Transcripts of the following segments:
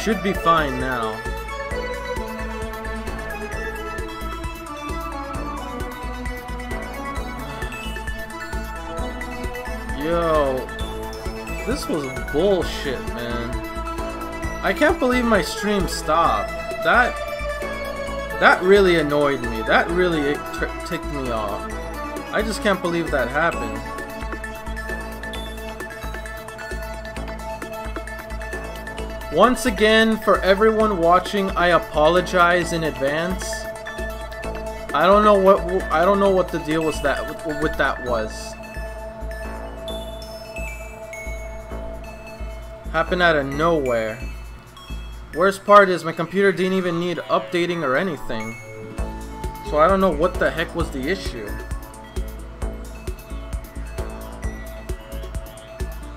should be fine now. Yo, this was bullshit, man. I can't believe my stream stopped. That really annoyed me. That really ticked me off. I just can't believe that happened. Once again, for everyone watching, I apologize in advance. I don't know what the deal was with that was. Happened out of nowhere. Worst part is my computer didn't even need updating or anything. So I don't know what the heck was the issue.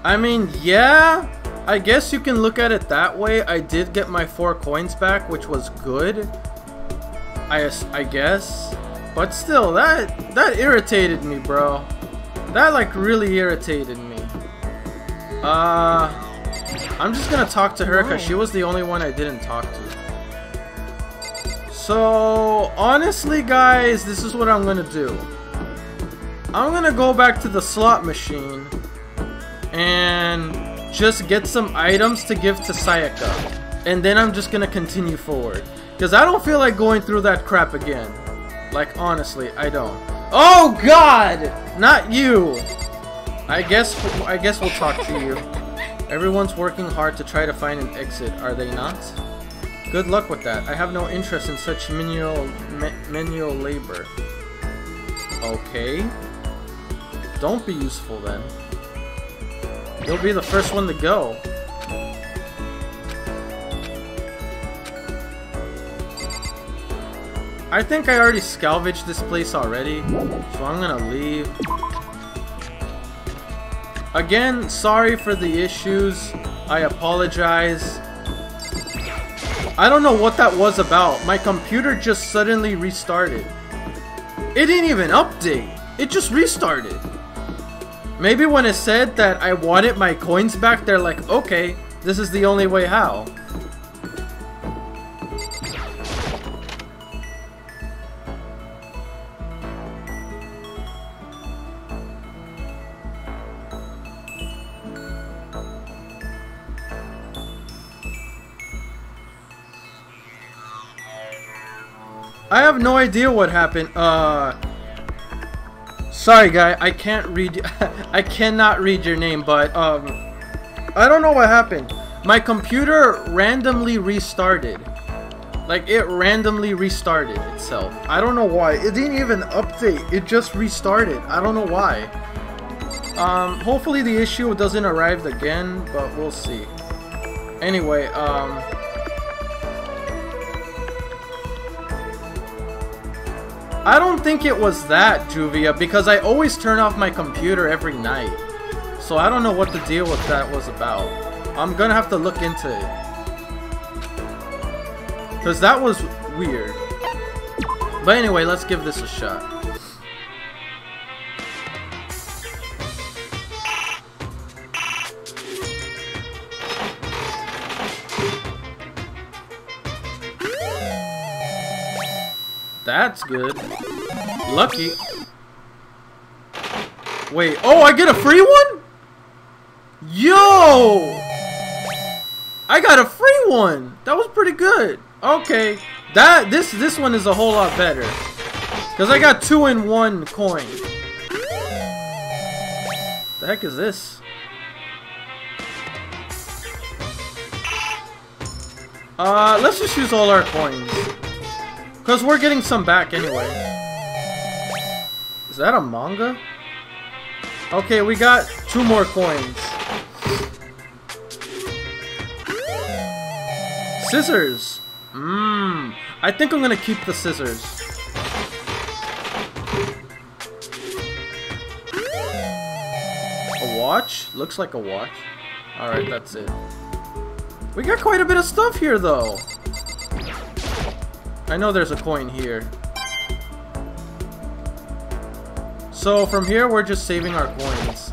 I mean, yeah, I guess you can look at it that way. I did get my 4 coins back, which was good. I guess. But still, that irritated me, bro. That like really irritated me. I'm just gonna talk to her because she was the only one I didn't talk to. So, honestly guys, this is what I'm gonna do. I'm gonna go back to the slot machine and just get some items to give to Sayaka. And then I'm just gonna continue forward. Because I don't feel like going through that crap again. Like, honestly, I don't. Oh god! Not you! I guess we'll talk to you. Everyone's working hard to try to find an exit, are they not? Good luck with that. I have no interest in such manual labor. Okay. Don't be useful then. You'll be the first one to go. I think I already salvaged this place already, so I'm gonna leave. Again, sorry for the issues. I apologize. I don't know what that was about. My computer just suddenly restarted. It didn't even update. It just restarted. Maybe when it said that I wanted my coins back, they're like, okay, this is the only way how. I have no idea what happened. Sorry guy, I can't read I cannot read your name, but I don't know what happened. My computer randomly restarted. Like it randomly restarted itself. I don't know why. It didn't even update. It just restarted. I don't know why. Hopefully the issue doesn't arrive again, but we'll see. Anyway, I don't think it was that, Juvia, because I always turn off my computer every night. So I don't know what the deal with that was about. I'm gonna have to look into it. Because that was weird. But anyway, let's give this a shot. That's good. Lucky. Wait, oh, I get a free one? Yo! I got a free one. That was pretty good. Okay. This one is a whole lot better. Cause I got 2-in-1 coin. The heck is this? Let's just use all our coins. Because we're getting some back anyway. Is that a manga? Okay, we got 2 more coins. Scissors. I think I'm gonna keep the scissors. A watch? Looks like a watch. Alright, that's it. We got quite a bit of stuff here though. I know there's a coin here. So from here, we're just saving our coins.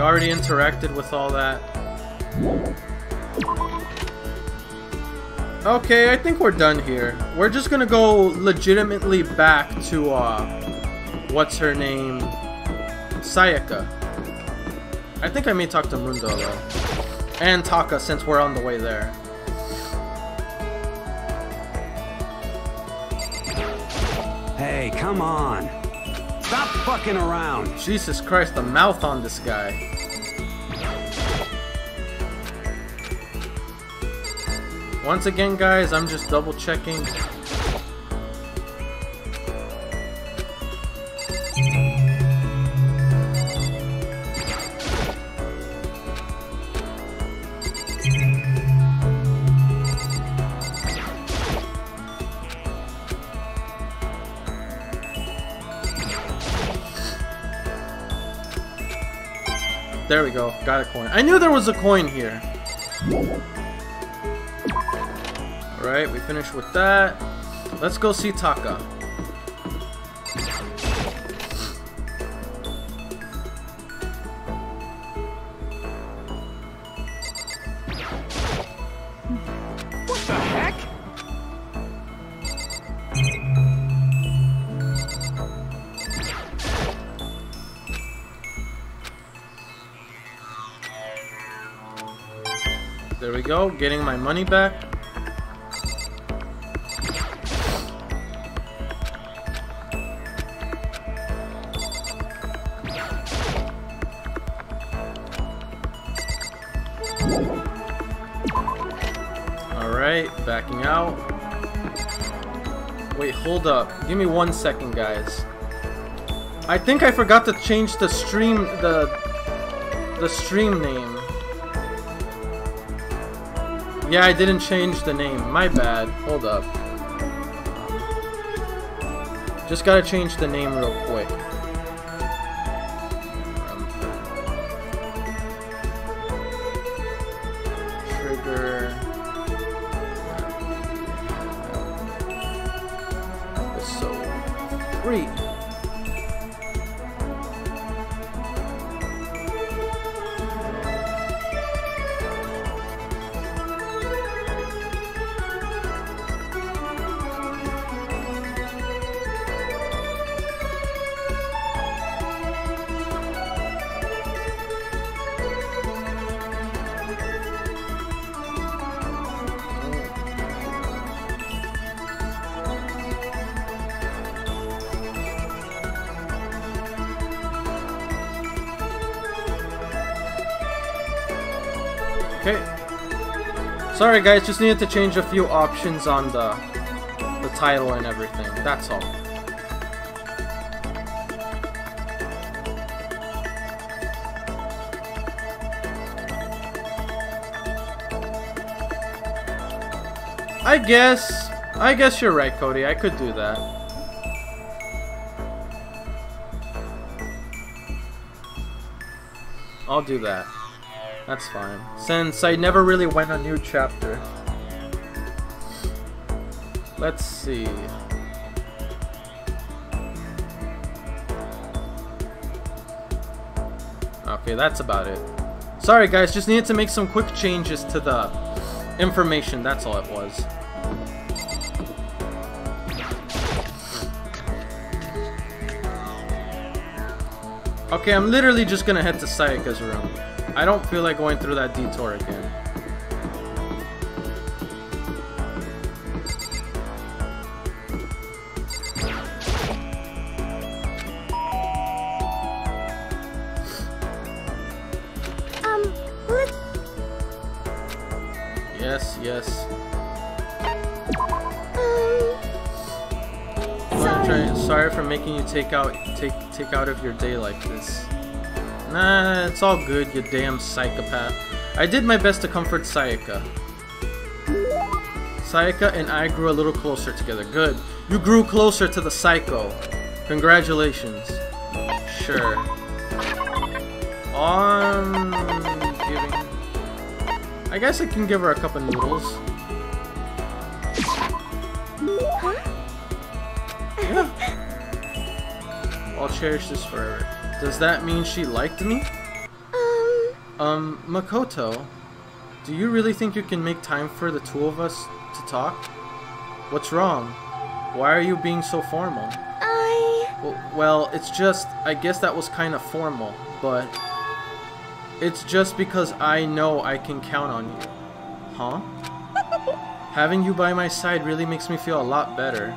already interacted with all that. Okay, I think we're done here. We're just gonna go legitimately back to, what's her name? Sayaka. I think I may talk to Mundo, though. And Taka, since we're on the way there. Hey, come on. Stop fucking around. Jesus Christ, the mouth on this guy. Once again, guys, I'm just double checking. There we go, got a coin. I knew there was a coin here. Alright, we finished with that. Let's go see Taka. What the heck? There we go, getting my money back. Alright, backing out. Wait, hold up. Give me 1 second, guys. I think I forgot to change the stream stream name. Yeah, I didn't change the name. My bad. Hold up. Just gotta change the name real quick. Trigger. Episode 3. Okay. Sorry guys, just needed to change a few options on the title and everything. That's all. I guess you're right, Cody. I could do that. I'll do that. That's fine. Since I never really went a new chapter. Let's see. Okay, that's about it. Sorry guys, just needed to make some quick changes to the information. That's all it was. Okay, I'm literally just gonna head to Sayaka's room. I don't feel like going through that detour again. Yes. Sorry for making you take out of your day like this. Nah, it's all good, you damn psychopath. I did my best to comfort Sayaka. Sayaka and I grew a little closer together. Good. You grew closer to the psycho. Congratulations. Sure. On giving... I guess I can give her a cup of noodles. Yeah. I'll cherish this forever. Does that mean she liked me? Makoto, do you really think you can make time for the two of us to talk? What's wrong? Why are you being so formal? Well, it's just, I guess that was kind of formal, but it's just because I know I can count on you. Huh? Having you by my side really makes me feel a lot better.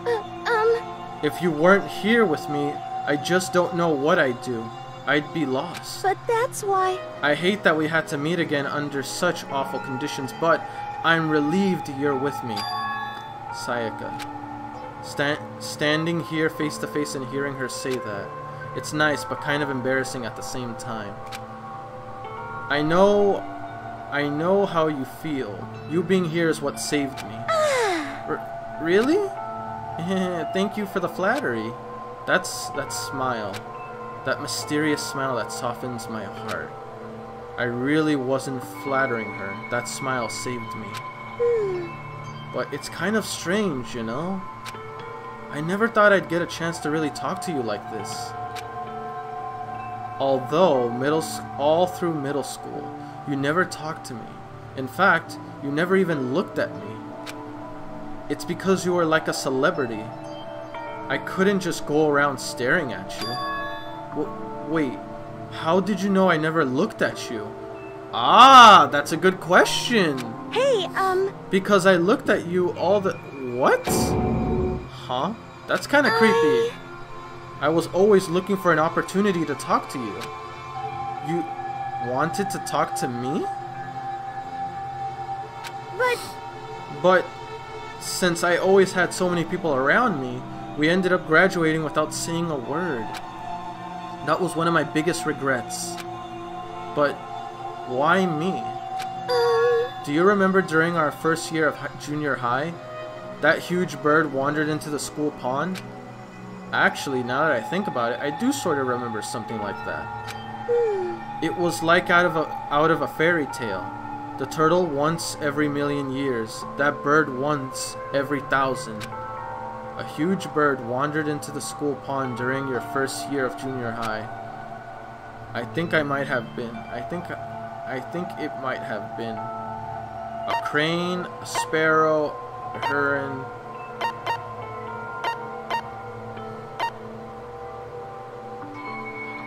If you weren't here with me, I just don't know what I'd do. I'd be lost. But that's why... I hate that we had to meet again under such awful conditions, but I'm relieved you're with me. Sayaka. Standing here face to face and hearing her say that. It's nice, but kind of embarrassing at the same time. I know how you feel. You being here is what saved me. Really? Thank you for the flattery. That smile. That mysterious smile that softens my heart. I really wasn't flattering her. That smile saved me. But it's kind of strange, you know? I never thought I'd get a chance to really talk to you like this. Although, all through middle school, you never talked to me. In fact, you never even looked at me. It's because you were like a celebrity. I couldn't just go around staring at you. Wait, how did you know I never looked at you? Ah, that's a good question. Hey, Because I looked at you all the... What? Huh? That's kind of creepy. I was always looking for an opportunity to talk to you. You wanted to talk to me? But since I always had so many people around me, we ended up graduating without saying a word. That was one of my biggest regrets. But why me? Do you remember during our first year of junior high, that huge bird wandered into the school pond? Actually, now that I think about it, I do sort of remember something like that. It was like out of a fairy tale. The turtle once every million years, that bird once every 1,000. A huge bird wandered into the school pond during your first year of junior high. I think I might have been. I think it might have been a crane, a sparrow, a heron.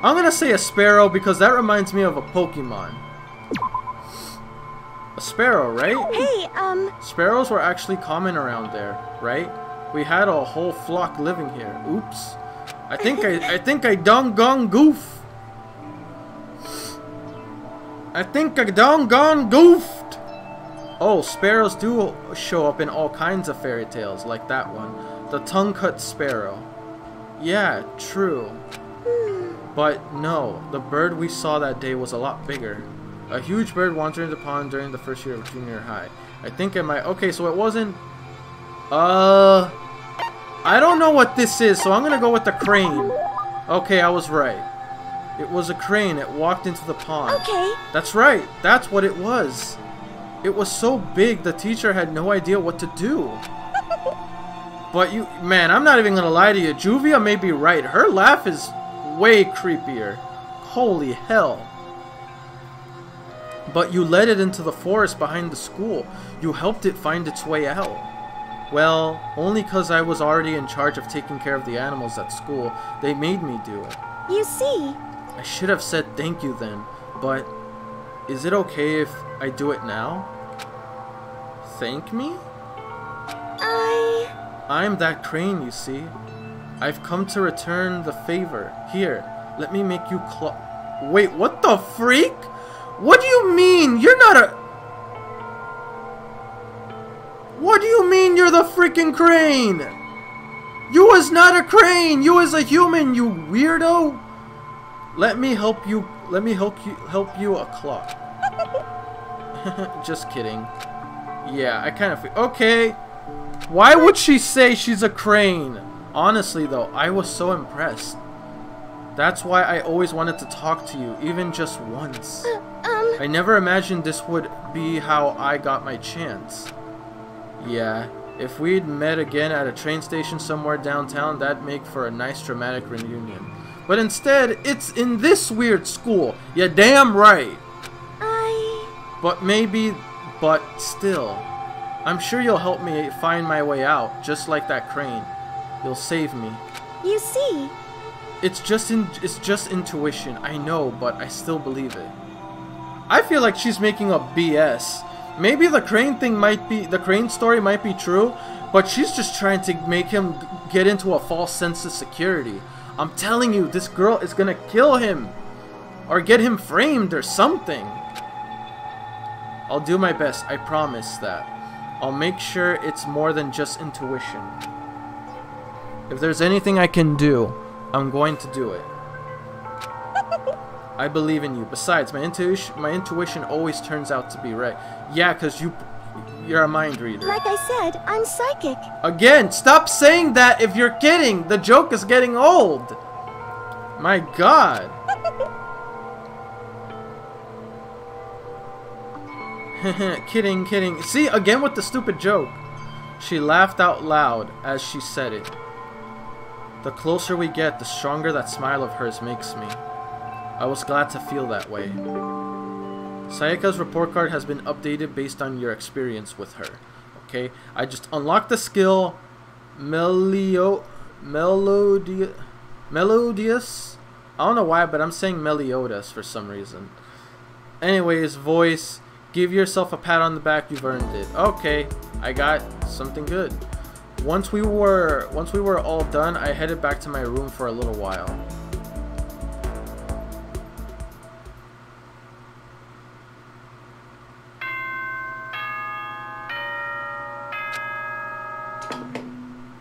I'm gonna say a sparrow because that reminds me of a Pokemon. A sparrow, right? Hey, Sparrows were actually common around there, right? We had a whole flock living here. Oops. I think I done gone goof. I think I done gone goofed. Oh, sparrows do show up in all kinds of fairy tales, like that one. The tongue-cut sparrow. Yeah, true. But no, the bird we saw that day was a lot bigger. A huge bird wandered into the pond during the first year of junior high. I think it might... Okay, so it wasn't... I don't know what this is, so I'm gonna go with the crane. Okay, I was right. It was a crane. It walked into the pond. Okay. That's right. That's what it was. It was so big, the teacher had no idea what to do. But you... Man, I'm not even gonna lie to you. Juvia may be right. Her laugh is way creepier. Holy hell. But you led it into the forest behind the school. You helped it find its way out. Well, only because I was already in charge of taking care of the animals at school. They made me do it. You see... I should have said thank you then, but is it okay if I do it now? Thank me? I'm that crane, you see. I've come to return the favor. Here, let me make you Wait, what the freak? What do you mean? You're not a... What do you mean you're the freaking crane? You was not a crane. You was a human, you weirdo. Let me help you. Let me help you a clock. Just kidding. Yeah, I kind of feel... Okay. Why would she say she's a crane? Honestly, though, I was so impressed. That's why I always wanted to talk to you, even just once. I never imagined this would be how I got my chance. Yeah, if we'd met again at a train station somewhere downtown, that'd make for a nice dramatic reunion. But instead, it's in this weird school. Yeah, damn right. But maybe, but still. I'm sure you'll help me find my way out, just like that crane. You'll save me. You see? It's just intuition, I know, but I still believe it. I feel like she's making up BS. Maybe the crane thing might be, the crane story might be true, but she's just trying to make him get into a false sense of security. I'm telling you, this girl is gonna kill him. Or get him framed or something. I'll do my best, I promise that. I'll make sure it's more than just intuition. If there's anything I can do, I'm going to do it. I believe in you. Besides, my intuition always turns out to be right. Yeah, because you're a mind reader. Like I said, I'm psychic. Again, stop saying that if you're kidding. The joke is getting old. My God. Kidding, kidding. See, again with the stupid joke. She laughed out loud as she said it. The closer we get, the stronger that smile of hers makes me. I was glad to feel that way. Sayaka's report card has been updated based on your experience with her. Okay, I just unlocked the skill Melodious. I don't know why, but I'm saying Meliodas for some reason. Anyways, voice. Give yourself a pat on the back, you've earned it. Okay, I got something good. Once we were all done, I headed back to my room for a little while.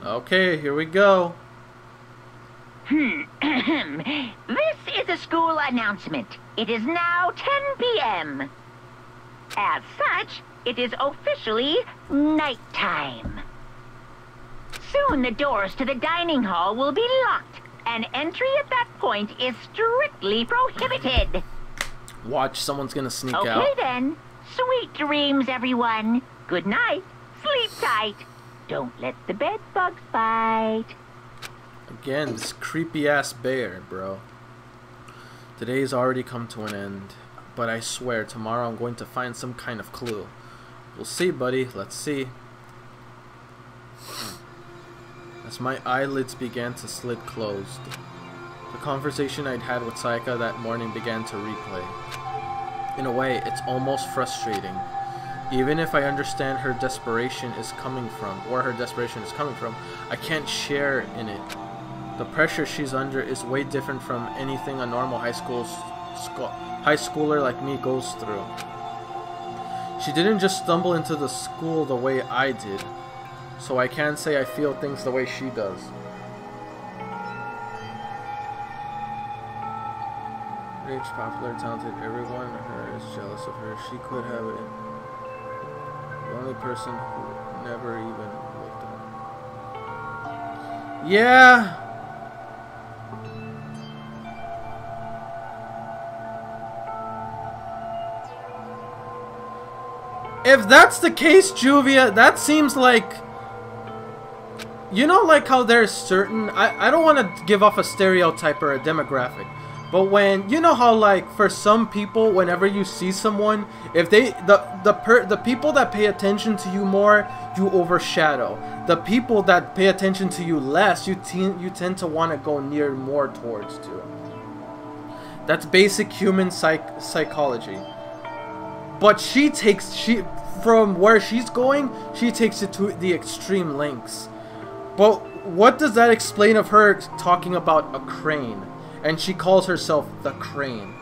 Okay, here we go. This is a school announcement. It is now 10 p.m. As such, it is officially nighttime. Soon the doors to the dining hall will be locked, and entry at that point is strictly prohibited. Watch, someone's gonna sneak out. Okay then. Sweet dreams, everyone. Good night. Sleep tight. Don't let the bed bugs bite. Again, this creepy ass bear, bro. Today's already come to an end. But I swear, tomorrow I'm going to find some kind of clue. We'll see, buddy. Let's see. As my eyelids began to slid closed, the conversation I'd had with Sayaka that morning began to replay. In a way, it's almost frustrating. Even if I understand her desperation is coming from, where her desperation is coming from, I can't share in it. The pressure she's under is way different from anything a normal high schooler like me goes through. She didn't just stumble into the school the way I did, so I can't say I feel things the way she does. Rich, popular, talented, everyone her is jealous of her. She could have it. The only person who never even looked at her. Yeah. If that's the case, Juvia, that seems like... You know, like how there's certain... I don't want to give off a stereotype or a demographic. But when... You know how, like, for some people, whenever you see someone, if they... The people that pay attention to you more, you overshadow. The people that pay attention to you less, you tend to want to go near more towards to. That's basic human psychology. But from where she's going, she takes it to the extreme lengths. But what does that explain of her talking about a crane? And she calls herself the Crane.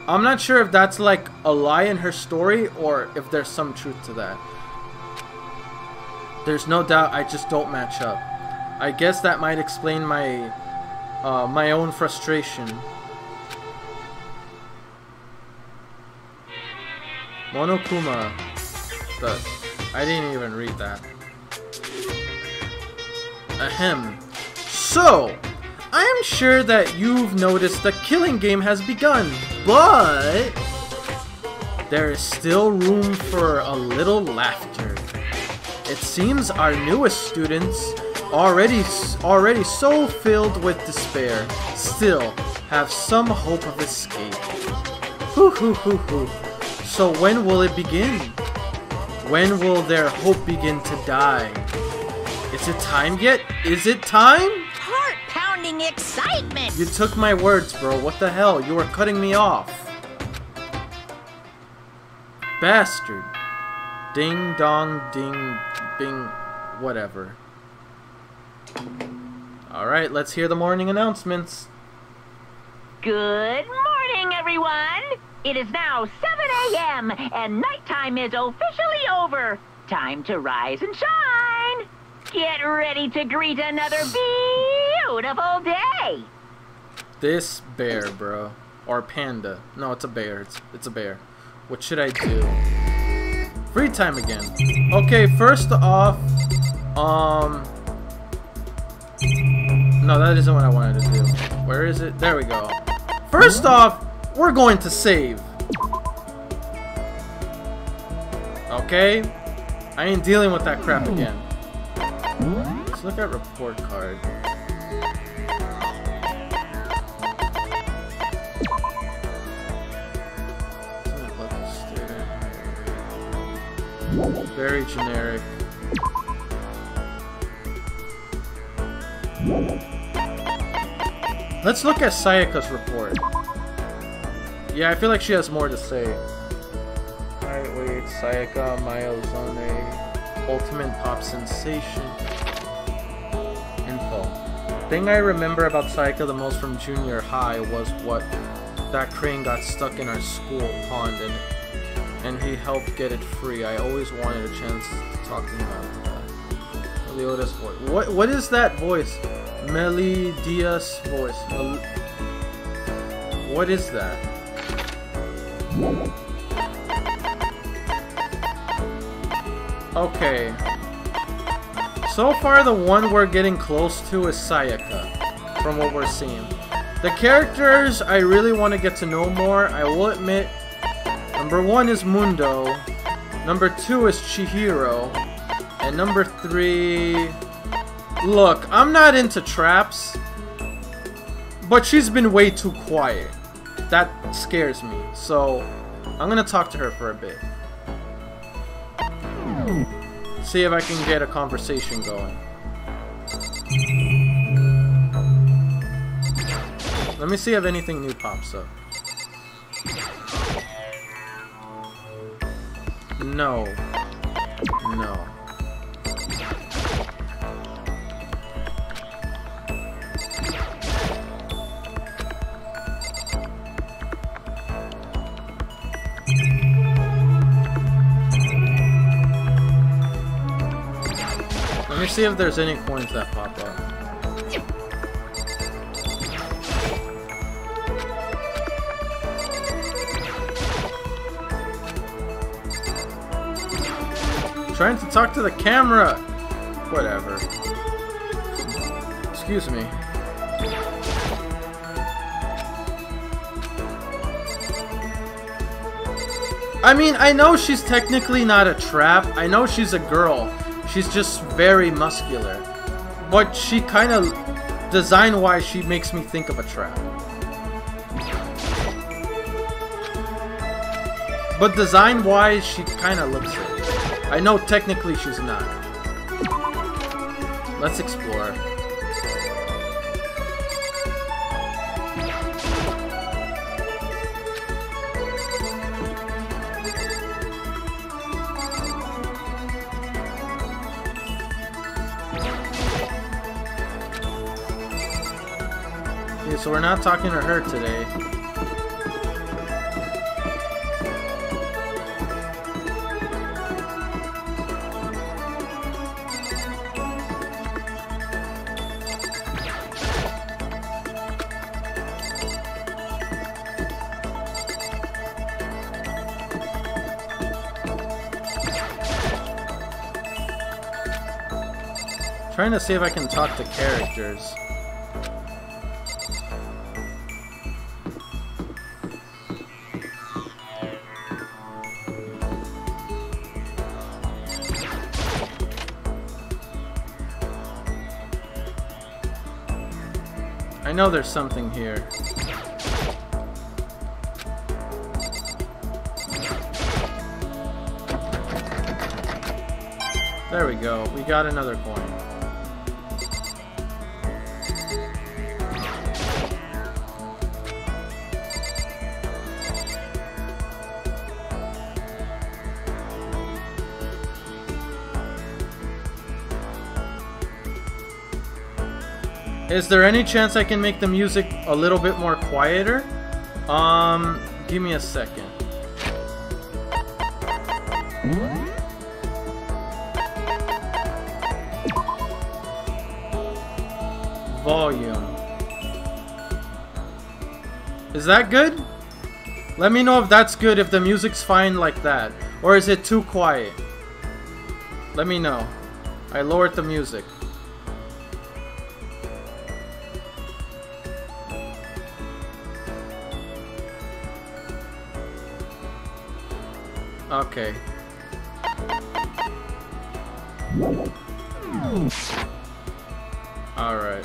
I'm not sure if that's like a lie in her story or if there's some truth to that. There's no doubt I just don't match up. I guess that might explain my my own frustration. Monokuma. I didn't even read that. Ahem. So, I am sure that you've noticed the killing game has begun, but there is still room for a little laughter. It seems our newest students, already so filled with despair, still have some hope of escape. Hoo hoo hoo hoo. So when will it begin? When will their hope begin to die? Is it time yet? Is it time? Heart-pounding excitement! You took my words, bro. What the hell? You were cutting me off. Bastard. Ding dong ding bing whatever. Alright, let's hear the morning announcements. Good morning, everyone! It is now 7 a.m. and nighttime is officially over. Time to rise and shine! Get ready to greet another beautiful day! This bear, bro. Or panda. No, it's a bear. It's a bear. What should I do? Free time again. Okay, first off, no, that isn't what I wanted to do. Where is it? There we go. First off, we're going to save. Okay? I ain't dealing with that crap again. Let's look at report card. Very generic. Let's look at Sayaka's report. Yeah, I feel like she has more to say. Alright, wait. Sayaka, Mayozane, Ultimate Pop Sensation. Info. Thing I remember about Sayaka the most from junior high was what that crane got stuck in our school pond and he helped get it free. I always wanted a chance to talk to him about that. Leota's voice. What is that voice? Melodious voice. What is that? Okay. So far the one we're getting close to is Sayaka, from what we're seeing. The characters I really want to get to know more, I will admit. Number 1 is Mundo, number 2 is Chihiro, and number 3... Look, I'm not into traps, but she's been way too quiet. That scares me, so I'm gonna talk to her for a bit. See if I can get a conversation going. Let me see if anything new pops up. No. No. Let me see if there's any coins that pop up. Trying to talk to the camera. Whatever. Excuse me. I mean, I know she's technically not a trap. I know she's a girl. She's just very muscular. But she kind of, design-wise, she makes me think of a trap. But design-wise, she kind of looks it. I know technically she's not. Let's explore. Okay, so we're not talking to her today. Trying to see if I can talk to characters. I know there's something here. There we go. We got another coin. Is there any chance I can make the music a little bit more quieter? Give me a second. Volume. Is that good? Let me know if that's good, if the music's fine like that. Or is it too quiet? Let me know. I lowered the music. Okay. Alright.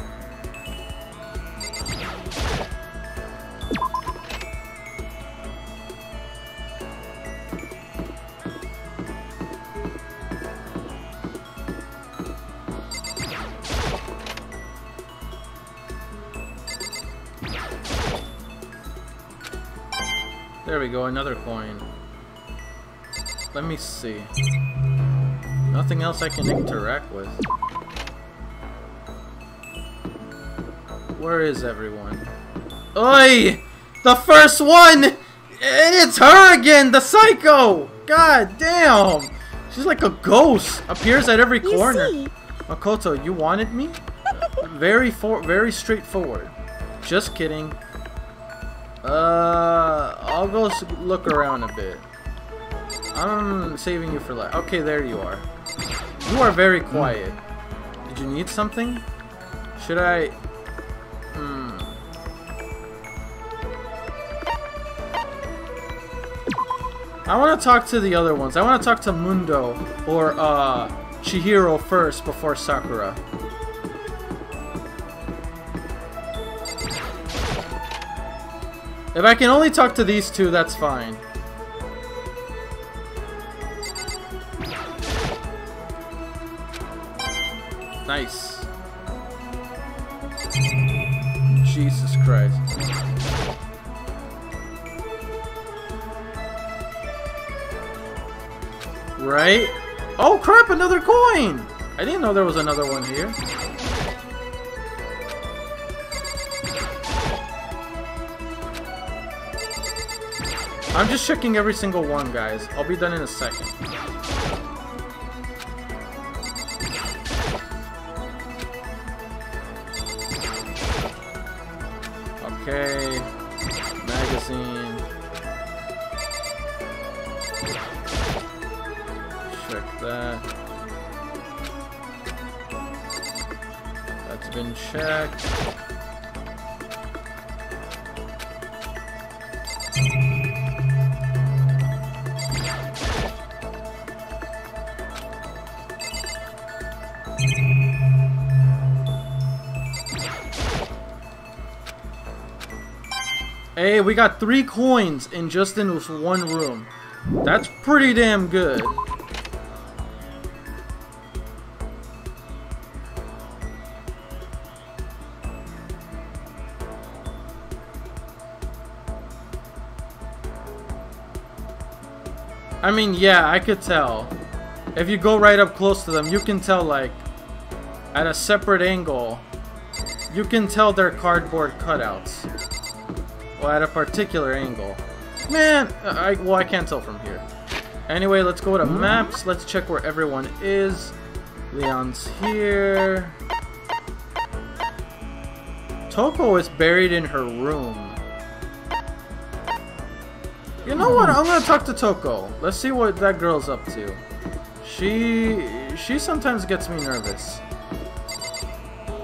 There we go, another coin. Let me see. Nothing else I can interact with. Where is everyone? Oi! The first one! And it's her again! The psycho! God damn! She's like a ghost. Appears at every corner. You see? Makoto, you wanted me? Very straightforward. Just kidding. I'll go look around a bit. I'm saving you for last. Okay, there you are. You are very quiet. Did you need something? Should I... I want to talk to the other ones. I want to talk to Mundo or Chihiro first before Sakura. If I can only talk to these two, that's fine. Nice. Jesus Christ. Right? Oh crap, another coin! I didn't know there was another one here. I'm just checking every single one, guys. I'll be done in a second. Okay. Magazine. Check that. That's been checked. Hey, we got 3 coins in just in this one room. That's pretty damn good. I mean, yeah, I could tell. If you go right up close to them, you can tell, like, at a separate angle, you can tell they're cardboard cutouts. Well, at a particular angle. Man, well, I can't tell from here. Anyway, let's go to maps. Let's check where everyone is. Leon's here. Toko is buried in her room. You know what? I'm gonna talk to Toko. Let's see what that girl's up to. She sometimes gets me nervous.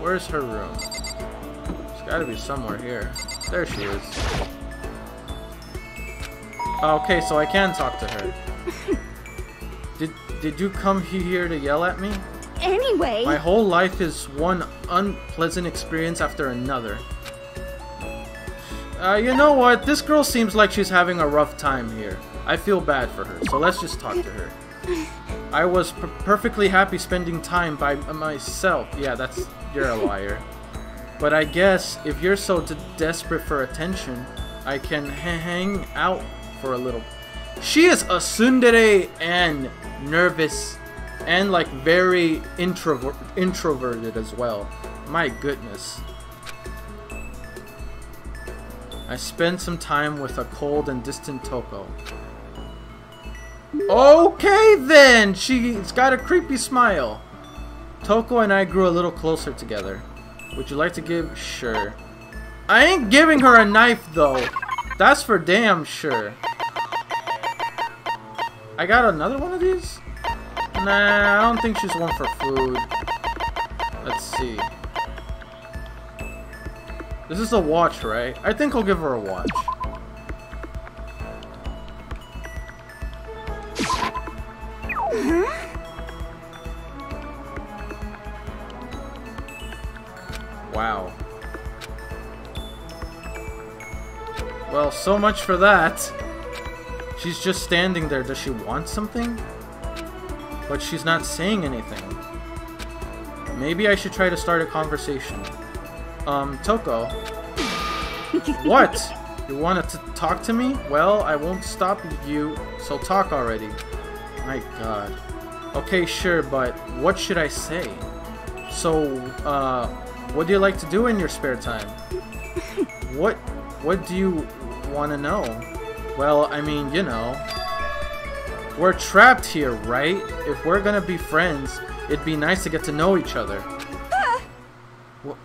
Where's her room? She's gotta be somewhere here. There she is. Okay, so I can talk to her. Did you come here to yell at me? Anyway... My whole life is one unpleasant experience after another. You know what? This girl seems like she's having a rough time here. I feel bad for her, so let's just talk to her. I was perfectly happy spending time by myself. Yeah, you're a liar. But I guess if you're so desperate for attention, I can hang out for a little. She is a tsundere and nervous and like very introverted as well. My goodness. I spent some time with a cold and distant Toko. Okay then! She's got a creepy smile. Toko and I grew a little closer together. Would you like to give? Sure. I ain't giving her a knife though. That's for damn sure. I got another one of these? Nah, I don't think she's one for food. Let's see. This is a watch, right? I think I'll give her a watch. Wow. Well, so much for that. She's just standing there. Does she want something? But she's not saying anything. Maybe I should try to start a conversation. Toko. What? You wanted to talk to me? Well, I won't stop you, so talk already. My god. Okay, sure, but what should I say? So, what do you like to do in your spare time? What do you want to know? Well, I mean, you know. We're trapped here, right? If we're gonna be friends, it'd be nice to get to know each other.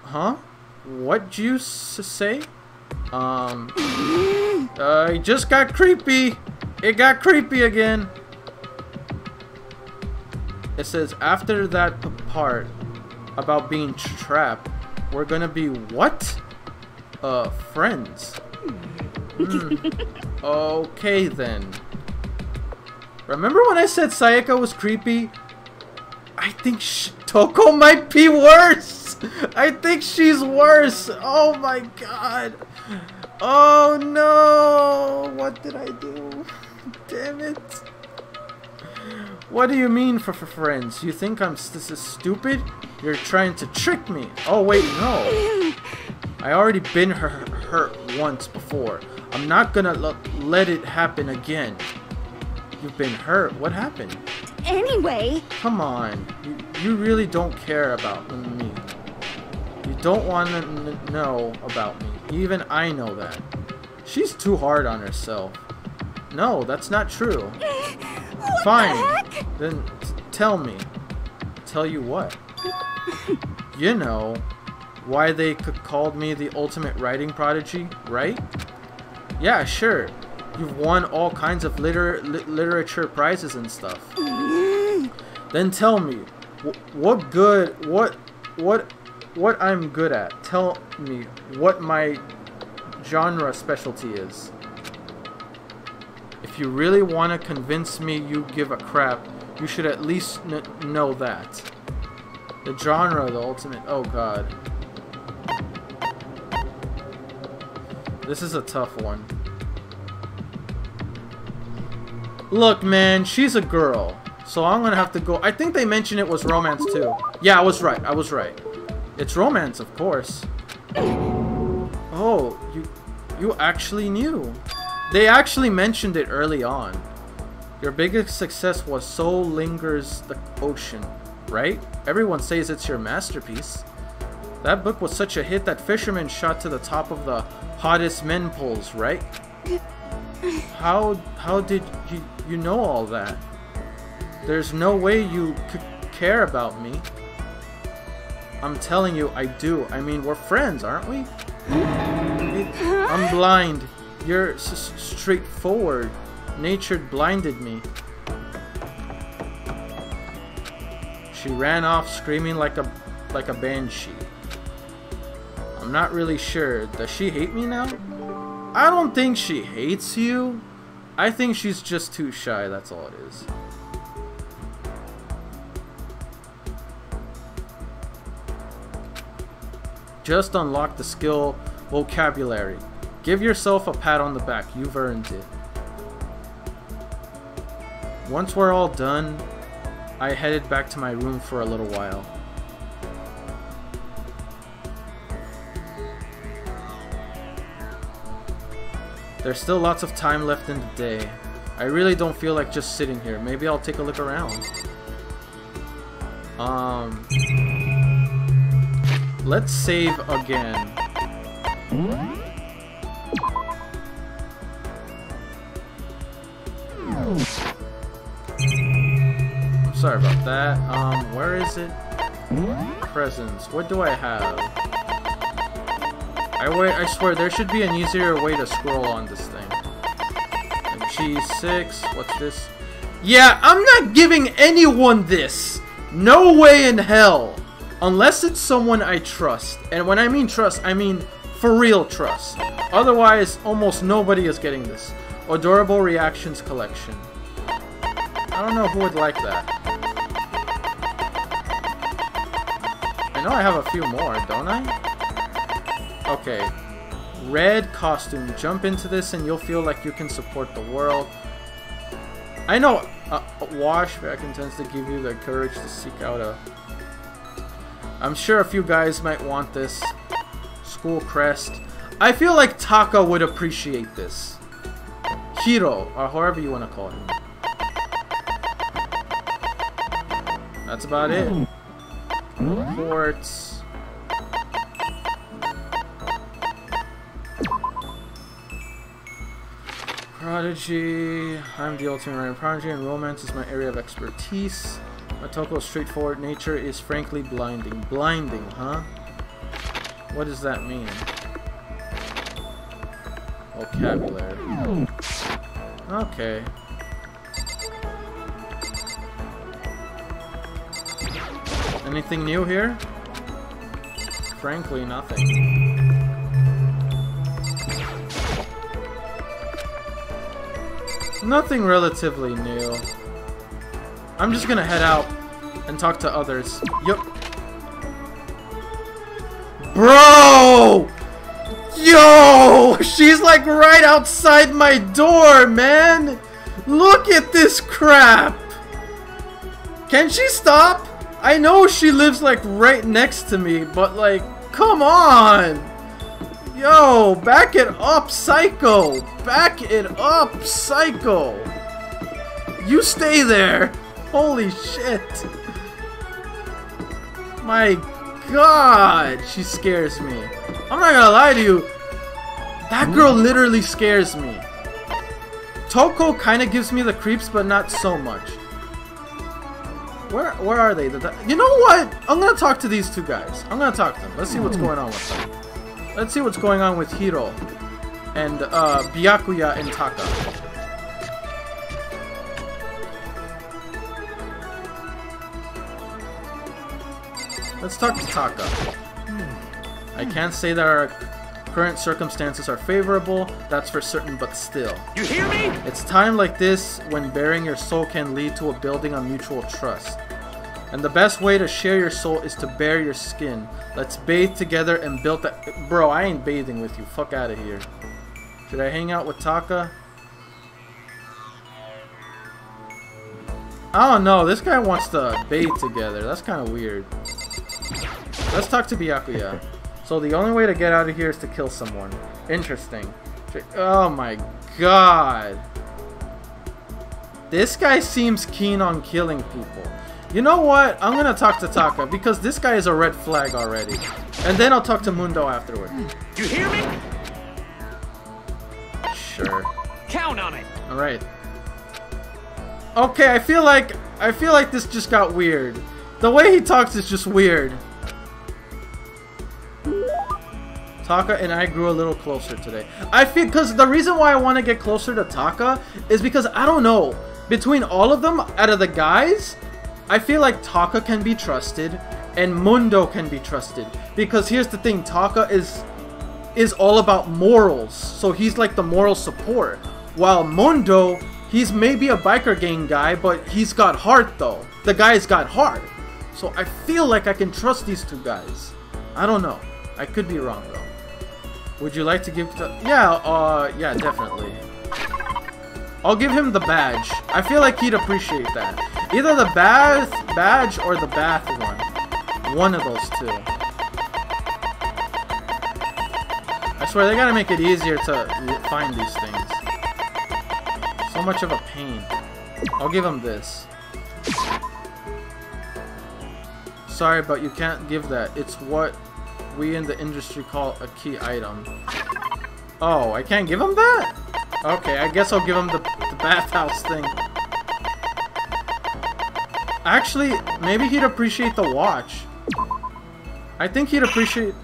Huh? What'd you say? It just got creepy. It got creepy again. It says, after that part about being trapped, we're gonna be what? Friends. Okay then. Remember when I said Sayaka was creepy? I think Toko might be worse. I think she's worse. Oh my god. Oh no. What did I do? Damn it. What do you mean for friends? You think this is stupid? You're trying to trick me. Oh wait, no. I already been hurt once before. I'm not gonna let it happen again. You've been hurt. What happened? Anyway. Come on. You really don't care about me. You don't want to know about me. Even I know that. She's too hard on herself. No, that's not true. What Fine. the heck? Then tell me. Tell you what? You know why they called me the ultimate writing prodigy, right? Yeah, sure. You've won all kinds of literature prizes and stuff. Then tell me, what I'm good at. Tell me what my genre specialty is. If you really want to convince me you give a crap, you should at least know that. The genre, the ultimate. Oh god. This is a tough one. Look, man, she's a girl. So I'm gonna have to go. I think they mentioned it was romance too. Yeah, I was right. I was right. It's romance, of course. Oh, you actually knew. They actually mentioned it early on. Your biggest success was So Lingers the Ocean, right? Everyone says it's your masterpiece. That book was such a hit that fishermen shot to the top of the hottest men polls, right? How did you know all that? There's no way you could care about me. I'm telling you, I do. I mean, we're friends, aren't we? I'm blind. You're straightforward. Nature blinded me. She ran off screaming like a banshee. I'm not really sure. Does she hate me now? I don't think she hates you. I think she's just too shy, that's all it is. Just unlock the skill vocabulary. Give yourself a pat on the back. You've earned it. Once we're all done, I headed back to my room for a little while. There's still lots of time left in the day. I really don't feel like just sitting here. Maybe I'll take a look around. Let's save again. I'm sorry about that. Where is it? Presents. What do I have? I swear there should be an easier way to scroll on this thing. And G6. What's this? Yeah, I'm not giving anyone this. No way in hell. Unless it's someone I trust. And when I mean trust, I mean for real trust. Otherwise, almost nobody is getting this. Adorable Reactions Collection. I don't know who would like that. I know I have a few more, don't I? Okay. Red costume. Jump into this and you'll feel like you can support the world. I know wash back intends to give you the courage to seek out a... I'm sure a few guys might want this. School crest. I feel like Taka would appreciate this. Hiro, or however you want to call him. That's about it. Reports. Prodigy. I'm the ultimate writer prodigy, and romance is my area of expertise. Otoko's straightforward nature is frankly blinding. Blinding, huh? What does that mean? Vocabulary. Okay. Anything new here? Frankly, nothing. Nothing relatively new. I'm just gonna head out and talk to others. Yup. Bro! Yo! She's like right outside my door, man! Look at this crap! Can she stop? I know she lives like right next to me, but like, come on! Yo, back it up, Psycho! Back it up, Psycho! You stay there! Holy shit! My god! She scares me. I'm not gonna lie to you. That girl literally scares me. Toko kinda gives me the creeps, but not so much. Where are they? You know what? I'm gonna talk to these two guys. I'm gonna talk to them. Let's see what's going on with them. Let's see what's going on with Hiro and Byakuya and Taka. Let's talk to Taka. I can't say that our current circumstances are favorable, that's for certain, but still. You hear me? It's time like this when bearing your soul can lead to a building on mutual trust. And the best way to share your soul is to bare your skin. Let's bathe together and build that. Bro, I ain't bathing with you. Fuck out of here. Should I hang out with Taka? I don't know. This guy wants to bathe together. That's kind of weird. Let's talk to Byakuya. So the only way to get out of here is to kill someone. Interesting. Oh my god. This guy seems keen on killing people. You know what? I'm gonna talk to Taka because this guy is a red flag already. And then I'll talk to Mundo afterward. You hear me? Sure. Count on it. Alright. Okay, I feel like this just got weird. The way he talks is just weird. Taka and I grew a little closer today. I feel, because the reason why I want to get closer to Taka is because, I don't know, between all of them, out of the guys, I feel like Taka can be trusted and Mundo can be trusted. Because here's the thing, Taka is all about morals. So he's like the moral support. While Mundo, he's maybe a biker gang guy, but he's got heart though. The guy's got heart. So I feel like I can trust these two guys. I don't know. I could be wrong though. Would you like to give to... Yeah, yeah, definitely. I'll give him the badge. I feel like he'd appreciate that. Either the badge or the bath one. One of those two. I swear, they gotta make it easier to find these things. So much of a pain. I'll give him this. Sorry, but you can't give that. It's what we in the industry call a key item. Oh, I can't give him that? Okay, I guess I'll give him the bathhouse thing. Actually, maybe he'd appreciate the watch. I think he'd appreciate...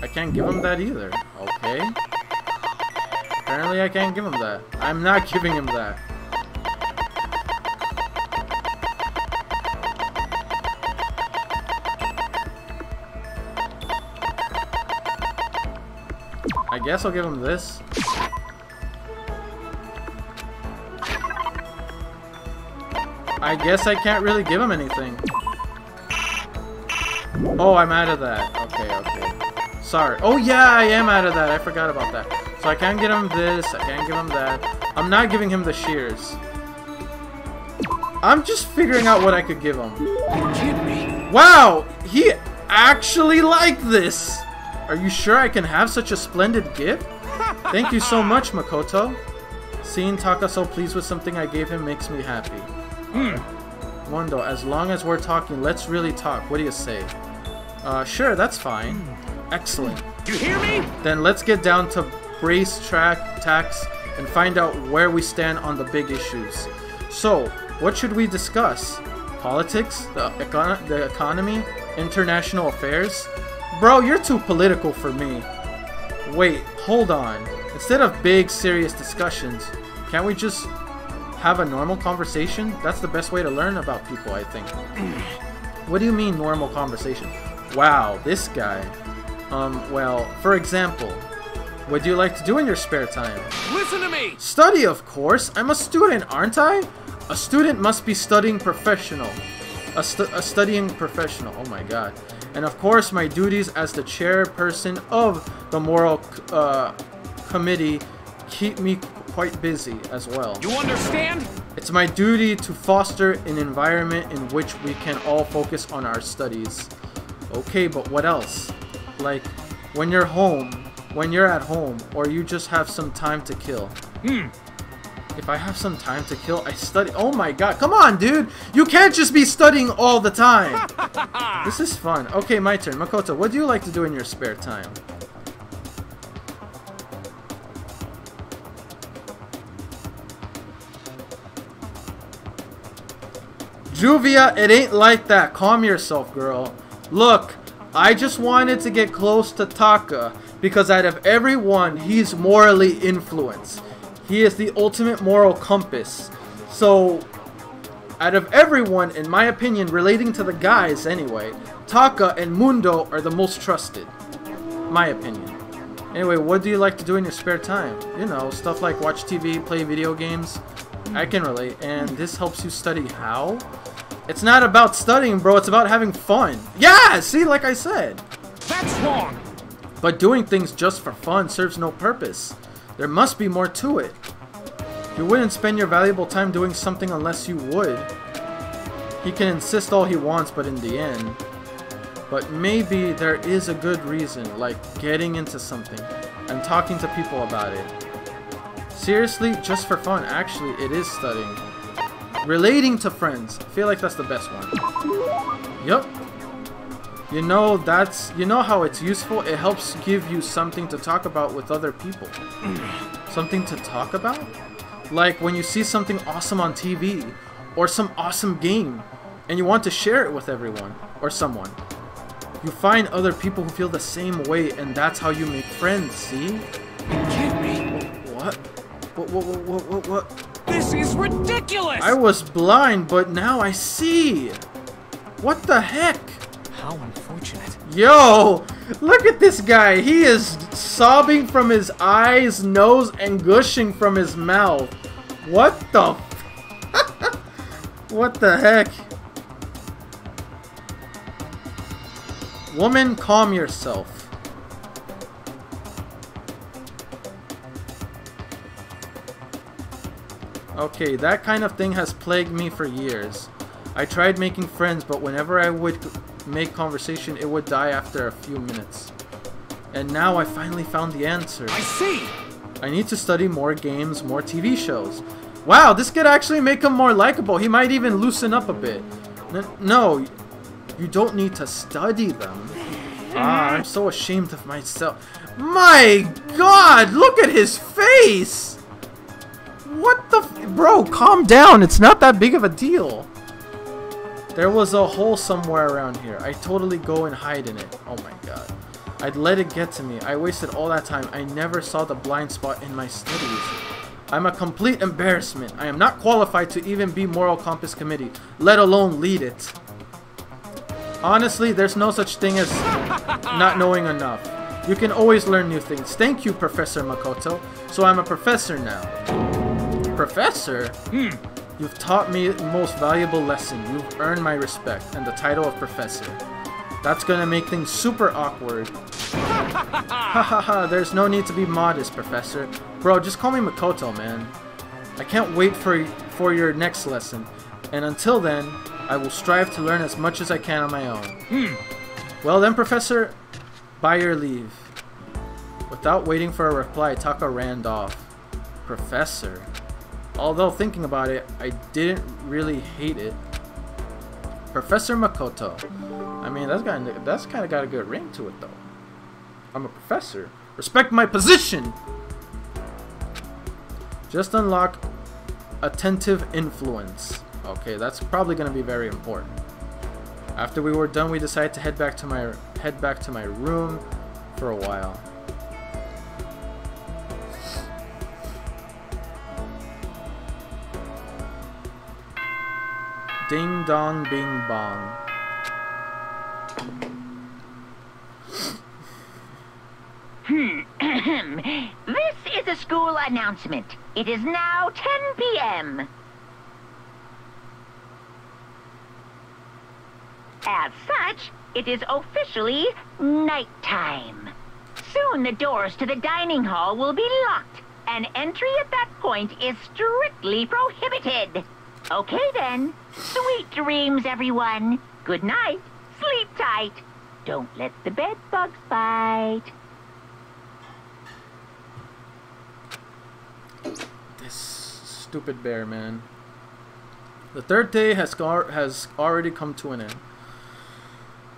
I can't give him that either. Okay. Apparently I can't give him that. I'm not giving him that. I guess I'll give him this. I guess I can't really give him anything. Oh, I'm out of that. Okay, okay. Sorry. Oh yeah, I am out of that. I forgot about that. So I can't give him this. I can't give him that. I'm not giving him the shears. I'm just figuring out what I could give him. You kidding me? Wow! He actually liked this! Are you sure I can have such a splendid gift? Thank you so much, Makoto. Seeing Taka so pleased with something I gave him makes me happy. Mondo, as long as we're talking, let's really talk. What do you say? Sure, that's fine. Excellent. You hear me? Then let's get down to brace tacks and find out where we stand on the big issues. So, what should we discuss? Politics? The economy? International affairs? Bro, you're too political for me. Wait, hold on. Instead of big, serious discussions, can't we just have a normal conversation? That's the best way to learn about people, I think. What do you mean, normal conversation? Wow, this guy. Well, for example, what do you like to do in your spare time? Listen to me! Study, of course. I'm a student, aren't I? A student must be studying professional. A studying professional. Oh my god. And of course, my duties as the chairperson of the moral committee keep me quite busy as well. You understand? It's my duty to foster an environment in which we can all focus on our studies. Okay, but what else? Like, when you're at home, or you just have some time to kill. If I have some time to kill, I study. Oh my god, come on, dude! You can't just be studying all the time! This is fun. Okay, my turn. Makoto, what do you like to do in your spare time? Juvia, it ain't like that. Calm yourself, girl. Look, I just wanted to get close to Taka, because out of everyone, he's morally influenced. He is the ultimate moral compass. So, out of everyone, in my opinion, relating to the guys anyway, Taka and Mundo are the most trusted. My opinion. Anyway, what do you like to do in your spare time? You know, stuff like watch TV, play video games. I can relate. And this helps you study how? It's not about studying, bro. It's about having fun. Yeah! See, like I said. That's wrong! But doing things just for fun serves no purpose. There must be more to it. You wouldn't spend your valuable time doing something unless you would. He can insist all he wants, but in the end... But maybe there is a good reason, like getting into something and talking to people about it. Seriously, just for fun. Actually, it is studying. Relating to friends. I feel like that's the best one. Yup. You know how it's useful? It helps give you something to talk about with other people. Something to talk about? Like when you see something awesome on TV or some awesome game and you want to share it with everyone or someone. You find other people who feel the same way and that's how you make friends, see? You kidding me? What? What? This is ridiculous! I was blind, but now I see. What the heck? How unfortunate. Yo, look at this guy. He is sobbing from his eyes, nose, and gushing from his mouth. What the? What the heck? Woman, calm yourself. Okay, that kind of thing has plagued me for years. I tried making friends, but whenever I would make conversation, it would die after a few minutes. And now I finally found the answer. I see! I need to study more games, more TV shows. Wow, this could actually make him more likable. He might even loosen up a bit. No, you don't need to study them. Ah, I'm so ashamed of myself. My God, look at his face! What the bro, calm down. It's not that big of a deal. There was a hole somewhere around here. I totally go and hide in it. Oh my God. I'd let it get to me. I wasted all that time. I never saw the blind spot in my studies. I'm a complete embarrassment. I am not qualified to even be Moral Compass Committee, let alone lead it. Honestly, there's no such thing as not knowing enough. You can always learn new things. Thank you, Professor Makoto. So I'm a professor now. Professor? You've taught me the most valuable lesson. You've earned my respect and the title of professor. That's gonna make things super awkward. Hahaha, there's no need to be modest, Professor. Bro, just call me Makoto, man. I can't wait for your next lesson. And until then, I will strive to learn as much as I can on my own. Well then, Professor, by your leave. Without waiting for a reply, Taka ran off. Professor. Although thinking about it, I didn't really hate it. Professor Makoto. I mean, that's kind of got a good ring to it, though. I'm a professor. Respect my position! Just unlock attentive influence. Okay, that's probably going to be very important. After we were done, we decided to head back to my room for a while. Ding dong bing bong. This is a school announcement. It is now 10 p.m. As such, it is officially nighttime. Soon the doors to the dining hall will be locked, and entry at that point is strictly prohibited. Okay then. Sweet dreams, everyone. Good night. Sleep tight. Don't let the bed bugs bite. This stupid bear, man. The third day has already come to an end.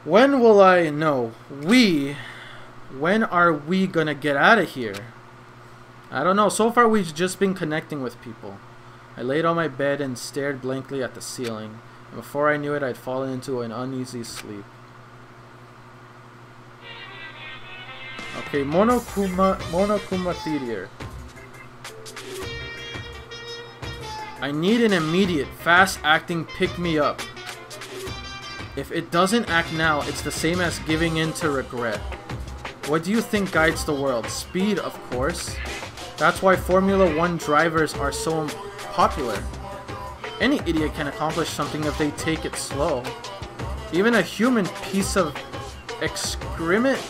When will I know? When are we gonna get out of here? I don't know. So far, we've just been connecting with people. I laid on my bed and stared blankly at the ceiling. And before I knew it, I'd fallen into an uneasy sleep. Okay, Monokuma Theater. I need an immediate, fast-acting pick-me-up. If it doesn't act now, it's the same as giving in to regret. What do you think guides the world? Speed, of course. That's why Formula 1 drivers are so popular. Any idiot can accomplish something if they take it slow. Even a human piece of excrement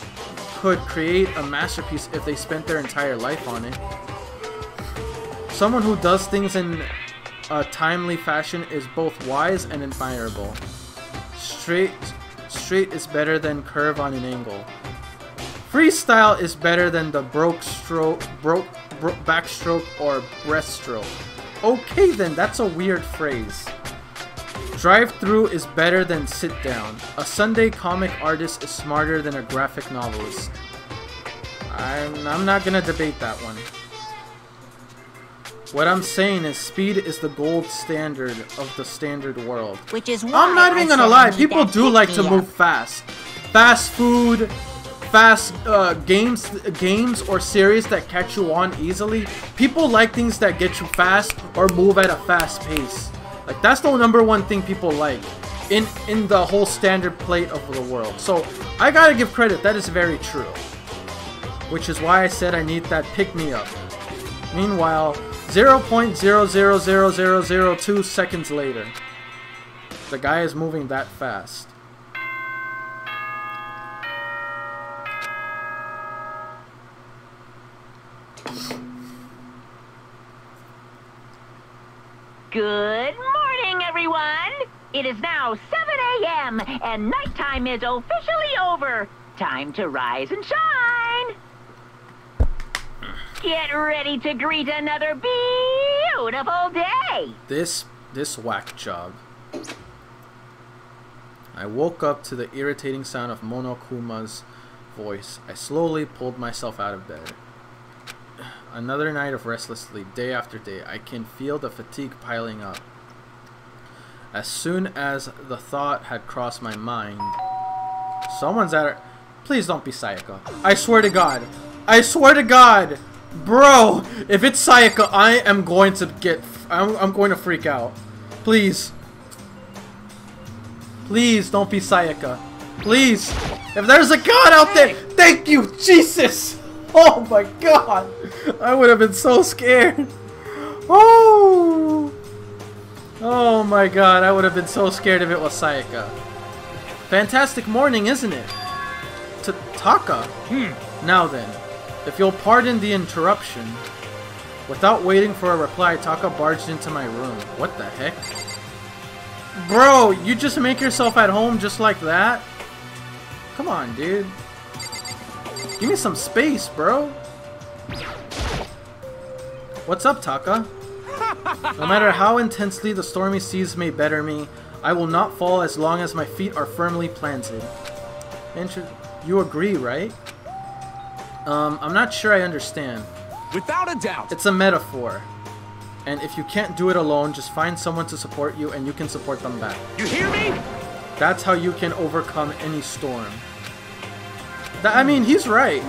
could create a masterpiece if they spent their entire life on it. Someone who does things in a timely fashion is both wise and admirable. Straight is better than curve on an angle. Freestyle is better than the backstroke or breaststroke. Okay then, that's a weird phrase. Drive-through is better than sit-down. A Sunday comic artist is smarter than a graphic novelist. I'm not gonna debate that one. What I'm saying is speed is the gold standard of the standard world. Which is why I'm not even gonna lie, people do like to move fast. Fast food, fast games or series that catch you on easily. People like things that get you fast or move at a fast pace. Like, that's the number one thing people like in the whole standard plate of the world. So I gotta give credit, that is very true. Which is why I said I need that pick-me-up. Meanwhile, 0.000002 seconds later, the guy is moving that fast. Good morning, everyone! It is now 7 a.m. and nighttime is officially over. Time to rise and shine! Get ready to greet another beautiful day! This whack job. I woke up to the irritating sound of Monokuma's voice. I slowly pulled myself out of bed. Another night of restless sleep, day after day. I can feel the fatigue piling up. As soon as the thought had crossed my mind, someone's at her. Please don't be Sayaka. I swear to God. I swear to God. Bro, if it's Sayaka, I am going to get... I'm going to freak out. Please. Please don't be Sayaka. Please. If there's a God out there, thank you, Jesus. Oh my God. I would have been so scared. Oh. Oh my God. I would have been so scared if it was Sayaka. Fantastic morning, isn't it? Taka. Now then, if you'll pardon the interruption. Without waiting for a reply, Taka barged into my room. What the heck? Bro, you just make yourself at home just like that? Come on, dude. Give me some space, bro. What's up, Taka? No matter how intensely the stormy seas may batter me, I will not fall as long as my feet are firmly planted. You agree, right? I'm not sure I understand. Without a doubt. It's a metaphor. And if you can't do it alone, just find someone to support you and you can support them back. You hear me? That's how you can overcome any storm. I mean, he's right.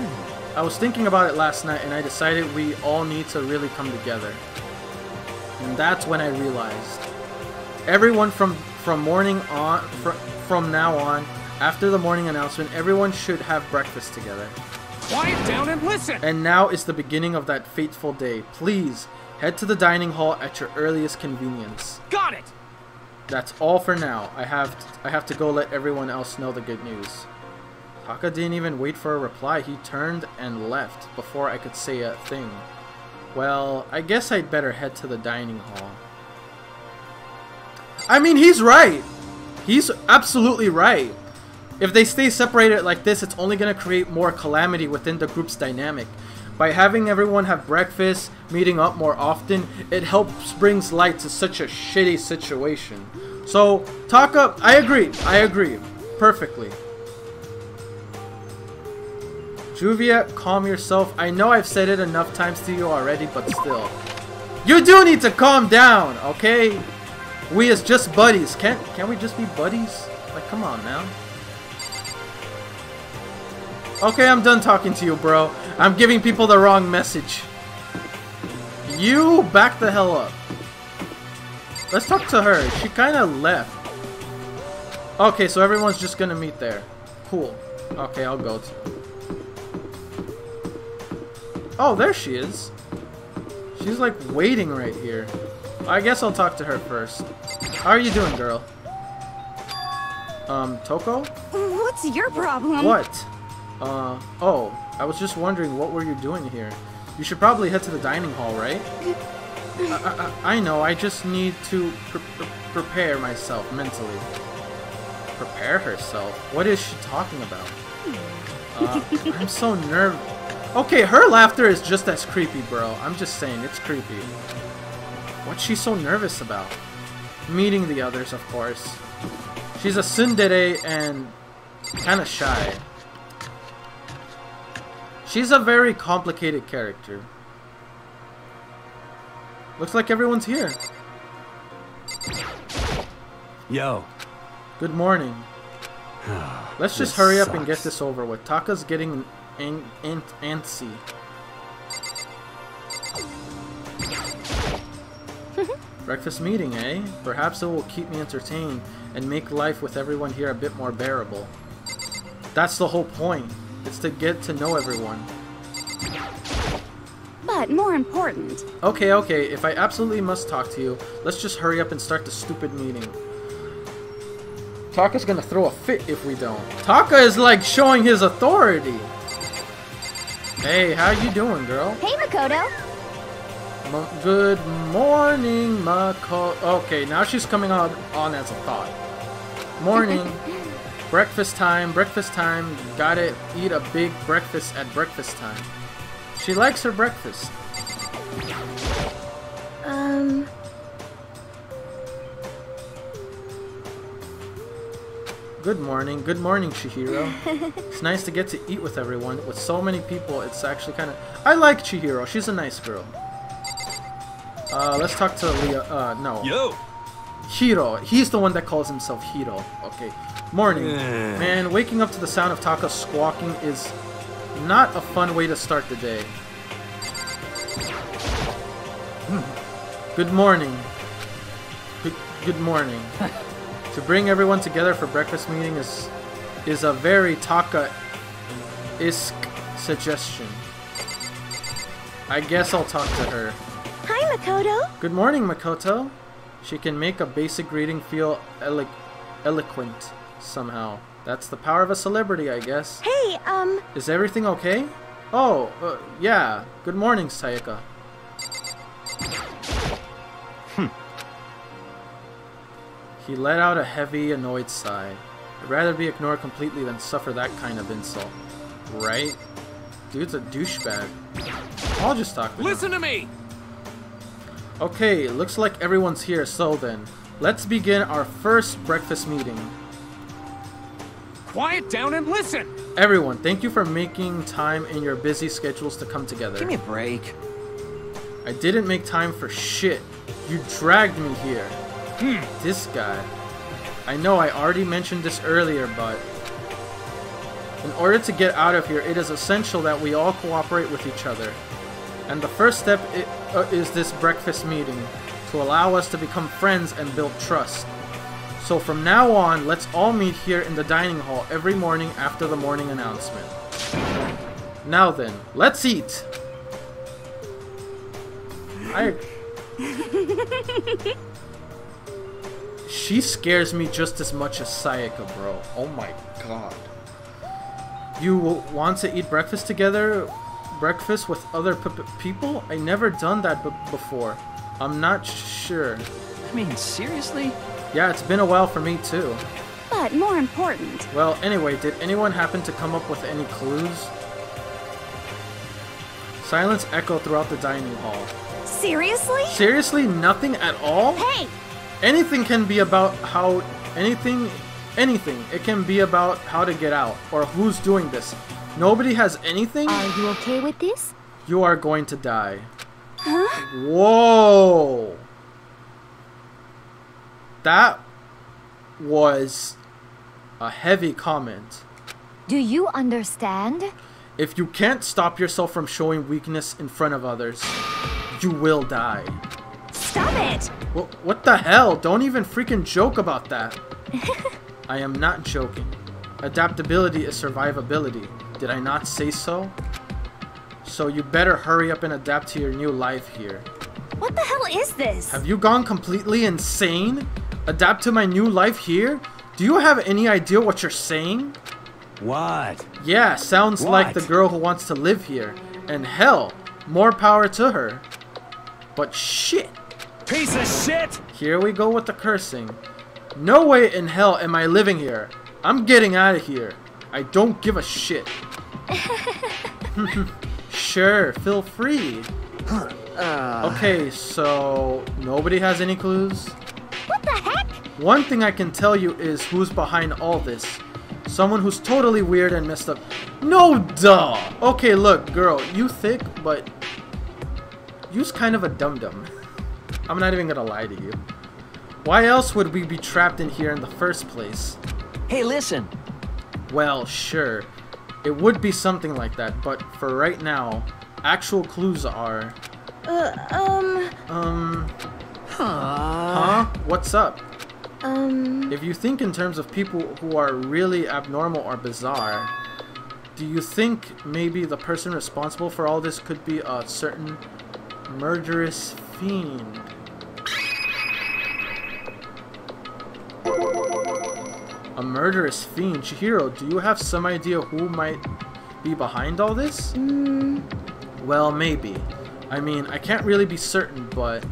I was thinking about it last night and I decided we all need to really come together. And that's when I realized. Everyone from now on, after the morning announcement, everyone should have breakfast together. Quiet down and listen! And now is the beginning of that fateful day. Please, head to the dining hall at your earliest convenience. Got it! That's all for now. I have to go let everyone else know the good news. Taka didn't even wait for a reply. He turned and left before I could say a thing. Well, I guess I'd better head to the dining hall. I mean, he's right. He's absolutely right. If they stay separated like this, it's only going to create more calamity within the group's dynamic. By having everyone have breakfast, meeting up more often, it helps brings light to such a shitty situation. So, Taka, I agree. Perfectly. Juviet, calm yourself. I know I've said it enough times to you already, but still. You do need to calm down, okay? We as just buddies. Can't we just be buddies? Like, come on now. Okay, I'm done talking to you, bro. I'm giving people the wrong message. You back the hell up. Let's talk to her. She kind of left. Okay, so everyone's just gonna meet there. Cool. Okay, I'll go too. Oh, there she is. She's like waiting right here. I guess I'll talk to her first. How are you doing, girl? Toko? What's your problem? What? Oh, I was just wondering what were you doing here? You should probably head to the dining hall, right? I know, I just need to prepare myself mentally. Prepare herself? What is she talking about? I'm so nervous. Okay, her laughter is just as creepy, bro. I'm just saying, it's creepy. What's she so nervous about? Meeting the others, of course. She's a tsundere and kind of shy. She's a very complicated character. Looks like everyone's here. Yo. Good morning. Let's just hurry up and get this over with. Taka's getting antsy. Breakfast meeting, eh? Perhaps it will keep me entertained and make life with everyone here a bit more bearable. That's the whole point. It's to get to know everyone. But more important. Okay, if I absolutely must talk to you, let's just hurry up and start the stupid meeting. Taka's gonna throw a fit if we don't. Taka is like showing his authority. Hey, how you doing, girl? Hey, Makoto. Good morning, Mako. Okay, now she's coming on as a thought. Morning. Breakfast time, breakfast time. Gotta eat a big breakfast at breakfast time. She likes her breakfast. Good morning, Chihiro. It's nice to get to eat with everyone. With so many people, it's actually kind of... I like Chihiro. She's a nice girl. Let's talk to Leah. No. Yo! Hiro. He's the one that calls himself Hiro. Okay. Morning. Man, waking up to the sound of Taka squawking is not a fun way to start the day. Good morning. Good morning. To bring everyone together for breakfast meeting is a very Taka-esque suggestion. I guess I'll talk to her. Hi, Makoto. Good morning, Makoto. She can make a basic greeting feel eloquent somehow. That's the power of a celebrity, I guess. Hey, Is everything okay? Oh, yeah. Good morning, Sayaka. He let out a heavy, annoyed sigh. I'd rather be ignored completely than suffer that kind of insult. Right? Dude's a douchebag. I'll just talk to him. Listen to me! Okay, looks like everyone's here, so then. Let's begin our first breakfast meeting. Quiet down and listen! Everyone, thank you for making time in your busy schedules to come together. Give me a break. I didn't make time for shit. You dragged me here. This guy. I know I already mentioned this earlier, but in order to get out of here, it is essential that we all cooperate with each other. And the first step is this breakfast meeting, to allow us to become friends and build trust. So from now on, let's all meet here in the dining hall every morning after the morning announcement. Now then, let's eat! She scares me just as much as Sayaka, bro. Oh my god. You want to eat breakfast together? Breakfast with other people? I never done that before. I'm not sure. I mean, seriously? Yeah, it's been a while for me too. but more important. Well, anyway, did anyone happen to come up with any clues? Silence echoed throughout the dining hall. Seriously? Seriously? Nothing at all? Hey! Anything can be about how... Anything. It can be about how to get out, or who's doing this. Nobody has anything? Are you okay with this? You are going to die. Huh? Whoa! That was a heavy comment. Do you understand? If you can't stop yourself from showing weakness in front of others, you will die. Stop it! What the hell? Don't even freaking joke about that. I am not joking. Adaptability is survivability. Did I not say so? So you better hurry up and adapt to your new life here. What the hell is this? Have you gone completely insane? Adapt to my new life here? Do you have any idea what you're saying? What? Yeah, sounds like the girl who wants to live here. And hell, more power to her. But shit. Piece of shit! Here we go with the cursing. No way in hell am I living here. I'm getting out of here. I don't give a shit. Sure, feel free. Okay, so nobody has any clues? What the heck? One thing I can tell you is who's behind all this. Someone who's totally weird and messed up. No duh! Okay, look, girl, you thick, but you's kind of a dum-dum. I'm not even gonna lie to you. Why else would we be trapped in here in the first place? Hey, listen. Well, sure. It would be something like that, but for right now, actual clues are... Huh? What's up? If you think in terms of people who are really abnormal or bizarre, do you think maybe the person responsible for all this could be a certain murderous fiend? A murderous fiend? Chihiro, do you have some idea who might be behind all this? Well, maybe. I mean, I can't really be certain, but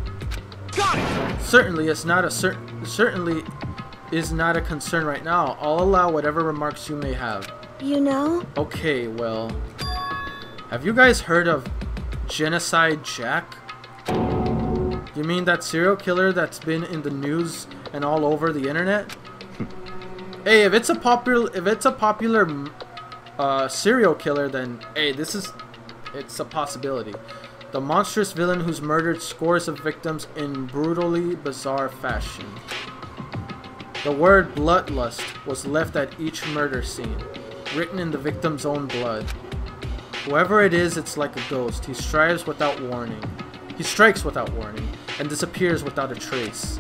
Got it! certainly is not a concern right now. I'll allow whatever remarks you may have. You know? Okay, well, have you guys heard of Genocide Jack? You mean that serial killer that's been in the news and all over the internet? Hey, if it's a popular serial killer, then hey, it's a possibility. The monstrous villain who's murdered scores of victims in brutally bizarre fashion. The word bloodlust was left at each murder scene, written in the victim's own blood. Whoever it is, it's like a ghost. He strikes without warning, and disappears without a trace.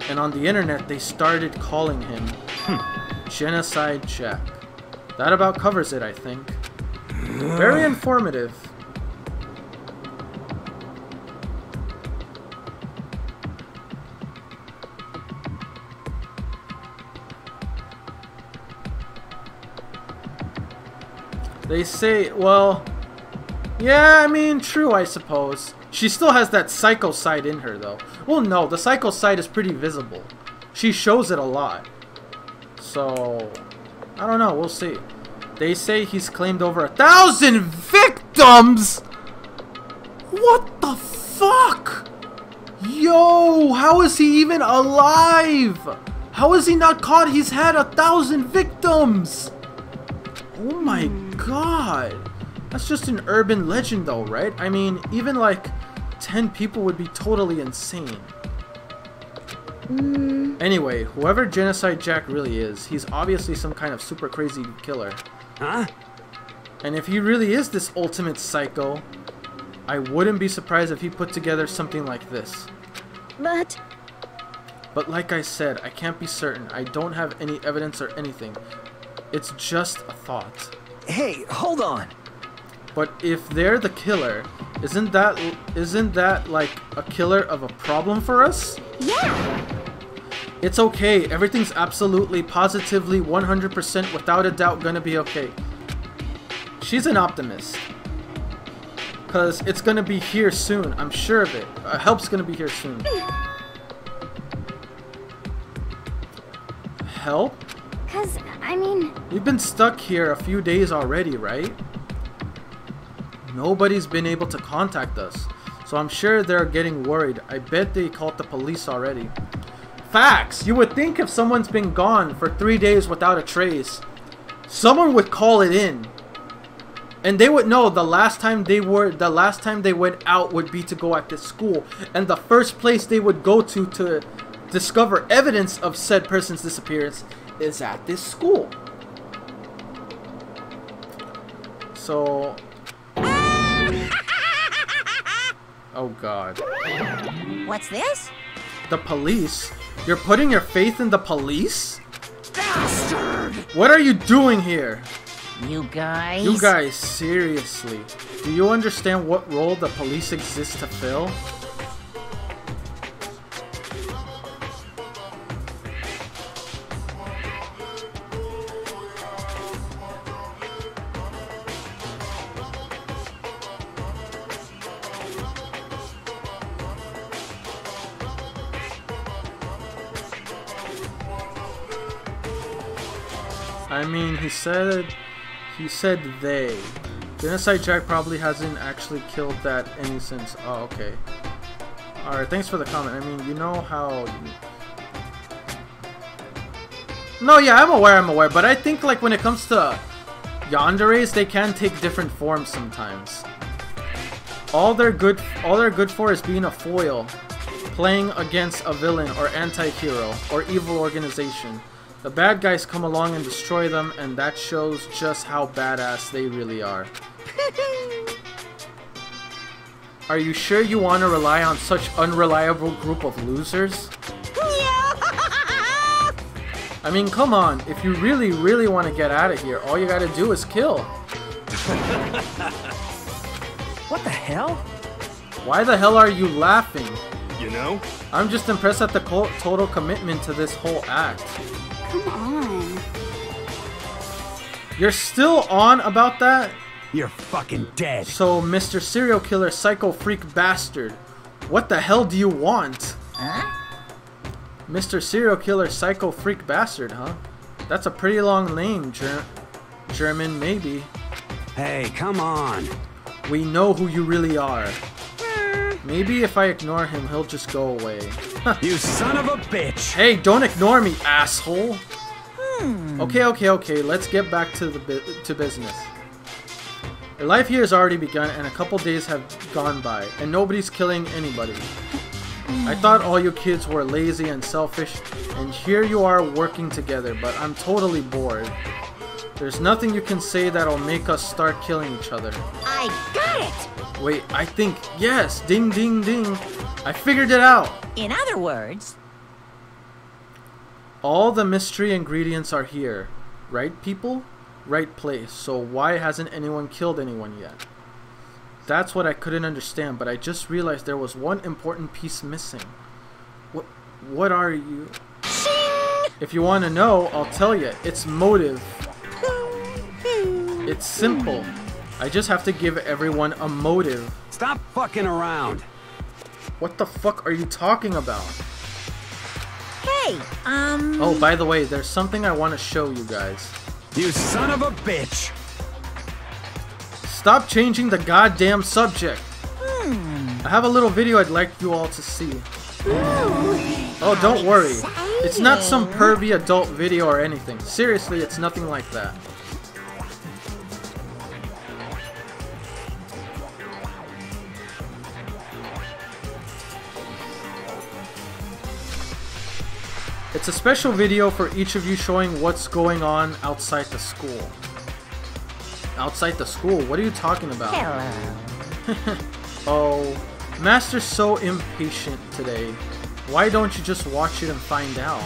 And on the internet, they started calling him Genocide Jack. That about covers it, I think. Very informative. They say, well, yeah, I mean, true, I suppose. She still has that psycho side in her, though. Well, no, the psycho side is pretty visible. She shows it a lot. So, I don't know, we'll see. They say he's claimed over 1,000 victims! What the fuck? Yo, how is he even alive? How is he not caught? He's had 1,000 victims! Oh my god. That's just an urban legend though, right? I mean, even like 10 people would be totally insane. Anyway, whoever Genocide Jack really is, he's obviously some kind of super crazy killer. Huh? And if he really is this ultimate psycho, I wouldn't be surprised if he put together something like this. But like I said, I can't be certain. I don't have any evidence or anything. It's just a thought. Hey, hold on. But if they're the killer, isn't that like a killer of a problem for us? Yeah. It's okay. Everything's absolutely, positively, 100% without a doubt gonna be okay. She's an optimist. Because it's gonna be here soon. I'm sure of it. Help's gonna be here soon. Help? Cause, I mean... We've been stuck here a few days already, right? Nobody's been able to contact us. So I'm sure they're getting worried. I bet they called the police already. Facts! You would think if someone's been gone for 3 days without a trace, someone would call it in. And they would know the last time they went out would be to go at this school. And the first place they would go to discover evidence of said person's disappearance is at this school. So... Oh god. What's this? The police? You're putting your faith in the police? Bastard! What are you doing here? You guys? You guys, seriously. Do you understand what role the police exist to fill? I mean, he said they. Genocide Jack probably hasn't actually killed that any since. Oh, okay. Alright, thanks for the comment. I mean, you know how... No, yeah, I'm aware, but I think, like, when it comes to yanderes, they can take different forms sometimes. All they're good for is being a foil, playing against a villain or anti-hero or evil organization. The bad guys come along and destroy them, and that shows just how badass they really are. Are you sure you want to rely on such unreliable group of losers? I mean, come on. If you really, really want to get out of here, all you gotta do is kill. What the hell? Why the hell are you laughing? You know? I'm just impressed at the total commitment to this whole act. Come on. You're still on about that? You're fucking dead. So, Mr. Serial Killer Psycho Freak Bastard, what the hell do you want? Huh? Mr. Serial Killer Psycho Freak Bastard, huh? That's a pretty long name, German, maybe. Hey, come on. We know who you really are. Maybe if I ignore him, he'll just go away. You son of a bitch. Hey, don't ignore me, asshole! Okay, let's get back to business. Your life here has already begun, and a couple days have gone by, and nobody's killing anybody. I thought all you kids were lazy and selfish, and here you are working together, but I'm totally bored. There's nothing you can say that'll make us start killing each other. I got it! Wait, I think, yes, ding ding ding. I figured it out. In other words... All the mystery ingredients are here. Right, people? Right place. So why hasn't anyone killed anyone yet? That's what I couldn't understand, but I just realized there was one important piece missing. What are you? If you want to know, I'll tell you. It's motive. It's simple. I just have to give everyone a motive. Stop fucking around. What the fuck are you talking about? Hey, Oh, by the way, there's something I want to show you guys. You son of a bitch. Stop changing the goddamn subject. I have a little video I'd like you all to see. Oh, don't worry. It's not some pervy adult video or anything. Seriously, it's nothing like that. It's a special video for each of you showing what's going on outside the school. Outside the school? What are you talking about? hello. Oh, Master's so impatient today. Why don't you just watch it and find out?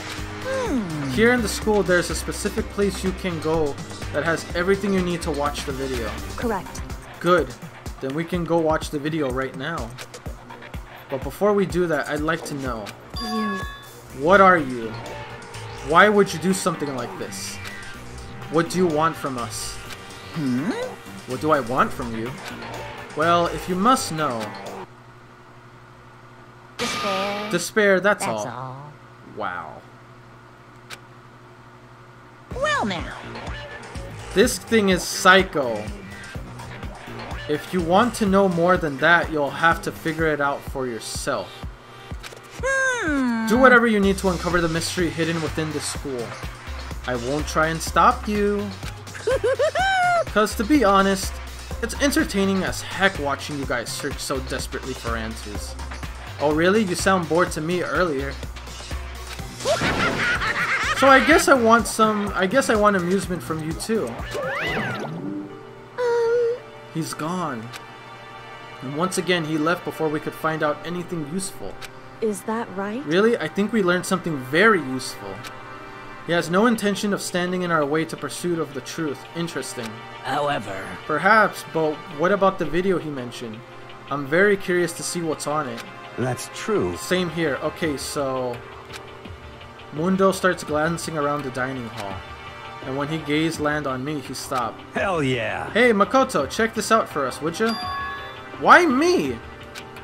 Here in the school, there's a specific place you can go that has everything you need to watch the video. Correct. Good. Then we can go watch the video right now. But before we do that, I'd like to know. You... What are you? Why would you do something like this? What do you want from us? What do I want from you? Well, if you must know... Despair. Despair, that's That's all. all. Wow. Well now. This thing is psycho. If you want to know more than that, you'll have to figure it out for yourself. Do whatever you need to uncover the mystery hidden within this school. I won't try and stop you. Because to be honest, it's entertaining as heck watching you guys search so desperately for answers. Oh really? You sound bored to me earlier. So I guess I want amusement from you too. He's gone. And once again, he left before we could find out anything useful. Is that right? Really? I think we learned something very useful. He has no intention of standing in our way to pursuit of the truth. Interesting. However... Perhaps, but what about the video he mentioned? I'm very curious to see what's on it. That's true. Same here. Okay, so... Mundo starts glancing around the dining hall. And when he gaze land on me, he stopped. Hell yeah. Hey, Makoto, check this out for us, would ya? Why me?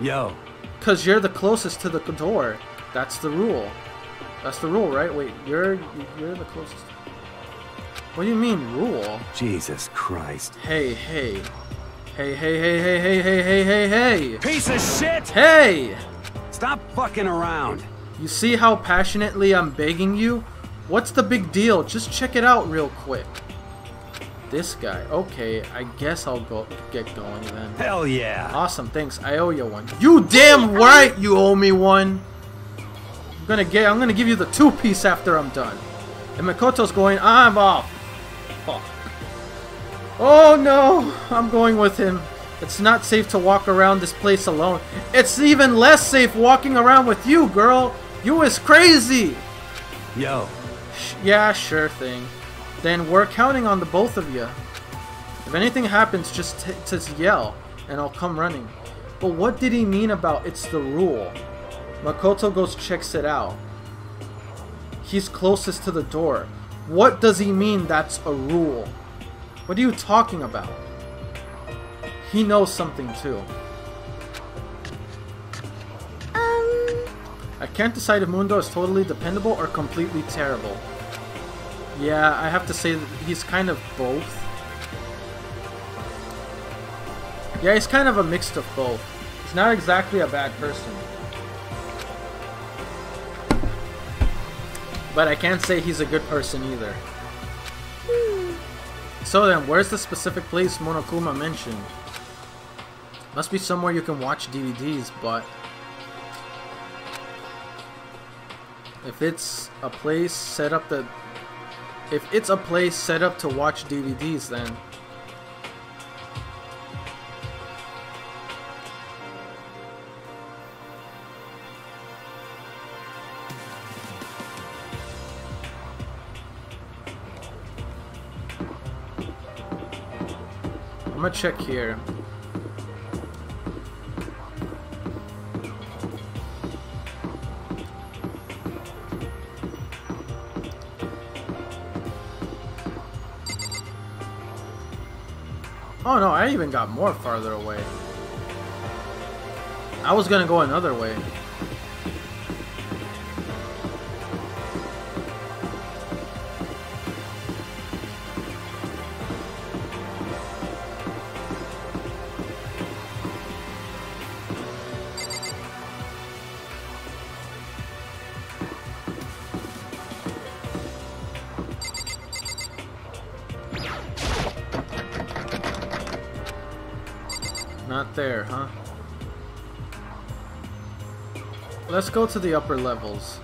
Yo. Because you're the closest to the door. That's the rule. That's the rule, right? Wait, you're the closest. What do you mean, rule? Jesus Christ. Hey, hey. Hey, hey, hey, hey, hey, hey, hey, hey, hey! Piece of shit! Hey! Stop fucking around. You see how passionately I'm begging you? What's the big deal? Just check it out real quick. This guy. Okay, I guess I'll get going then. Hell yeah. Awesome, thanks. I owe you one. You damn right you owe me one! I'm gonna give you the 2-piece after I'm done. And Makoto's going, I'm off. Fuck. Oh no, I'm going with him. It's not safe to walk around this place alone. It's even less safe walking around with you, girl. You is crazy. Yo. Yeah, sure thing. Then we're counting on the both of you. If anything happens, just yell, and I'll come running. But what did he mean about it's the rule? Makoto goes checks it out. He's closest to the door. What does he mean that's a rule? What are you talking about? he knows something too. I can't decide if Mundo is totally dependable or completely terrible. Yeah, I have to say that he's kind of both. Yeah, he's kind of a mix of both. He's not exactly a bad person. But I can't say he's a good person either. So then, where's the specific place Monokuma mentioned? Must be somewhere you can watch DVDs, but... if it's a place set up to... if it's a place set up to watch DVDs, then... I'm gonna check here. Oh no, I even got more farther away. I was gonna go another way. Not there, huh? Let's go to the upper levels.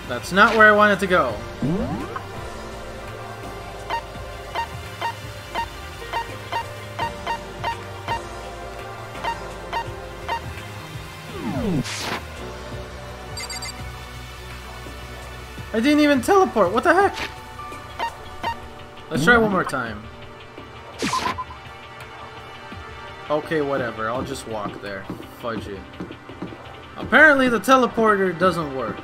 That's not where I wanted to go. I didn't even teleport. What the heck? Let's try one more time. Okay, whatever. I'll just walk there. Fudge it. Apparently the teleporter doesn't work.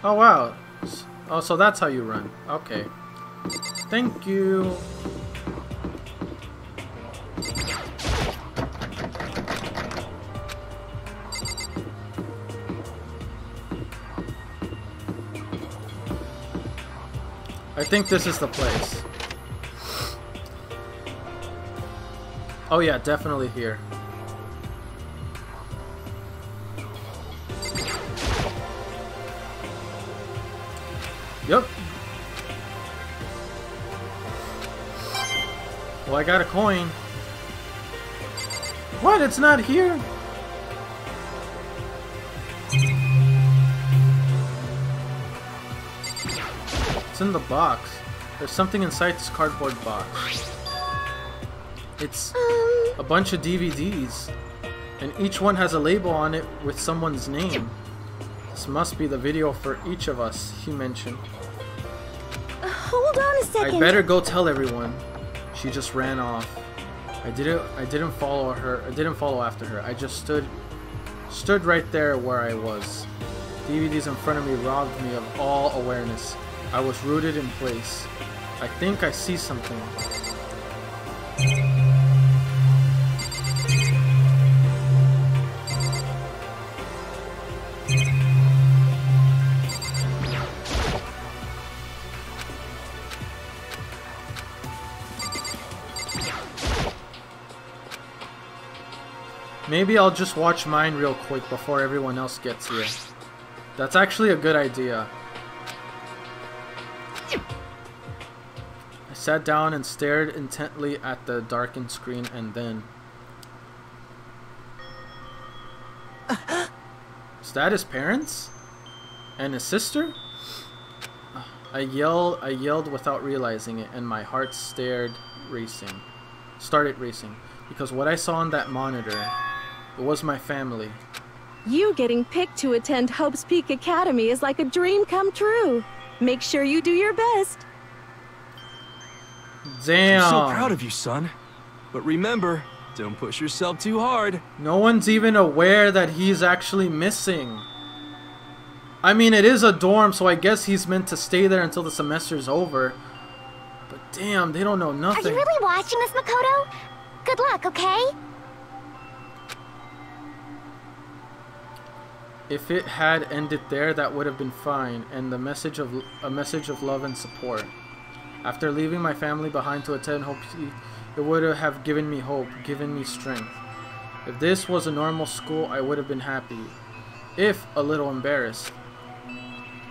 Oh wow. Oh, so that's how you run. Okay. Thank you. I think this is the place. Oh yeah, definitely here. Yep. Well, I got a coin. What? It's not here? It's in the box. There's something inside this cardboard box. It's a bunch of DVDs. And each one has a label on it with someone's name. This must be the video for each of us, he mentioned. Hold on a second. I better go tell everyone. She just ran off. I didn't follow her. I didn't follow after her. I just stood right there where I was. DVDs in front of me robbed me of all awareness. I was rooted in place. I think I see something. Maybe I'll just watch mine real quick before everyone else gets here. That's actually a good idea. I sat down and stared intently at the darkened screen and then... Is that his parents? And his sister? I yelled without realizing it, and my heart started racing. Because what I saw on that monitor, it was my family. You getting picked to attend Hope's Peak Academy is like a dream come true. Make sure you do your best. Damn. I'm so proud of you, son. But remember, don't push yourself too hard. No one's even aware that he's actually missing. I mean, it is a dorm, so I guess he's meant to stay there until the semester's over. But damn, they don't know nothing. Are you really watching this, Makoto? Good luck, okay? If it had ended there, that would have been fine, and a message of love and support. After leaving my family behind to attend Hope, it would have given me hope, given me strength. If this was a normal school, I would have been happy, if a little embarrassed.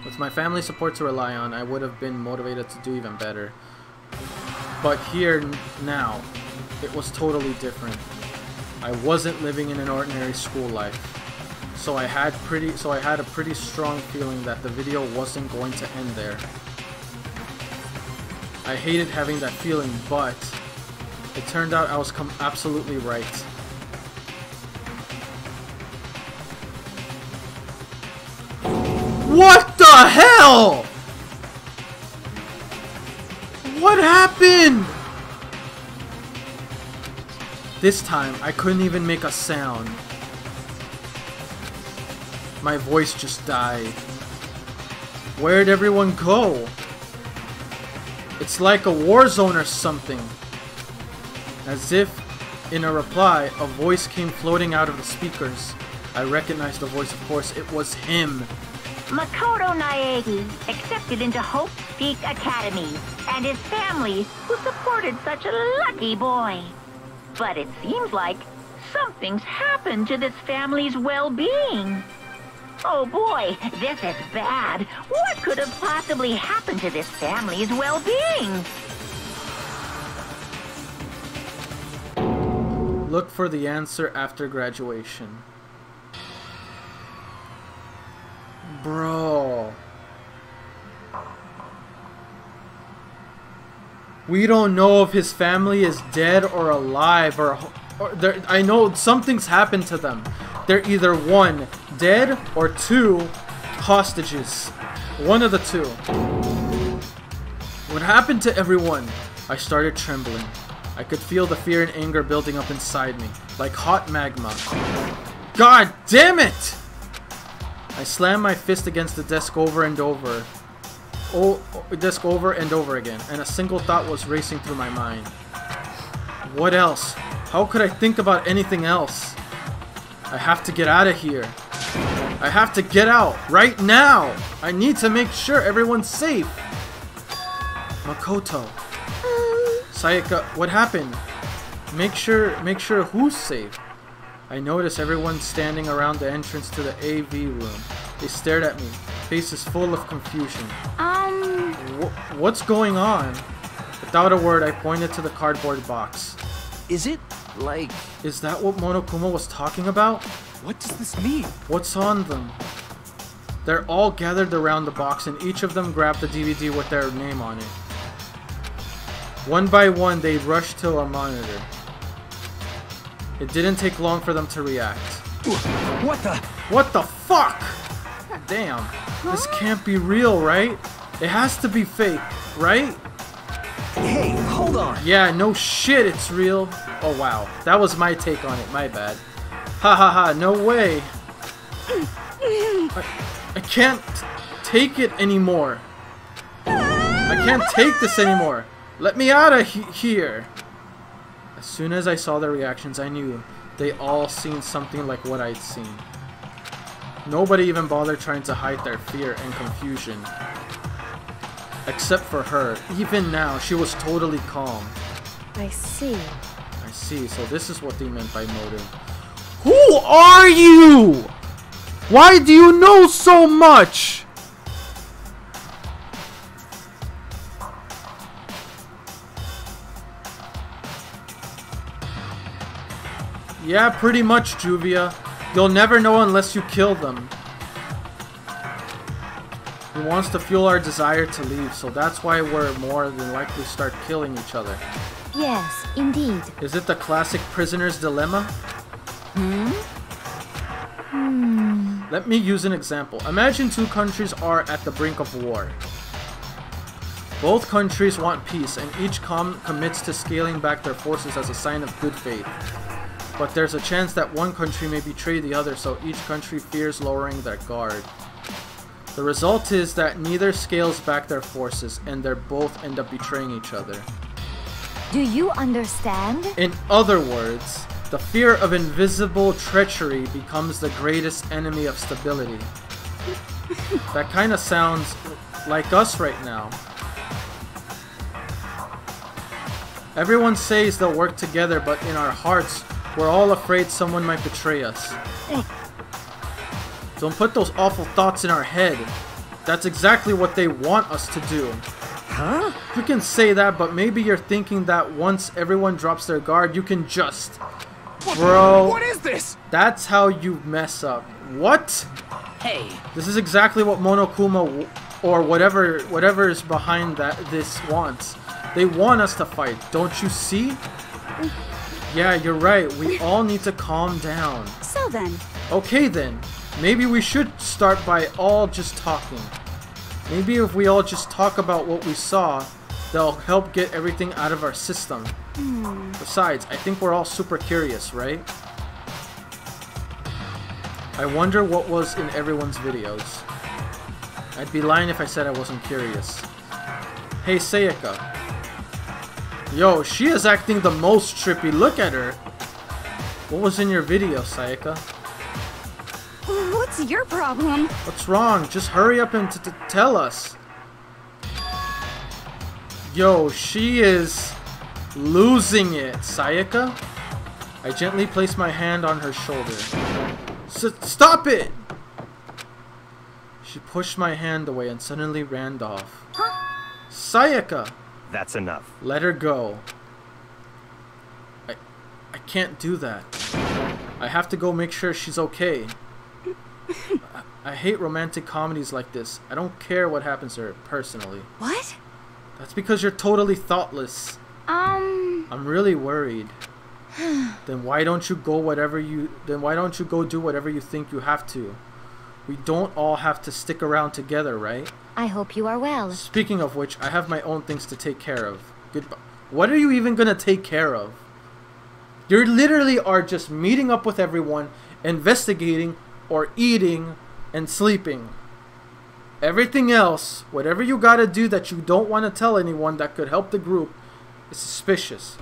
With my family support to rely on, I would have been motivated to do even better. But here, now, it was totally different. I wasn't living in an ordinary school life. So I had a pretty strong feeling that the video wasn't going to end there. I hated having that feeling, but it turned out I was absolutely right. What the hell? What happened? This time, I couldn't even make a sound. My voice just died. Where'd everyone go? It's like a war zone or something. As if, in a reply, a voice came floating out of the speakers. I recognized the voice, of course. It was him. Makoto Naegi accepted into Hope Peak Academy, and his family, who supported such a lucky boy. But it seems like something's happened to this family's well-being. Oh boy, this is bad. What could have possibly happened to this family's well-being? Look for the answer after graduation. Bro. We don't know if his family is dead or alive, or I know something's happened to them. They're either 1, dead, or 2, hostages. One of the two. What happened to everyone? I started trembling. I could feel the fear and anger building up inside me, like hot magma. God damn it! I slammed my fist against the desk over and over. Desk over and over again, and a single thought was racing through my mind. What else? How could I think about anything else? I have to get out of here. I have to get out right now. I need to make sure everyone's safe. Makoto. Sayaka, what happened? Make sure who's safe. I noticed everyone standing around the entrance to the AV room. They stared at me, faces full of confusion. What's going on? Without a word, I pointed to the cardboard box. Is it, like... Is that what Monokuma was talking about? What does this mean? What's on them? They're all gathered around the box, and each of them grabbed the DVD with their name on it. One by one, they rushed to a monitor. It didn't take long for them to react. What the? What the fuck? Damn. This can't be real, right? It has to be fake, right? Hey, hold on. Yeah, no shit, it's real. Oh wow, that was my take on it, my bad. Ha ha ha, no way. I can't take it anymore. I can't take this anymore. Let me out of here. As soon as I saw their reactions, I knew they all seen something like what I'd seen. Nobody even bothered trying to hide their fear and confusion. Except for her. Even now, she was totally calm. I see. I see, so this is what they meant by motive. Who are you? Why do you know so much? Yeah, pretty much, Juvia. You'll never know unless you kill them. He wants to fuel our desire to leave, so that's why we're more than likely start killing each other. Yes, indeed. Is it the classic prisoner's dilemma? Hmm? Let me use an example. Imagine two countries are at the brink of war. Both countries want peace, and each commits to scaling back their forces as a sign of good faith. But there's a chance that one country may betray the other, so each country fears lowering their guard. The result is that neither scales back their forces, and they both end up betraying each other. Do you understand? In other words, the fear of invisible treachery becomes the greatest enemy of stability. That kind of sounds like us right now. Everyone says they'll work together, but in our hearts, we're all afraid someone might betray us. Don't put those awful thoughts in our head. That's exactly what they want us to do. Huh? You can say that, but maybe you're thinking that once everyone drops their guard, you can just... Bro, What is this? that's how you mess up. What? Hey, This is exactly what Monokuma or whatever is behind this wants. They want us to fight, don't you see? Yeah, you're right. We all need to calm down. So then, Okay then. Maybe we should start by all just talking. Maybe if we all just talk about what we saw, they'll help get everything out of our system. Besides, I think we're all super curious, right? I wonder what was in everyone's videos. I'd be lying if I said I wasn't curious. Hey, Sayaka. Yo, she is acting the most trippy. Look at her. What was in your video, Sayaka? what's your problem? What's wrong? Just hurry up and tell us. Yo, she is losing it, Sayaka. I gently placed my hand on her shoulder. Stop it! She pushed my hand away and suddenly ran off. Sayaka! That's enough. Let her go. I can't do that. I have to go make sure she's okay. I hate romantic comedies like this. I don't care what happens to her personally. What? That's because you're totally thoughtless. I'm really worried. Then why don't you go do whatever you think you have to? We don't all have to stick around together, right? I hope you are well. Speaking of which, I have my own things to take care of. Goodbye. What are you even gonna take care of? You literally are just meeting up with everyone, investigating, or eating, and sleeping. Everything else, whatever you gotta do that you don't want to tell anyone that could help the group, is suspicious.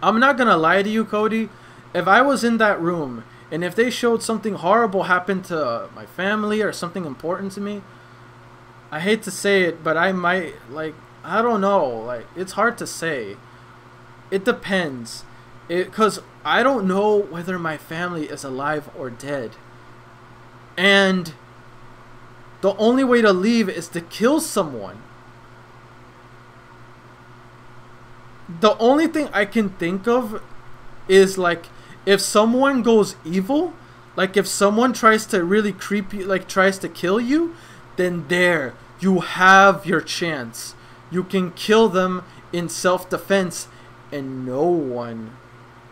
I'm not gonna lie to you, Cody. If I was in that room, and if they showed something horrible happen to my family or something important to me, I hate to say it, but I might, like, I don't know, like, it's hard to say. It depends. Because I don't know whether my family is alive or dead. And the only way to leave is to kill someone. The only thing I can think of is, like, if someone goes evil, like if someone tries to really creep you, like tries to kill you, then there, you have your chance. You can kill them in self-defense and no one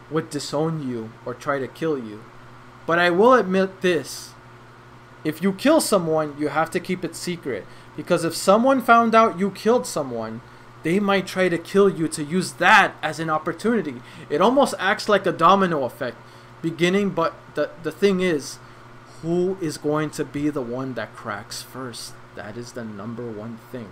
would disown you or try to kill you. But I will admit this. If you kill someone, you have to keep it secret. Because if someone found out you killed someone, they might try to kill you to use that as an opportunity. It almost acts like a domino effect beginning, but the thing is, who is going to be the one that cracks first? That is the #1 thing.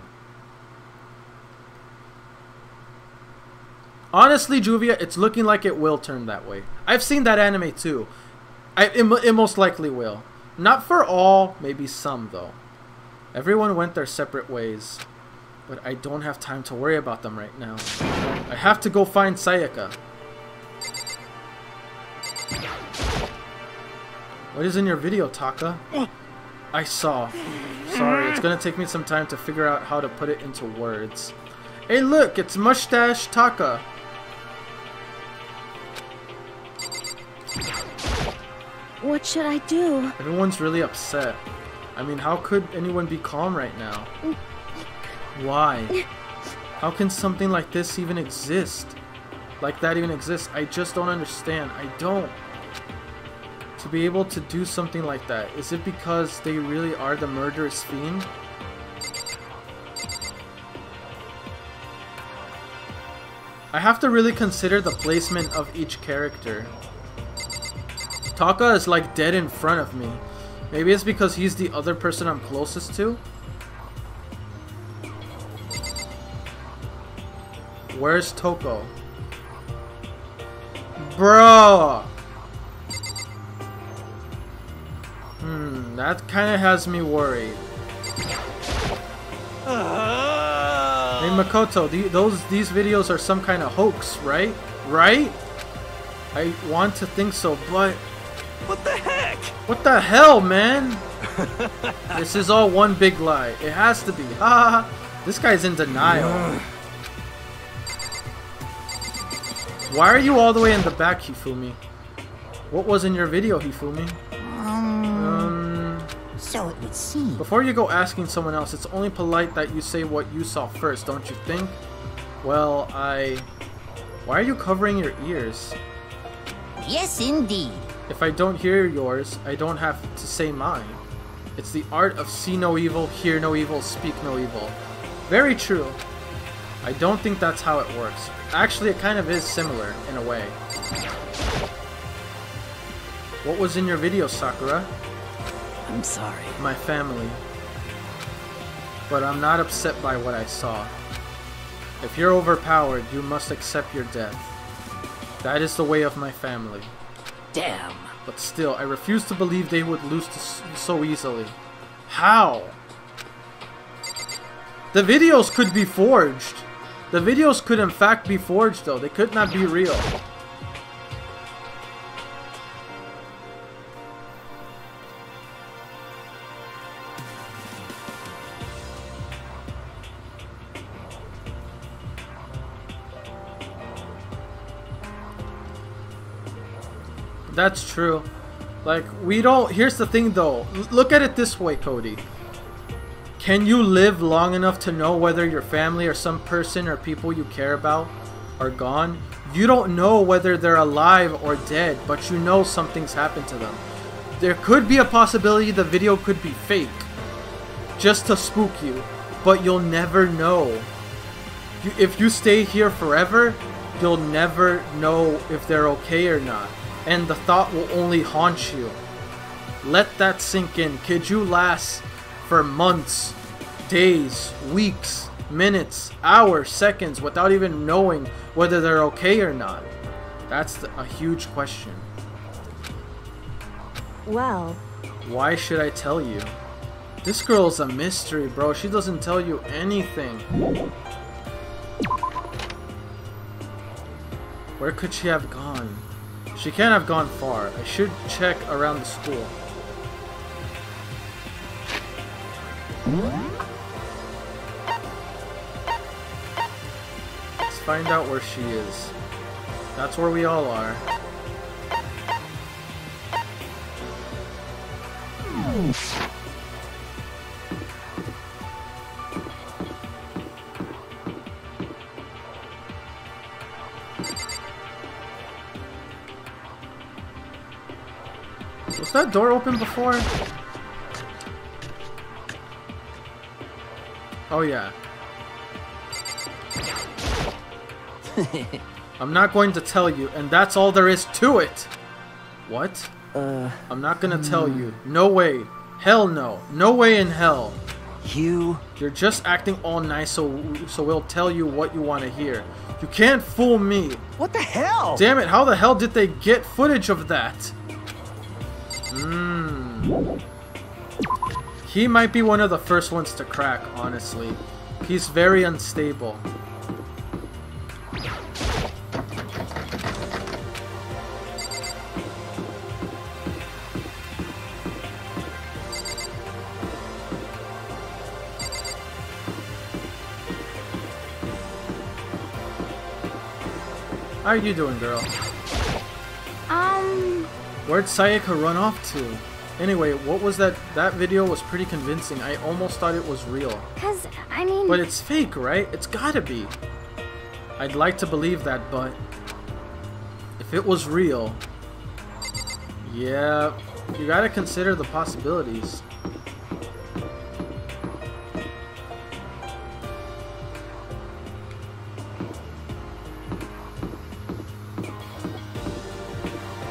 Honestly, Juvia, it's looking like it will turn that way. I've seen that anime too. It most likely will. Not for all, maybe some though. Everyone went their separate ways. But I don't have time to worry about them right now. I have to go find Sayaka. What is in your video, Taka? I saw. Sorry, it's gonna take me some time to figure out how to put it into words. Hey look, it's Mustache Taka. What should I do? Everyone's really upset. I mean, how could anyone be calm right now? Why? How can something like this even exist? Like that even exists? I just don't understand. I don't. To be able to do something like that, is it because they really are the murderous fiend? I have to really consider the placement of each character. Taka is like dead in front of me. Maybe it's because he's the other person I'm closest to? Where's Toko? Bro! That kind of has me worried. Hey Makoto, these videos are some kind of hoax, right? Right? I want to think so, but... What the heck? What the hell, man? This is all one big lie. It has to be. Ha! This guy's in denial. Why are you all the way in the back, Hifumi? What was in your video, Hifumi? So it would seem. Before you go asking someone else, it's only polite that you say what you saw first, don't you think? Well, Why are you covering your ears? Yes, indeed. If I don't hear yours, I don't have to say mine. It's the art of see no evil, hear no evil, speak no evil. Very true. I don't think that's how it works. Actually, it kind of is similar, in a way. What was in your video, Sakura? I'm sorry. My family. But I'm not upset by what I saw. If you're overpowered, you must accept your death. That is the way of my family. Damn. But still, I refuse to believe they would lose so easily. How? The videos could be forged. The videos could in fact be forged though. They could not be real. That's true. Like, we don't... Here's the thing, though. Look at it this way, Cody. Can you live long enough to know whether your family or some person or people you care about are gone? You don't know whether they're alive or dead, but you know something's happened to them. There could be a possibility the video could be fake, just to spook you, but you'll never know. If you stay here forever, you'll never know if they're okay or not. And the thought will only haunt you. Let that sink in. Could you last for months, days, weeks, minutes, hours, seconds without even knowing whether they're okay or not? That's a huge question. Well, why should I tell you? This girl's a mystery, bro. She doesn't tell you anything. Where could she have gone? She can't have gone far. I should check around the school. Let's find out where she is. That's where we all are. Was that door open before? Oh yeah. I'm not going to tell you, and that's all there is to it! What? I'm not gonna tell you. No way. Hell no. No way in hell. You're just acting all nice so we'll tell you what you want to hear. You can't fool me. What the hell? Damn it, how the hell did they get footage of that? He might be one of the first ones to crack, honestly. He's very unstable. How are you doing, girl? Um... Where'd Sayaka run off to? Anyway, what was that? That video was pretty convincing. I almost thought it was real. 'Cause, I mean... But it's fake, right? It's gotta be. I'd like to believe that, but... if it was real... yeah, you gotta consider the possibilities.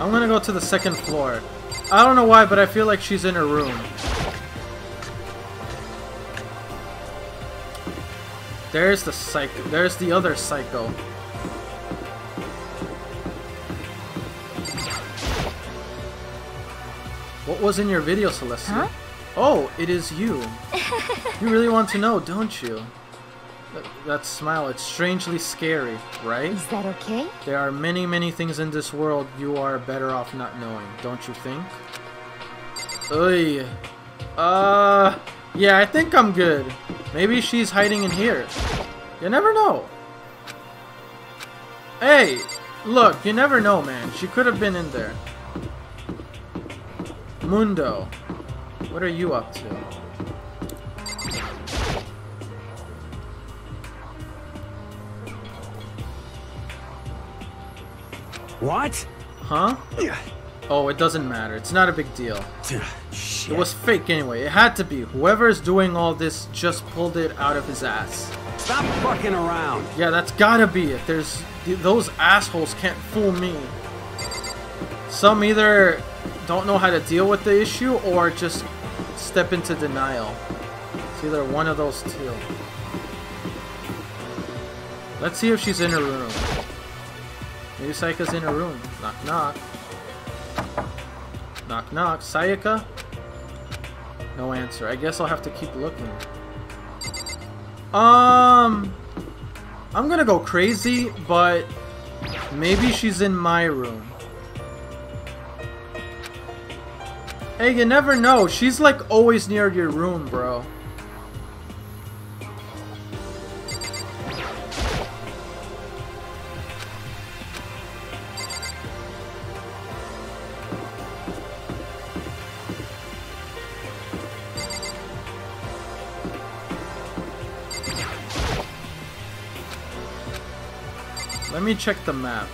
I'm gonna go to the second floor. I don't know why, but I feel like she's in her room. There's the psycho. There's the other psycho. What was in your video, Celestia? Huh? Oh, it is you. You really want to know, don't you? That smile, it's strangely scary, right? Is that okay? There are many, many things in this world you are better off not knowing, don't you think? Oy. Yeah, I think I'm good. Maybe she's hiding in here. You never know. Hey, look, you never know, man. She could have been in there. Mundo, what are you up to? What? Huh? Oh, it doesn't matter. It's not a big deal. Shit. It was fake anyway. It had to be. Whoever is doing all this just pulled it out of his ass. Stop fucking around. Yeah, that's gotta be it. Those assholes can't fool me. Some either don't know how to deal with the issue or just step into denial. It's either one of those two. Let's see if she's in her room. Maybe Sayaka's in her room. Knock knock. Knock knock. Sayaka? No answer. I guess I'll have to keep looking. I'm gonna go crazy, but maybe she's in my room. Hey, you never know. She's like always near your room, bro. Let me check the map.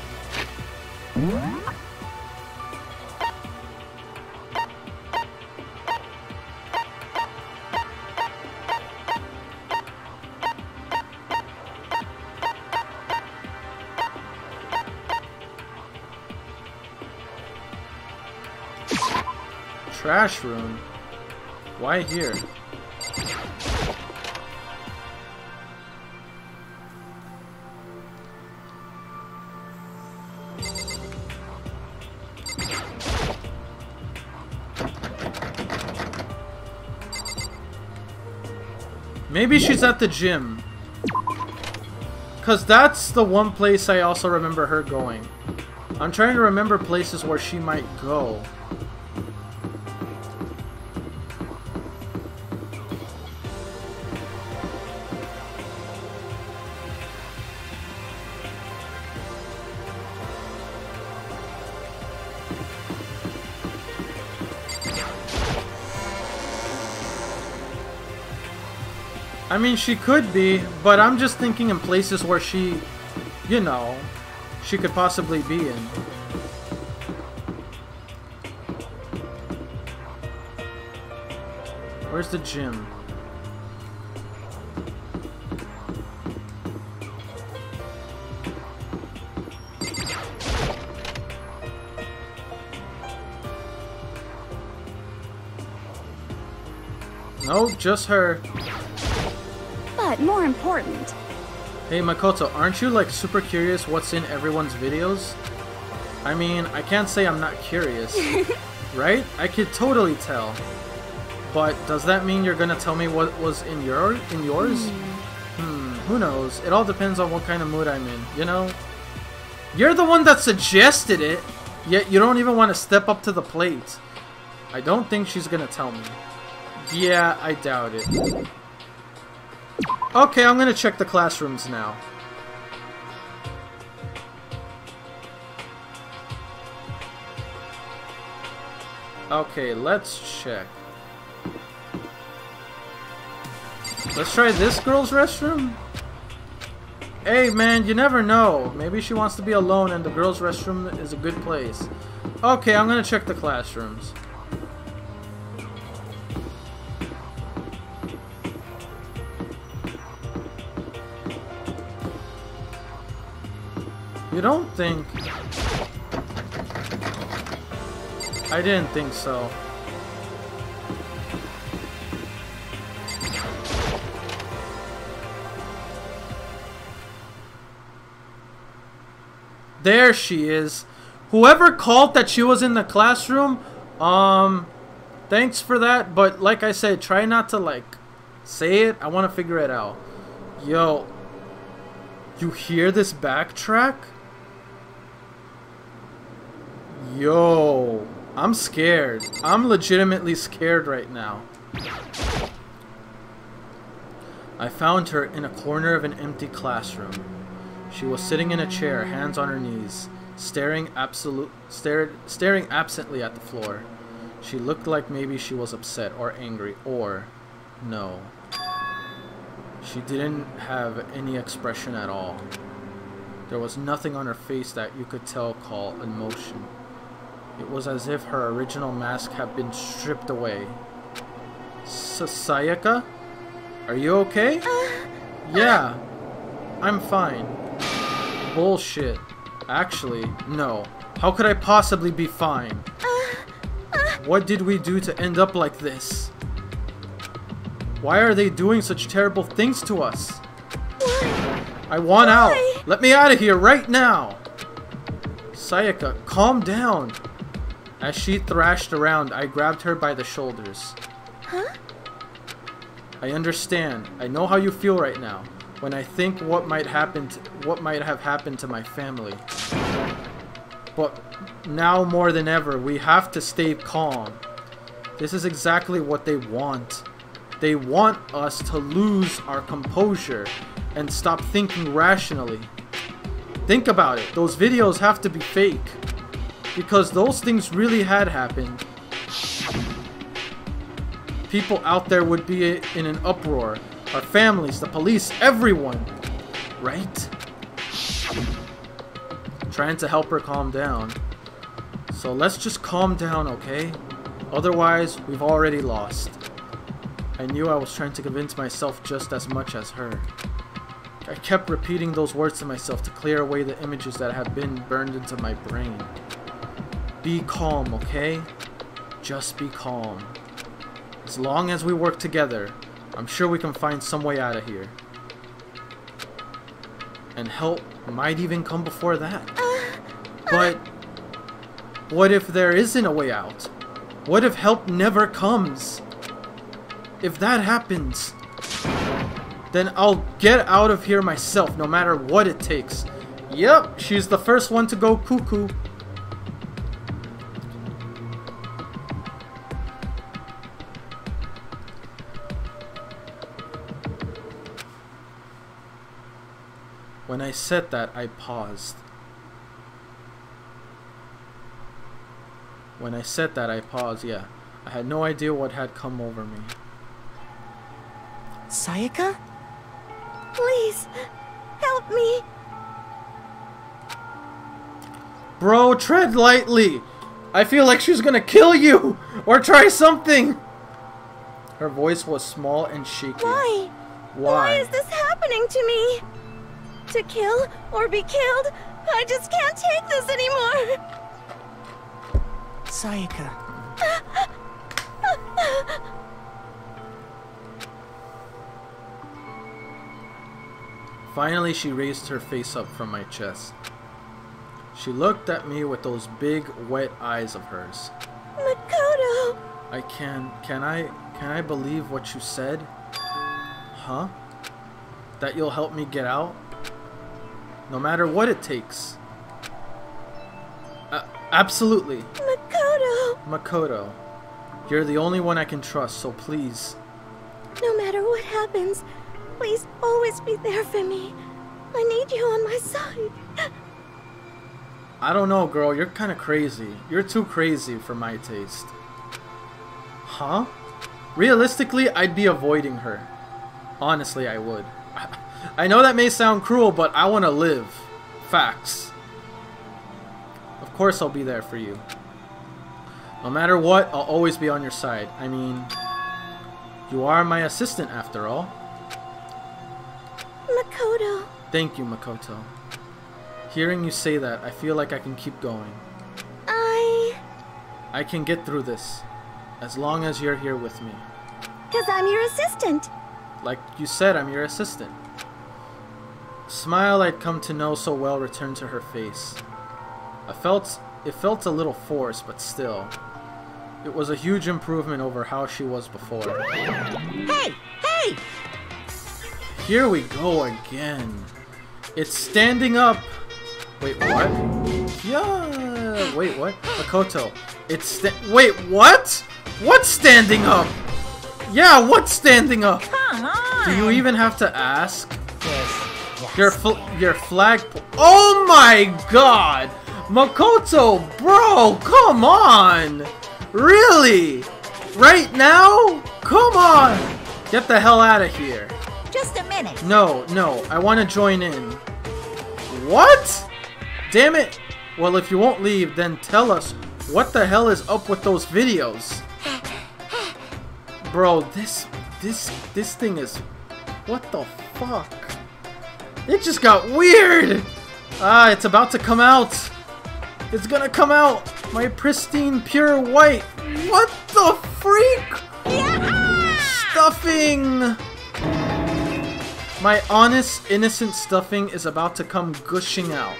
Trash room? Why here? Maybe she's at the gym. 'Cause that's the one place I also remember her going. I'm trying to remember places where she might go. I mean, she could be, but I'm just thinking in places where she, you know, she could possibly be in. Where's the gym? Nope, just her. But more important, Hey Makoto, aren't you like super curious what's in everyone's videos? I mean, I can't say I'm not curious, right? I could totally tell. But does that mean you're gonna tell me what was in yours? Who knows? It all depends on what kind of mood I'm in, you know? You're the one that suggested it, yet you don't even want to step up to the plate. I don't think she's gonna tell me. Yeah, I doubt it. Okay, I'm gonna check the classrooms now. Okay, let's check. Let's try this girl's restroom. Hey man, you never know. Maybe she wants to be alone and the girl's restroom is a good place. Okay, I'm gonna check the classrooms. You don't think... I didn't think so. There she is. Whoever called that she was in the classroom, thanks for that, but like I said, try not to like say it. I want to figure it out. Yo, you hear this backtrack? Yo, I'm scared. I'm legitimately scared right now. I found her in a corner of an empty classroom. She was sitting in a chair, hands on her knees, staring absently at the floor. She looked like maybe she was upset or angry, or no. She didn't have any expression at all. There was nothing on her face that you could tell call emotion. It was as if her original mask had been stripped away. Sayaka? Are you okay? Yeah, I'm fine. Bullshit. Actually, no. How could I possibly be fine? What did we do to end up like this? Why are they doing such terrible things to us? I want out. Let me out of here right now. Sayaka, calm down. As she thrashed around, I grabbed her by the shoulders. Huh? I understand. I know how you feel right now. When I think what might have happened to my family. But now more than ever, we have to stay calm. This is exactly what they want. They want us to lose our composure and stop thinking rationally. Think about it. Those videos have to be fake. Because those things really had happened. People out there would be in an uproar. Our families, the police, everyone. Right? Trying to help her calm down. So let's just calm down, okay? Otherwise, we've already lost. I knew I was trying to convince myself just as much as her. I kept repeating those words to myself to clear away the images that had been burned into my brain. Be calm, okay? Just be calm. As long as we work together, I'm sure we can find some way out of here. And help might even come before that. But what if there isn't a way out? What if help never comes? If that happens, then I'll get out of here myself, no matter what it takes. Yep, she's the first one to go cuckoo. When I said that, I paused. When I said that, I paused, yeah. I had no idea what had come over me. Sayaka? Please, help me. Bro, tread lightly. I feel like she's gonna kill you. Or try something. Her voice was small and shaky. Why? Why is this happening to me? To kill or be killed? I just can't take this anymore. Sayaka. Finally, she raised her face up from my chest. She looked at me with those big, wet eyes of hers. Makoto! Can I believe what you said? Huh? That you'll help me get out? No matter what it takes. Absolutely. Makoto! Makoto, you're the only one I can trust, so please. No matter what happens, please always be there for me. I need you on my side. I don't know, girl. You're kind of crazy. You're too crazy for my taste. Huh? Realistically, I'd be avoiding her. Honestly, I would. I know that may sound cruel, but I want to live. Facts. Of course I'll be there for you. No matter what, I'll always be on your side. I mean, you are my assistant after all. Makoto. Thank you, Makoto. Hearing you say that, I feel like I can keep going. I can get through this, as long as you're here with me. 'Cause I'm your assistant. Like you said, I'm your assistant. The smile I'd come to know so well returned to her face. It felt a little forced, but still. It was a huge improvement over how she was before. Hey! Hey! Here we go again. It's standing up. Wait, what? Yeah. Wait, what? Makoto. Wait, what? What's standing up? Yeah, what's standing up? Come on! Do you even have to ask? Your flag. Oh my god! Makoto, bro, come on! Really? Right now? Come on! Get the hell out of here. Just a minute. No, I want to join in. What? Damn it. Well, if you won't leave, then tell us what the hell is up with those videos. Bro, this thing is... What the fuck? It just got weird! Ah, it's about to come out! It's gonna come out! My pristine, pure white! What the freak?! Yeah! Stuffing! My honest, innocent stuffing is about to come gushing out.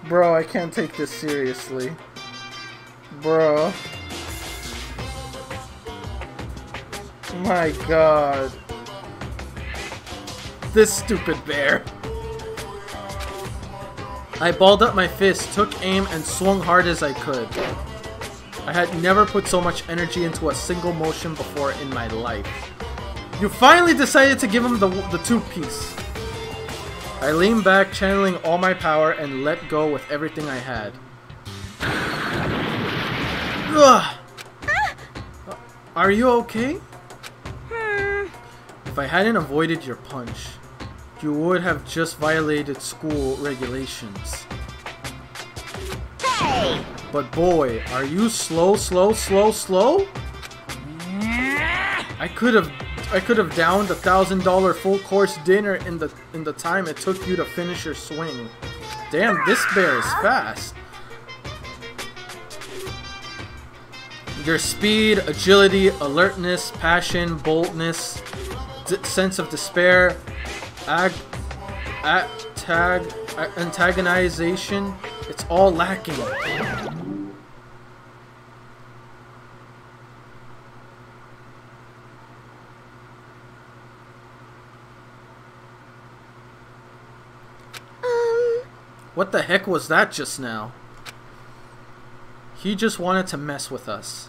Bro, I can't take this seriously. Bro. My god. This stupid bear. I balled up my fist, took aim, and swung hard as I could. I had never put so much energy into a single motion before in my life. You finally decided to give him the two-piece. I leaned back, channeling all my power, and let go with everything I had. Ugh. Are you okay? If I hadn't avoided your punch, you would have just violated school regulations. Hey! But boy, are you slow? I could have downed $1,000 full course dinner in the time it took you to finish your swing. Damn, this bear is fast. Your speed, agility, alertness, passion, boldness, sense of despair, antagonization, it's all lacking. What the heck was that just now? He just wanted to mess with us.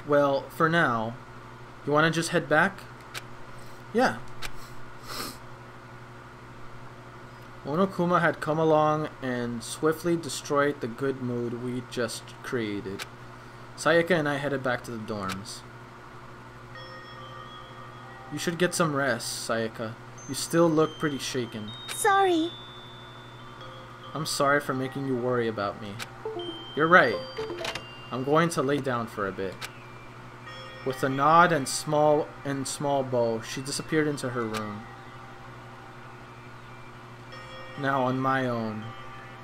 Well, for now. You want to just head back? Yeah. Monokuma had come along and swiftly destroyed the good mood we just created. Sayaka and I headed back to the dorms. You should get some rest, Sayaka. You still look pretty shaken. Sorry. I'm sorry for making you worry about me. You're right. I'm going to lay down for a bit. With a nod and small bow, she disappeared into her room. Now on my own,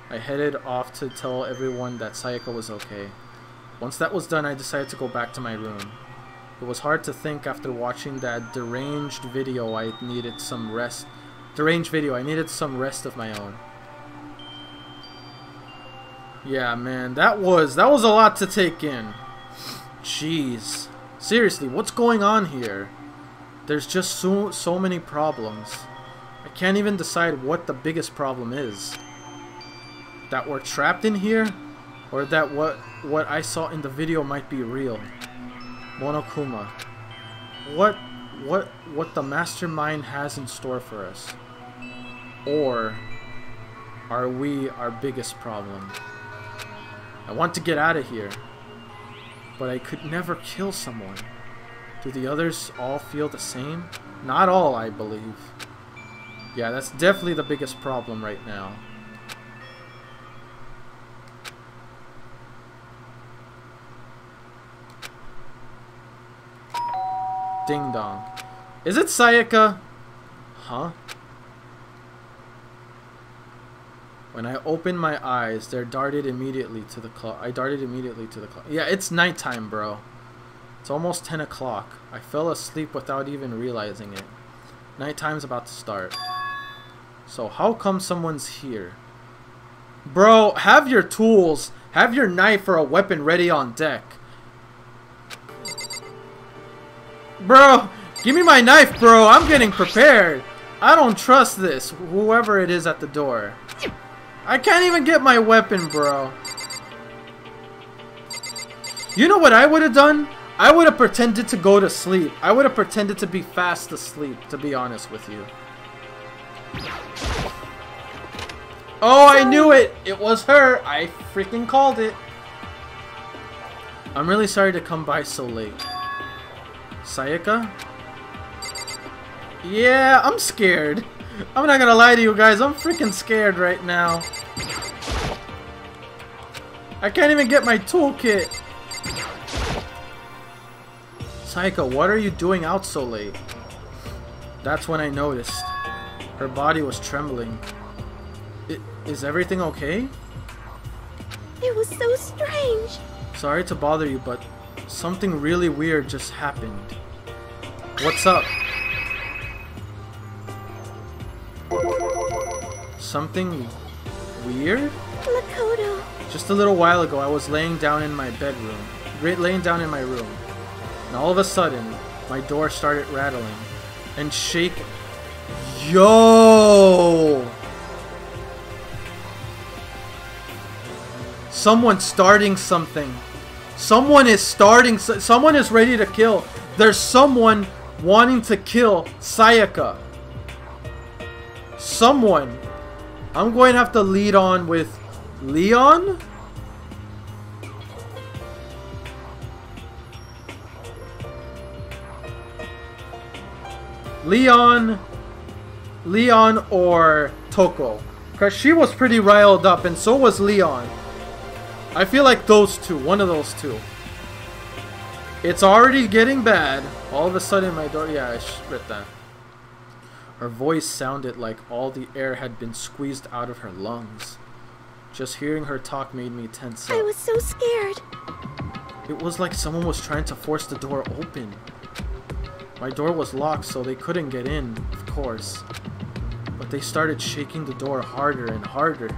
I headed off to tell everyone that Sayaka was okay. Once that was done, I decided to go back to my room. It was hard to think after watching that deranged video. I needed some rest. I needed some rest of my own. Yeah, man, that was a lot to take in. Jeez. Seriously, what's going on here? There's just so many problems. I can't even decide what the biggest problem is. That we're trapped in here? Or that what I saw in the video might be real? Monokuma. What the mastermind has in store for us? Or are we our biggest problem? I want to get out of here. but I could never kill someone. Do the others all feel the same? Not all, I believe. Yeah, that's definitely the biggest problem right now. Ding dong. Is it Sayaka? Huh? When I opened my eyes, there darted immediately to the clock. I darted immediately to the clock. Yeah, it's nighttime, bro. It's almost 10 o'clock. I fell asleep without even realizing it. Nighttime's about to start. So how come someone's here? Bro, have your tools. Have your knife or a weapon ready on deck. Bro, give me my knife, bro. I'm getting prepared. I don't trust this. Whoever it is at the door. I can't even get my weapon, bro. You know what I would have done? I would have pretended to go to sleep. I would have pretended to be fast asleep, to be honest with you. Oh, I knew it! It was her! I freaking called it. I'm really sorry to come by so late. Sayaka? Yeah, I'm scared. I'm not gonna lie to you guys, I'm freaking scared right now. I can't even get my toolkit. Sayaka, what are you doing out so late? That's when I noticed. Her body was trembling. Is everything okay? It was so strange. Sorry to bother you, but something really weird just happened. What's up? Something weird? Makoto. Just a little while ago, I was laying down in my bedroom. Laying down in my room. And all of a sudden, my door started rattling and shaking. Yo! Someone's starting something. Someone is starting. Someone is ready to kill. There's someone wanting to kill Sayaka. Someone. I'm going to have to lead on with Leon? Leon or Toko. Because she was pretty riled up and so was Leon. I feel like those two. One of those two. It's already getting bad. All of a sudden my door... Yeah, I read that. Her voice sounded like all the air had been squeezed out of her lungs. Just hearing her talk made me tense up. I was so scared. It was like someone was trying to force the door open. My door was locked, so they couldn't get in, of course. But they started shaking the door harder and harder.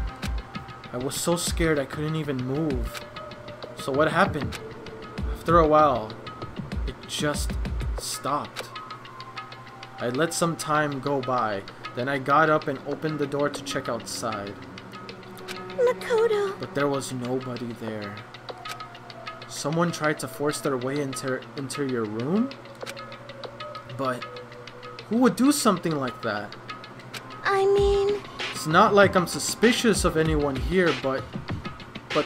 I was so scared I couldn't even move. So what happened? After a while, it just stopped. I let some time go by. Then I got up and opened the door to check outside. Makoto. But there was nobody there. Someone tried to force their way into your room? But who would do something like that? I mean... It's not like I'm suspicious of anyone here, but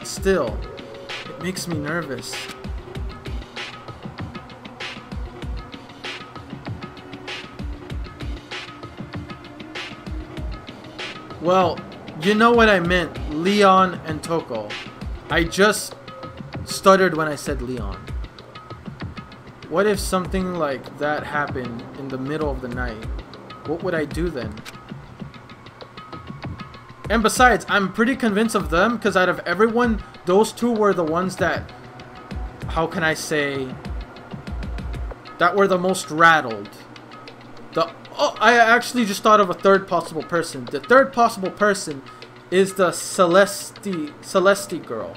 still, it makes me nervous. Well, you know what I meant, Leon and Toko. I just stuttered when I said Leon. What if something like that happened in the middle of the night? What would I do then? And besides, I'm pretty convinced of them because out of everyone, those two were the ones that, how can I say, that were the most rattled. I actually just thought of a third possible person. The third possible person is the Celeste girl.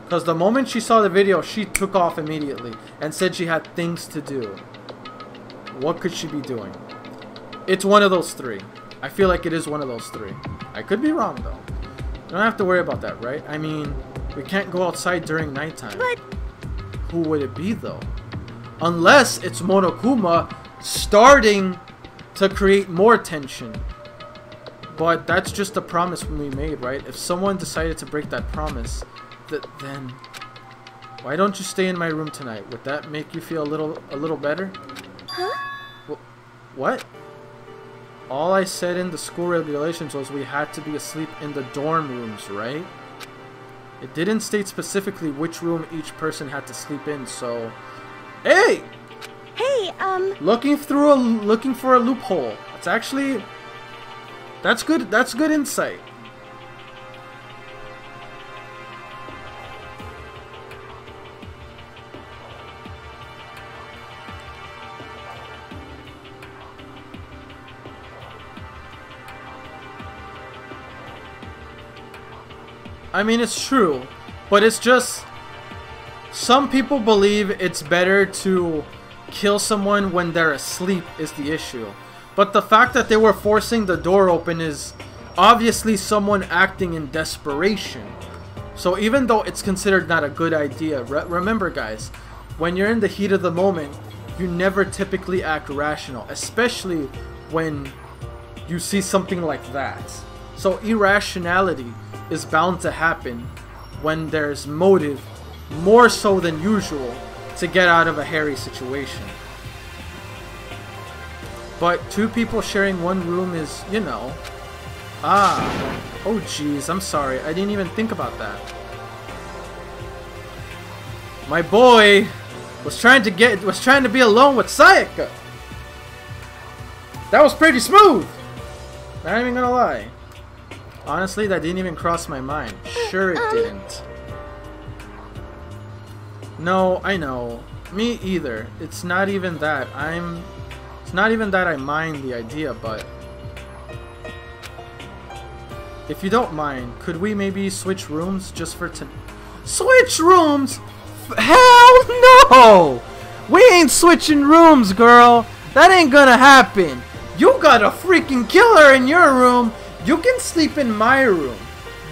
Because the moment she saw the video, she took off immediately and said she had things to do. What could she be doing? It's one of those three. I feel like it is one of those three. I could be wrong though. You don't have to worry about that, right? I mean, we can't go outside during nighttime. But who would it be though? Unless it's Monokuma starting to create more tension. But that's just a promise we made, right? If someone decided to break that promise, then Why don't you stay in my room tonight? Would that make you feel a little better? Huh? What? All I said in the school regulations was we had to be asleep in the dorm rooms, right? It didn't state specifically which room each person had to sleep in, so... Hey! Hey, Looking for a loophole. It's actually... That's good insight. I mean, it's true, but it's just... Some people believe it's better to kill someone when they're asleep is the issue. But the fact that they were forcing the door open is obviously someone acting in desperation. So even though it's considered not a good idea, remember guys, when you're in the heat of the moment, you never typically act rational, especially when you see something like that. So irrationality is bound to happen when there's motive more so than usual to get out of a hairy situation. But two people sharing one room is, you know... Oh jeez, I'm sorry. I didn't even think about that. My boy was trying to be alone with Sayaka. That was pretty smooth. Not even gonna lie. Honestly, that didn't even cross my mind. Sure it didn't. No, I know. Me either. It's not even that. It's not even that I mind the idea, but... If you don't mind, could we maybe switch rooms just for Switch rooms? Hell no! We ain't switching rooms, girl. That ain't gonna happen. You got a freaking killer in your room. You can sleep in my room.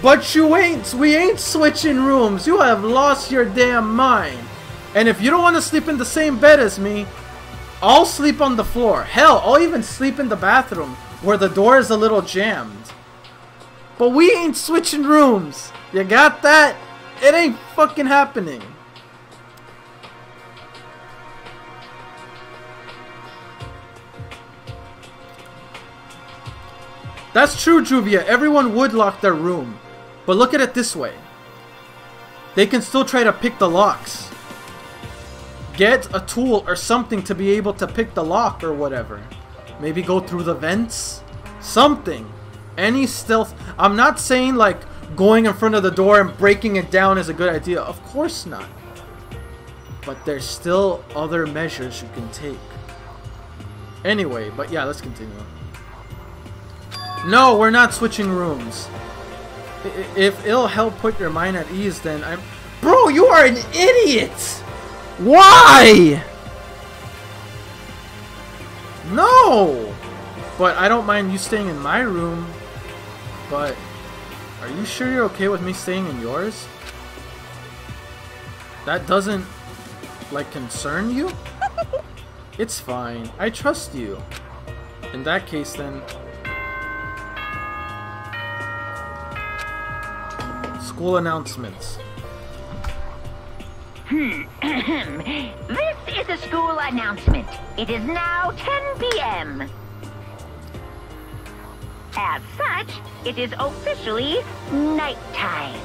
But we ain't switching rooms. You have lost your damn mind. And if you don't want to sleep in the same bed as me, I'll sleep on the floor. Hell, I'll even sleep in the bathroom where the door is a little jammed. But we ain't switching rooms. You got that? It ain't fucking happening. That's true, Juvia. Everyone would lock their room. But look at it this way. They can still try to pick the locks. Get a tool or something to be able to pick the lock or whatever. Maybe go through the vents? Something. Any stealth. I'm not saying like going in front of the door and breaking it down is a good idea. Of course not. But there's still other measures you can take. Anyway, but yeah, let's continue. No, we're not switching rooms. If it'll help put your mind at ease, then I'm... Bro, you are an idiot! Why? No! But I don't mind you staying in my room. But are you sure you're okay with me staying in yours? That doesn't, like, concern you? It's fine. I trust you. In that case, then... School announcements. This is a school announcement. It is now 10 p.m. As such, it is officially nighttime.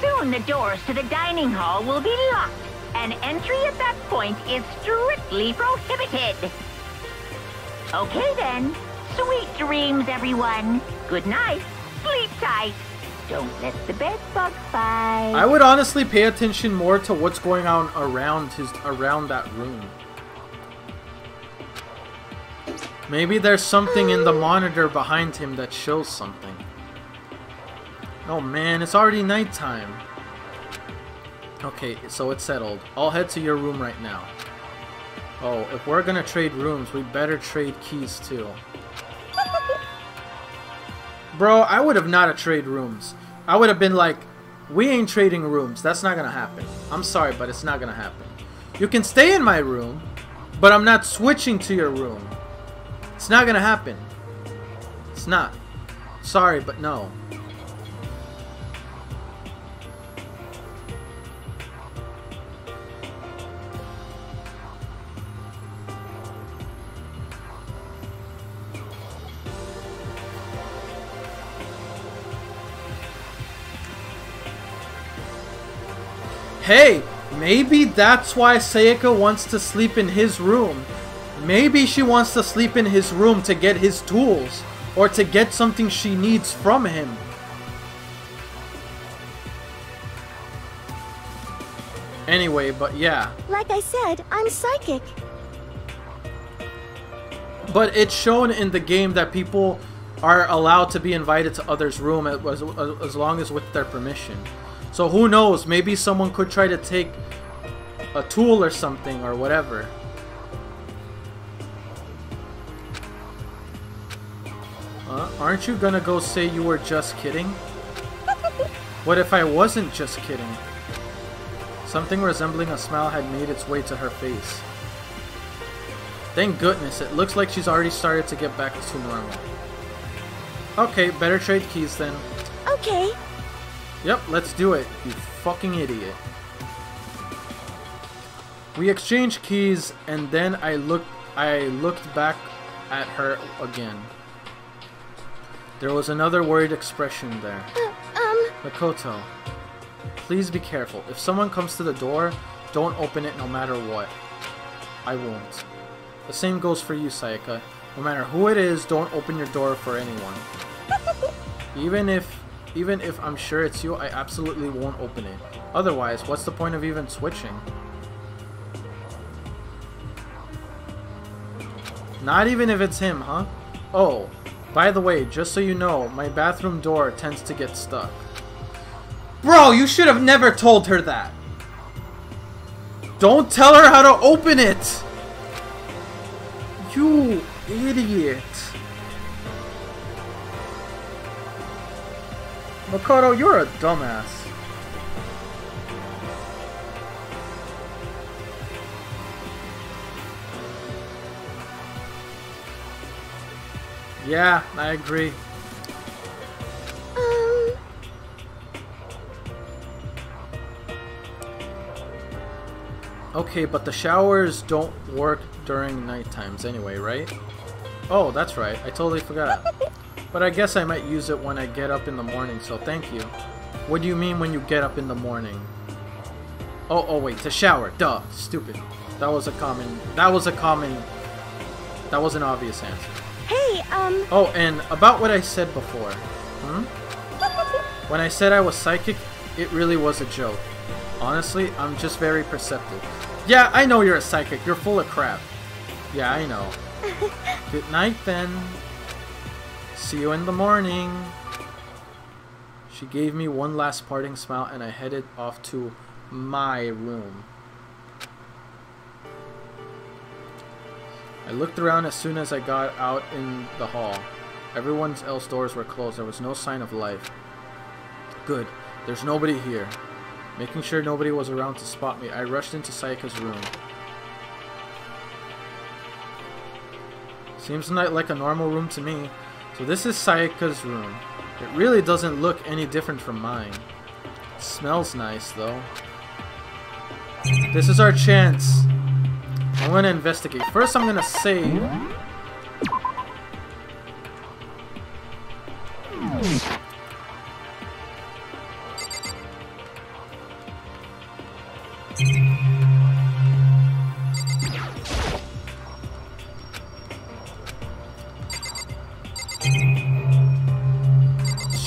Soon the doors to the dining hall will be locked, and entry at that point is strictly prohibited. Okay then. Sweet dreams, everyone. Good night. Sleep tight. Don't let the bed bug bite. I would honestly pay attention more to what's going on around that room. Maybe there's something in the monitor behind him that shows something. Oh man, it's already nighttime. Okay, so it's settled. I'll head to your room right now. Oh, if we're gonna trade rooms, we better trade keys too. Bro, I would have not traded rooms. I would have been like, we ain't trading rooms. That's not gonna happen. I'm sorry, but it's not gonna happen. You can stay in my room, but I'm not switching to your room. It's not gonna happen. It's not. Sorry, but no. Hey, maybe that's why Sayaka wants to sleep in his room. Maybe she wants to sleep in his room to get his tools, or to get something she needs from him. Anyway, but yeah. Like I said, I'm psychic. But it's shown in the game that people are allowed to be invited to others' room as long as with their permission. So who knows, maybe someone could try to take a tool or something or whatever. Aren't you gonna go say you were just kidding? What if I wasn't just kidding? Something resembling a smile had made its way to her face. Thank goodness, it looks like she's already started to get back to normal. Okay, better trade keys then. Okay. Yep, let's do it, you fucking idiot. We exchanged keys, and then I looked back at her again. There was another worried expression there. Makoto, please be careful. If someone comes to the door, don't open it no matter what. I won't. The same goes for you, Sayaka. No matter who it is, don't open your door for anyone. Even if I'm sure it's you, I absolutely won't open it. Otherwise, what's the point of even switching? Not even if it's him, huh? Oh, by the way, just so you know, my bathroom door tends to get stuck. Bro, you should have never told her that. Don't tell her how to open it. You idiot. Makoto, you're a dumbass. Yeah, I agree. Okay, but the showers don't work during night times anyway, right? Oh, that's right. I totally forgot. But I guess I might use it when I get up in the morning, so thank you. What do you mean when you get up in the morning? Oh wait, to shower. Duh. Stupid. That was an obvious answer. Hey, Oh, and about what I said before. When I said I was psychic, it really was a joke. Honestly, I'm just very perceptive. Yeah, I know you're a psychic. You're full of crap. Yeah, I know. Good night, then. See you in the morning. She gave me one last parting smile, and I headed off to my room. I looked around as soon as I got out in the hall. Everyone else's doors were closed. There was no sign of life. Good. There's nobody here. Making sure nobody was around to spot me, I rushed into Sayaka's room. Seems like a normal room to me. So this is Sayaka's room. It really doesn't look any different from mine. It smells nice, though. This is our chance. I'm gonna investigate. First, I'm gonna save.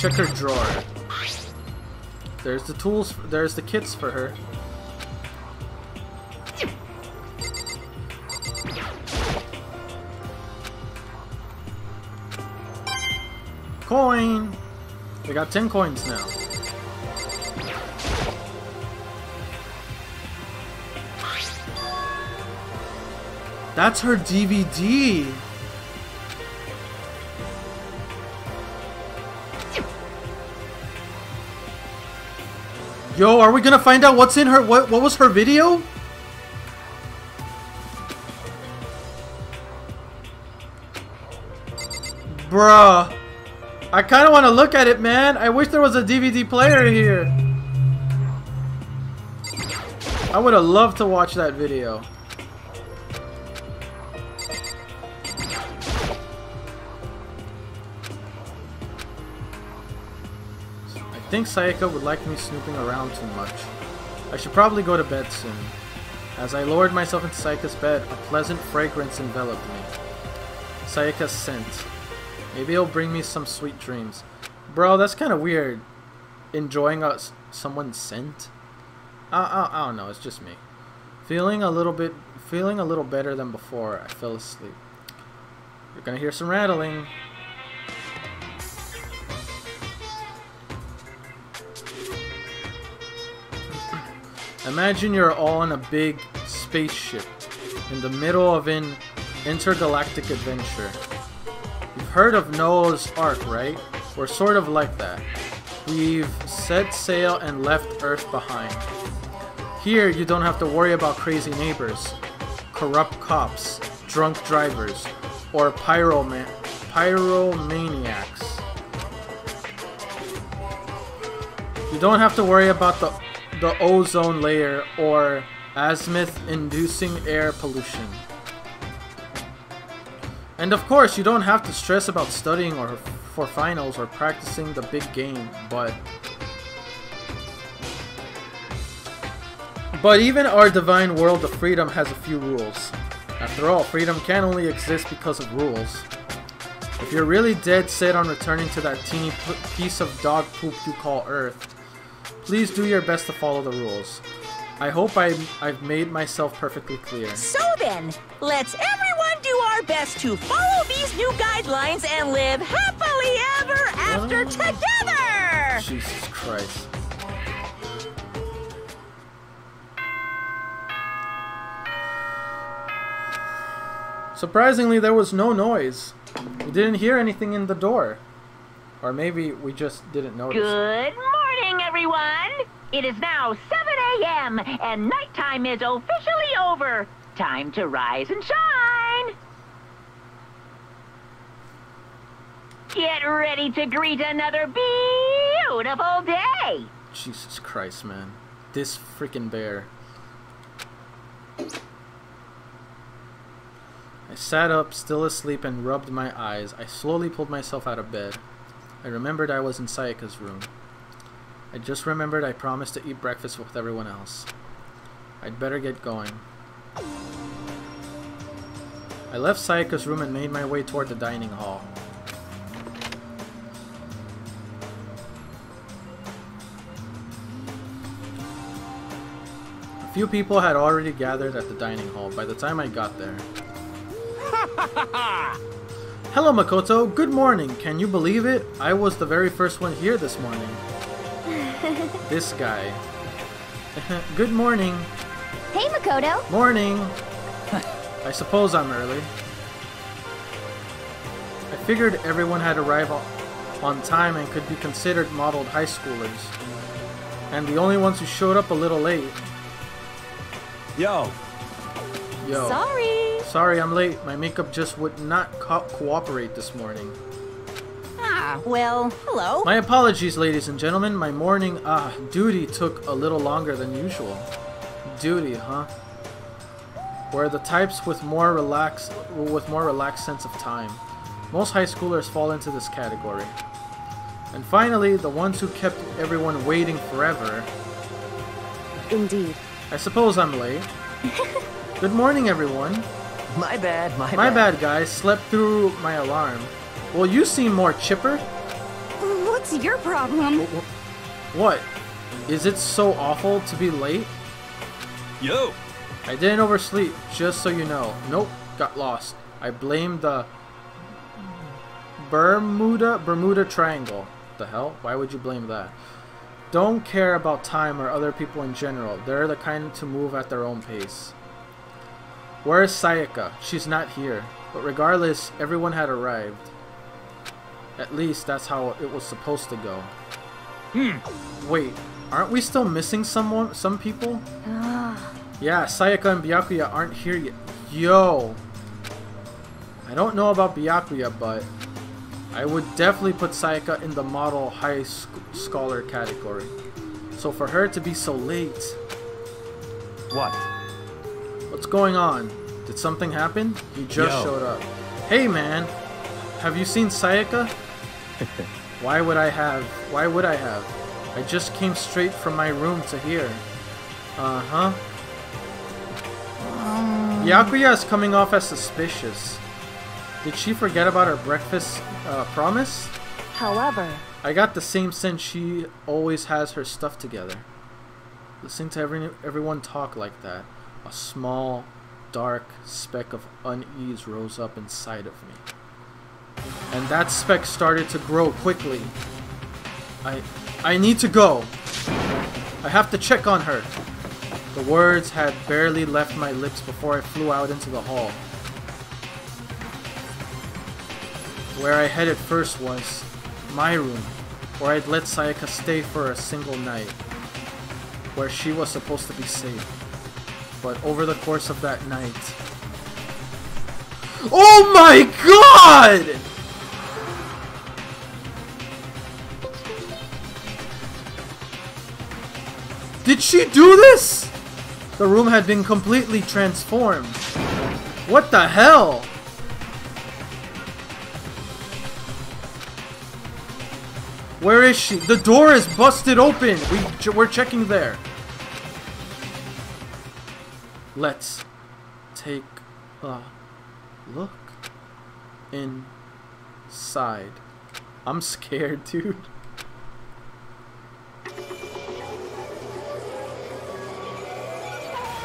Check her drawer. There's the tools, there's the kits for her. Coin! We got 10 coins now. That's her DVD! Yo, are we gonna find out what's in her? What was her video? Bruh. I kinda wanna look at it, man. I wish there was a DVD player here. I would have loved to watch that video. I think Sayaka would like me snooping around too much. I should probably go to bed soon. As I lowered myself into Sayaka's bed, a pleasant fragrance enveloped me. Sayaka's scent. Maybe it'll bring me some sweet dreams. Bro, that's kind of weird. Enjoying someone's scent? I don't know, it's just me. Feeling a little better than before, I fell asleep. You're gonna hear some rattling. Imagine you're all on a big spaceship in the middle of an intergalactic adventure. You've heard of Noah's Ark, right? We're sort of like that. We've set sail and left Earth behind. Here, you don't have to worry about crazy neighbors, corrupt cops, drunk drivers, or pyromaniacs. You don't have to worry about the ozone layer or azimuth-inducing air pollution. And of course, you don't have to stress about studying or for finals or practicing the big game, but even our divine world of freedom has a few rules. After all, freedom can only exist because of rules. If you're really dead set on returning to that teeny piece of dog poop you call Earth, please do your best to follow the rules. I hope I've made myself perfectly clear. So then, let's everyone do our best to follow these new guidelines and live happily ever after together! Jesus Christ. Surprisingly, there was no noise. We didn't hear anything in the door. Or maybe we just didn't notice. Good morning, everyone! It is now 7 a.m. and nighttime is officially over. Time to rise and shine! Get ready to greet another beautiful day! Jesus Christ, man. This freaking bear. I sat up, still asleep, and rubbed my eyes. I slowly pulled myself out of bed. I remembered I was in Sayaka's room. I just remembered I promised to eat breakfast with everyone else. I'd better get going. I left Sayaka's room and made my way toward the dining hall. A few people had already gathered at the dining hall by the time I got there. Hello, Makoto. Good morning. Can you believe it? I was the very first one here this morning. This guy. Good morning. Hey, Makoto. Morning. I suppose I'm early. I figured everyone had arrived on time and could be considered modeled high schoolers. And the only ones who showed up a little late. Yo. Sorry I'm late. My makeup just would not cooperate this morning. Ah, well, hello. My apologies, ladies and gentlemen. My morning duty took a little longer than usual. Duty, huh? We're the types with more relaxed sense of time. Most high schoolers fall into this category. And finally, the ones who kept everyone waiting forever. Indeed. I suppose I'm late. Good morning, everyone. My bad, my bad, guys. Slept through my alarm. Well, you seem more chipper. What's your problem? What? Is it so awful to be late? Yo! I didn't oversleep, just so you know. Nope, got lost. I blame the Bermuda Triangle. The hell? Why would you blame that? Don't care about time or other people in general. They're the kind to move at their own pace. Where's Sayaka? She's not here. But regardless, everyone had arrived. At least that's how it was supposed to go. Wait, aren't we still missing some people? Yeah, Sayaka and Byakuya aren't here yet. Yo! I don't know about Byakuya, but I would definitely put Sayaka in the model high scholar category. So for her to be so late... What? What's going on? Did something happen? He just showed up. Hey man! Have you seen Sayaka? Why would I have? I just came straight from my room to here. Uh-huh. Byakuya is coming off as suspicious. Did she forget about her breakfast promise? However, I got the same sense she always has her stuff together. Listening to everyone talk like that, a small, dark speck of unease rose up inside of me. And that speck started to grow quickly. I need to go. I have to check on her. The words had barely left my lips before I flew out into the hall. Where I headed first was my room, where I'd let Sayaka stay for a single night, where she was supposed to be safe. But over the course of that night... Oh my god! Did she do this? The room had been completely transformed. What the hell? Where is she? The door is busted open. We're checking there. Let's take a look inside. I'm scared, dude.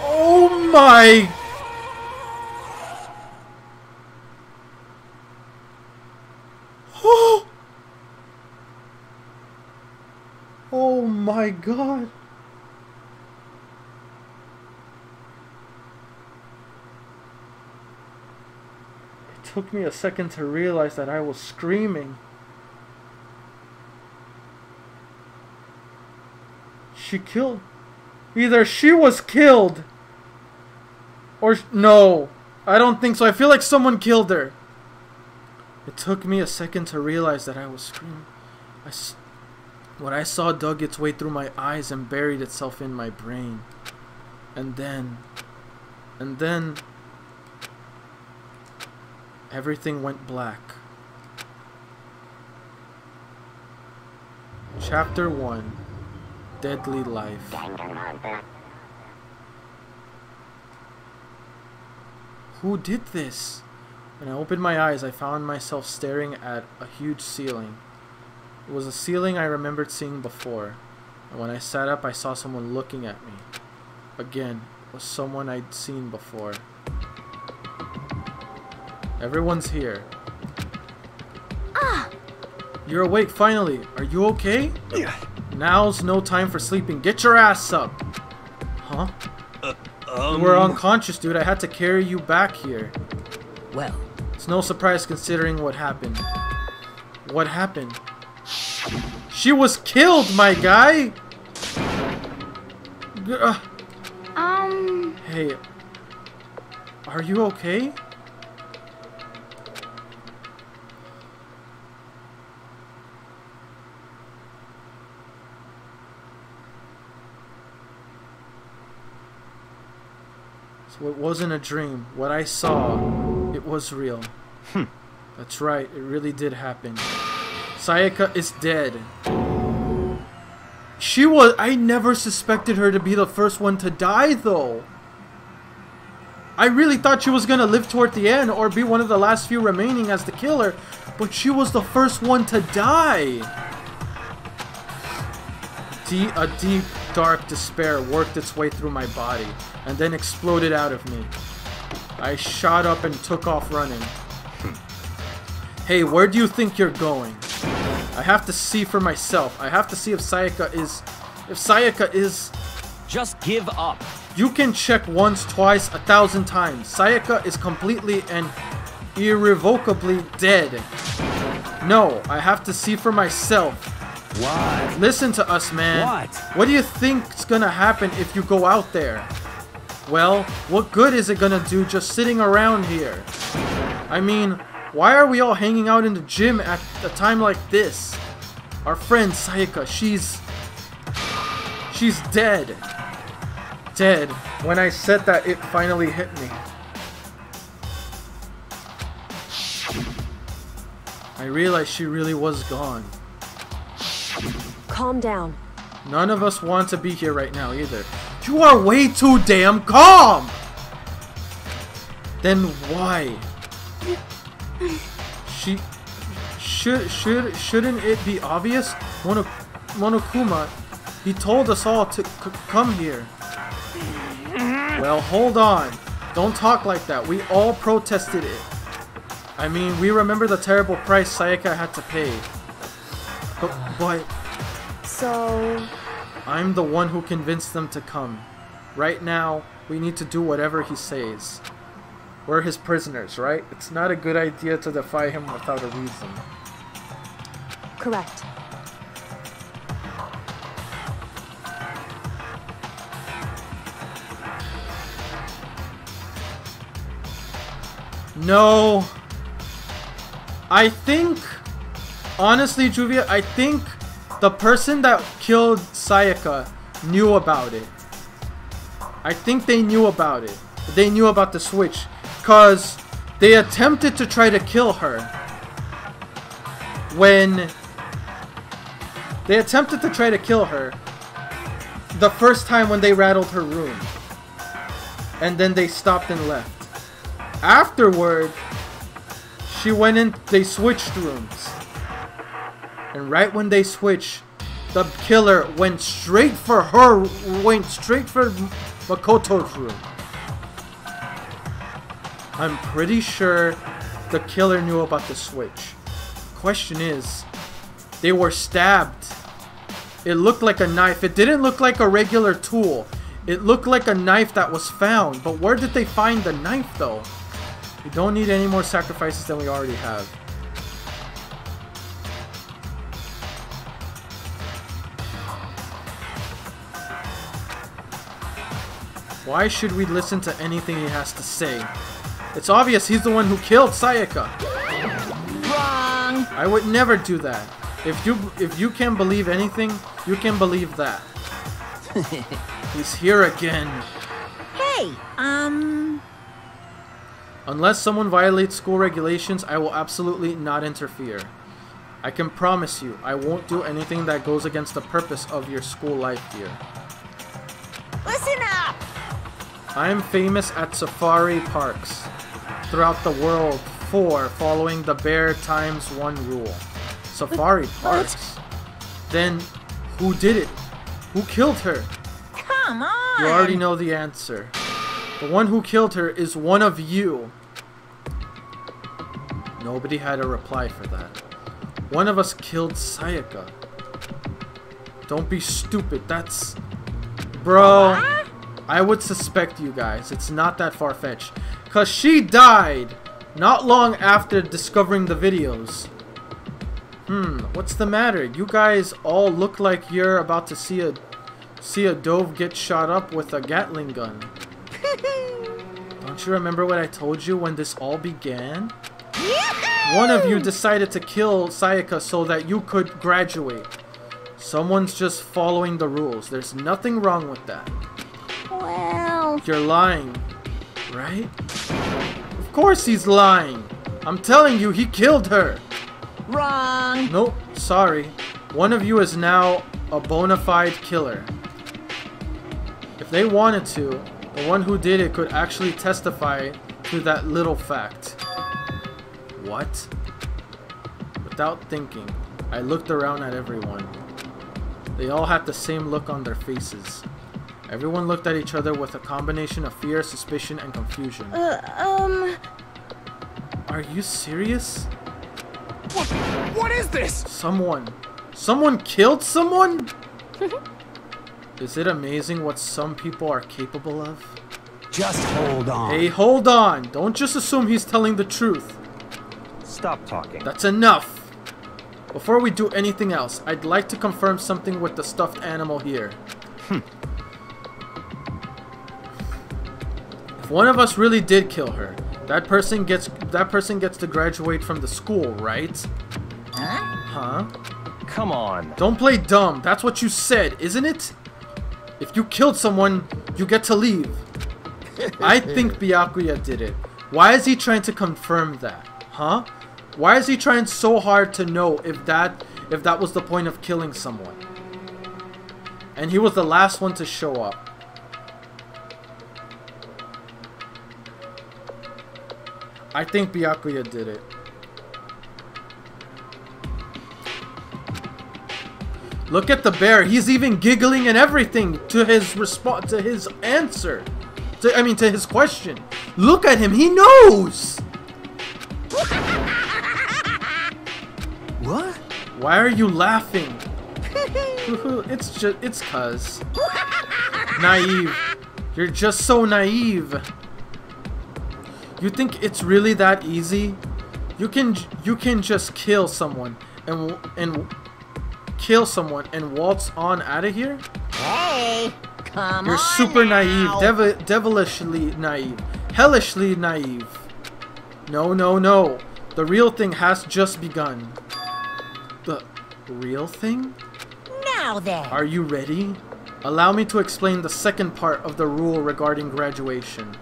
Oh my! Oh my god! It took me a second to realize that I was screaming. She killed... Either she was killed... Or... No. I don't think so. I feel like someone killed her. It took me a second to realize that I was screaming. What I saw dug its way through my eyes and buried itself in my brain. And then... Everything went black. Chapter 1. Deadly Life. Who did this? When I opened my eyes, I found myself staring at a huge ceiling. It was a ceiling I remembered seeing before, and when I sat up, I saw someone looking at me. Again, it was someone I'd seen before. Everyone's here. Ah! You're awake finally. Are you okay? Yeah. Now's no time for sleeping. Get your ass up. Huh? You were unconscious, dude. I had to carry you back here. Well, it's no surprise considering what happened. What happened? She was killed, my guy! Hey. Are you okay? So it wasn't a dream. What I saw, it was real. That's right, it really did happen. Sayaka is dead. I never suspected her to be the first one to die, though. I really thought she was gonna live toward the end or be one of the last few remaining as the killer, but she was the first one to die. A deep, dark despair worked its way through my body and then exploded out of me. I shot up and took off running. Hey, where do you think you're going? I have to see for myself. I have to see if Sayaka is... Just give up. You can check once, twice, 1,000 times. Sayaka is completely and irrevocably dead. No, I have to see for myself. What? Listen to us, man. What do you think's gonna happen if you go out there? Well, what good is it gonna do just sitting around here? I mean, why are we all hanging out in the gym at a time like this? Our friend Sayaka, she's dead. Dead. When I said that, it finally hit me. I realized she really was gone. Calm down. None of us want to be here right now either. You are way too damn calm! Then why? Shouldn't it be obvious? Monokuma, he told us all to come here. Well, hold on. Don't talk like that. We all protested it. I mean, we remember the terrible price Sayaka had to pay. But... So... I'm the one who convinced them to come. Right now, we need to do whatever he says. We're his prisoners, right? It's not a good idea to defy him without a reason. Correct. No. I think... Honestly, Juvia, I think the person that killed Sayaka knew about it. I think they knew about it. They knew about the switch. Because they attempted to try to kill her. When... They attempted to try to kill her the first time when they rattled her room. And then they stopped and left. Afterward, she went in, they switched rooms. And right when they switched, the killer went straight for her, went straight for Makoto's room. I'm pretty sure the killer knew about the switch. Question is, they were stabbed. It looked like a knife. It didn't look like a regular tool. It looked like a knife that was found. But where did they find the knife though? We don't need any more sacrifices than we already have. Why should we listen to anything he has to say? It's obvious he's the one who killed Sayaka. Wrong. I would never do that. If you can believe anything, you can believe that. He's here again. Hey, Unless someone violates school regulations, I will absolutely not interfere. I can promise you, I won't do anything that goes against the purpose of your school life here. Listen up! I am famous at safari parks throughout the world for following the Bear Times 1 rule. Safari parks? Then, who did it? Who killed her? Come on! You already know the answer. The one who killed her is one of you. Nobody had a reply for that. One of us killed Sayaka. Don't be stupid, that's... Bro, I would suspect you guys. It's not that far-fetched. Because she died not long after discovering the videos. What's the matter? You guys all look like you're about to see a dove get shot up with a Gatling gun. Don't you remember what I told you when this all began? One of you decided to kill Sayaka so that you could graduate. Someone's just following the rules. There's nothing wrong with that. Well... You're lying, right? Of course he's lying. I'm telling you, he killed her. Wrong. Nope, sorry. One of you is now a bona fide killer. If they wanted to, the one who did it could actually testify to that little fact. What? Without thinking, I looked around at everyone. They all had the same look on their faces. Everyone looked at each other with a combination of fear, suspicion, and confusion. Are you serious? What is this? Someone killed someone? Is it amazing what some people are capable of? Just hold on. Hey, hold on. Don't just assume he's telling the truth. Stop talking. That's enough. Before we do anything else, I'd like to confirm something with the stuffed animal here. If one of us really did kill her, that person gets to graduate from the school, right? Huh? Come on. Don't play dumb. That's what you said, isn't it? If you killed someone, you get to leave. I think Byakuya did it. Why is he trying to confirm that? Huh? Why is he trying so hard to know if that was the point of killing someone? And he was the last one to show up. I think Byakuya did it. Look at the bear. He's even giggling and everything to his response, to his answer. I mean, to his question. Look at him. He knows. What? Why are you laughing? It's cuz. Naive. You're just so naive. You think it's really that easy? You can just kill someone and kill someone and waltz on out of here? Hey, come on. You're super now. naive, devilishly naive, hellishly naive. No, no, no. The real thing has just begun. The real thing? Now then. Are you ready? Allow me to explain the second part of the rule regarding graduation.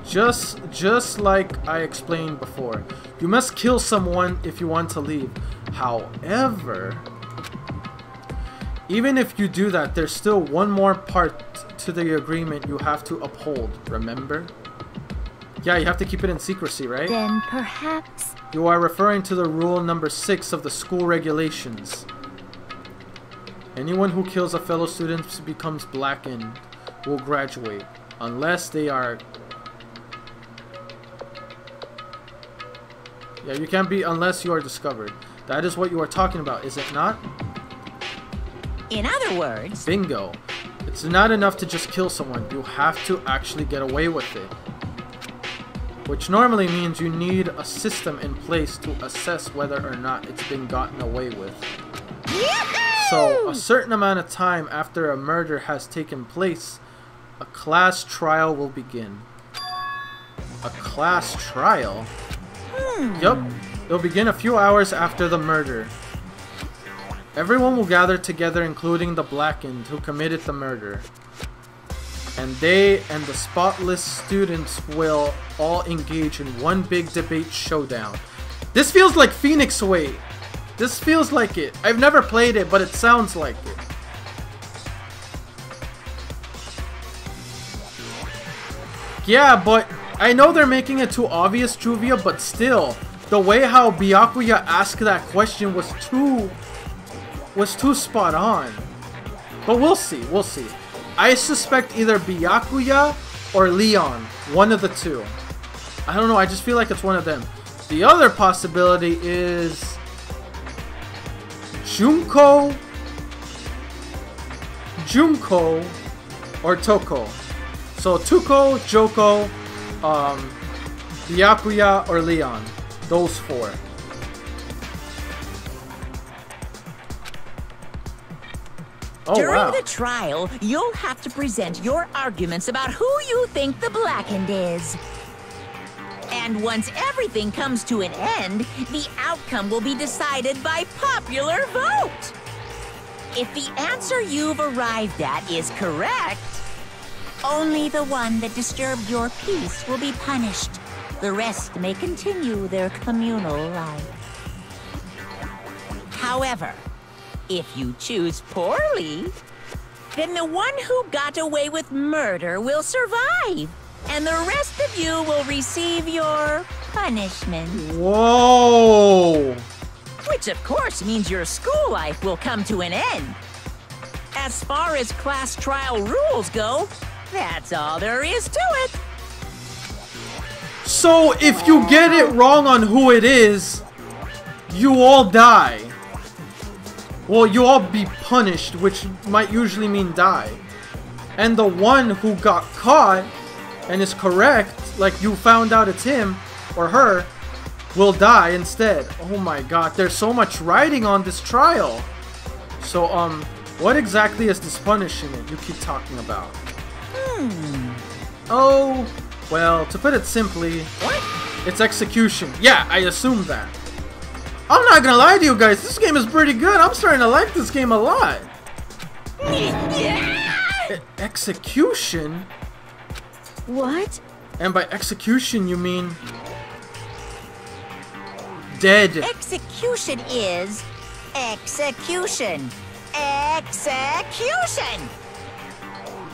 Just like I explained before, you must kill someone if you want to leave. However, even if you do that, there's still one more part to the agreement you have to uphold, remember? Yeah, you have to keep it in secrecy, right? Then perhaps... You are referring to the rule number 6 of the school regulations. Anyone who kills a fellow student becomes blackened, will graduate, unless they are... Yeah, you can't be unless you are discovered. That is what you are talking about, is it not? In other words... Bingo. It's not enough to just kill someone. You have to actually get away with it. Which normally means you need a system in place to assess whether or not it's been gotten away with. So, a certain amount of time after a murder has taken place, a class trial will begin. A class trial? Yup, it'll begin a few hours after the murder. Everyone will gather together, including the blackened who committed the murder. And they and the spotless students will all engage in one big debate showdown. This feels like Phoenix Wait. This feels like it. I've never played it, but it sounds like it. Yeah, but I know they're making it too obvious, Juvia, but still, the way how Byakuya asked that question was too spot on. But we'll see, we'll see. I suspect either Byakuya or Leon, one of the two. I don't know, I just feel like it's one of them. The other possibility is Junko or Toko. So Tuko, Joko, Byakuya, or Leon. Those four. Oh, During wow. the trial, you'll have to present your arguments about who you think the blackened is. And once everything comes to an end, the outcome will be decided by popular vote. If the answer you've arrived at is correct, only the one that disturbed your peace will be punished. The rest may continue their communal life. However, if you choose poorly, then the one who got away with murder will survive, and the rest of you will receive your punishment. Whoa! Which of course means your school life will come to an end. As far as class trial rules go, that's all there is to it. So if you get it wrong on who it is, you all die. Well, you all be punished, which might usually mean die. And the one who got caught and is correct, like you found out it's him or her, will die instead. Oh my god, there's so much writing on this trial. So, what exactly is this punishment you keep talking about? Oh, well, to put it simply, it's execution. Yeah, I assumed that. I'm not gonna lie to you guys, this game is pretty good. I'm starting to like this game a lot. Execution? What? And by execution, you mean... dead. Execution is execution. execution!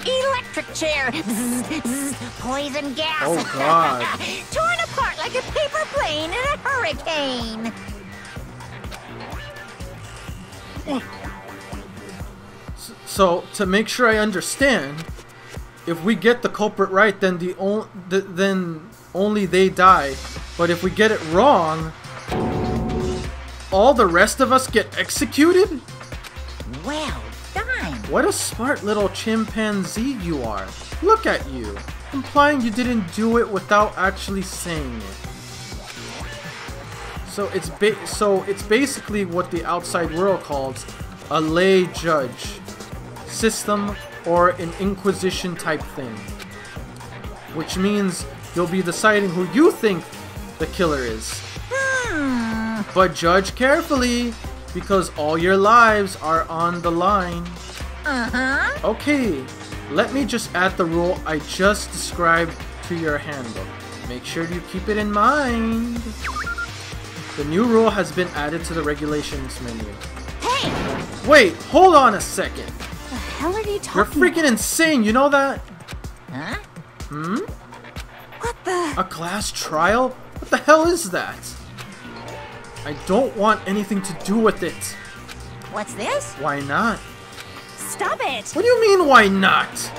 Electric chair, bzz, bzz, poison gas. Oh, God. Torn apart like a paper plane in a hurricane. So, to make sure I understand, if we get the culprit right, then then only they die. But if we get it wrong, all the rest of us get executed? Well done. What a smart little chimpanzee you are. Look at you, implying you didn't do it without actually saying it. So it's basically what the outside world calls a lay judge system, or an inquisition type thing. Which means you'll be deciding who you think the killer is. But judge carefully, because all your lives are on the line. Okay, let me just add the rule I just described to your handbook. Make sure you keep it in mind. The new rule has been added to the regulations menu. Hey! Wait, hold on a second. The hell are you talking You're freaking insane, you know that? Huh? What the? A class trial? What the hell is that? I don't want anything to do with it. What's this? Why not? Stop it! What do you mean, why not?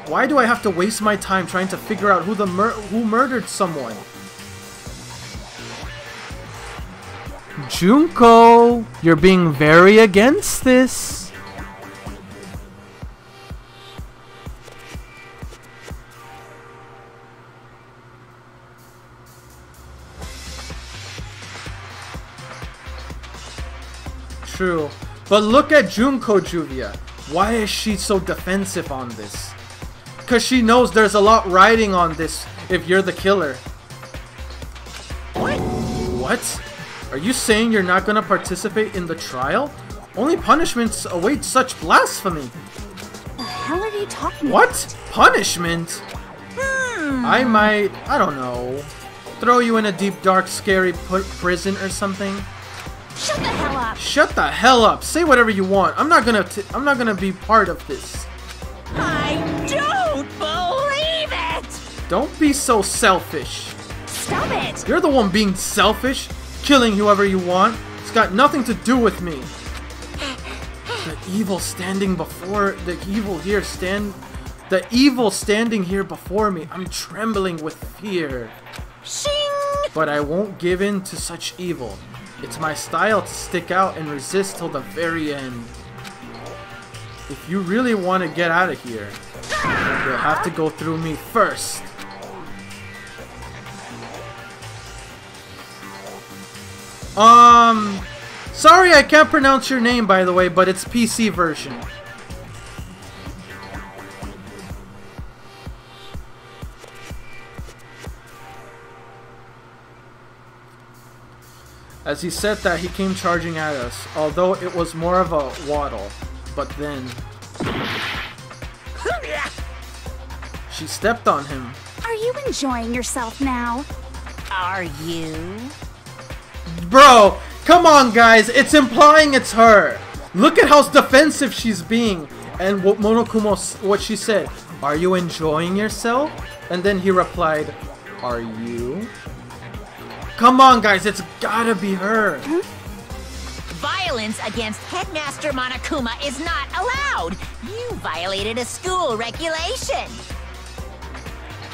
Why do I have to waste my time trying to figure out who murdered someone? Junko, you're being very against this. True. But look at Junko, Juvia. Why is she so defensive on this? Because she knows there's a lot riding on this if you're the killer. What? Are you saying you're not going to participate in the trial? Only punishments await such blasphemy. The hell are you talking What? Punishment? I might, I don't know, throw you in a deep, dark, scary prison or something. Shut the hell up! Shut the hell up. Say whatever you want. I'm not gonna be part of this. I don't believe it! Don't be so selfish. Stop it! You're the one being selfish, killing whoever you want. It's got nothing to do with me. The evil standing here before me. I'm trembling with fear. Shing! But I won't give in to such evil. It's my style to stick out and resist till the very end. If you really want to get out of here, you'll have to go through me first. Sorry I can't pronounce your name, by the way, but it's PC version. As he said that, he came charging at us, although it was more of a waddle. But then... she stepped on him. Are you enjoying yourself now? Are you? Bro, come on guys, it's implying it's her. Look at how defensive she's being. And what Monokumo, what she said, are you enjoying yourself? And then he replied, are you? Come on guys, it's gotta be her. Violence against Headmaster Monokuma is not allowed. You violated a school regulation.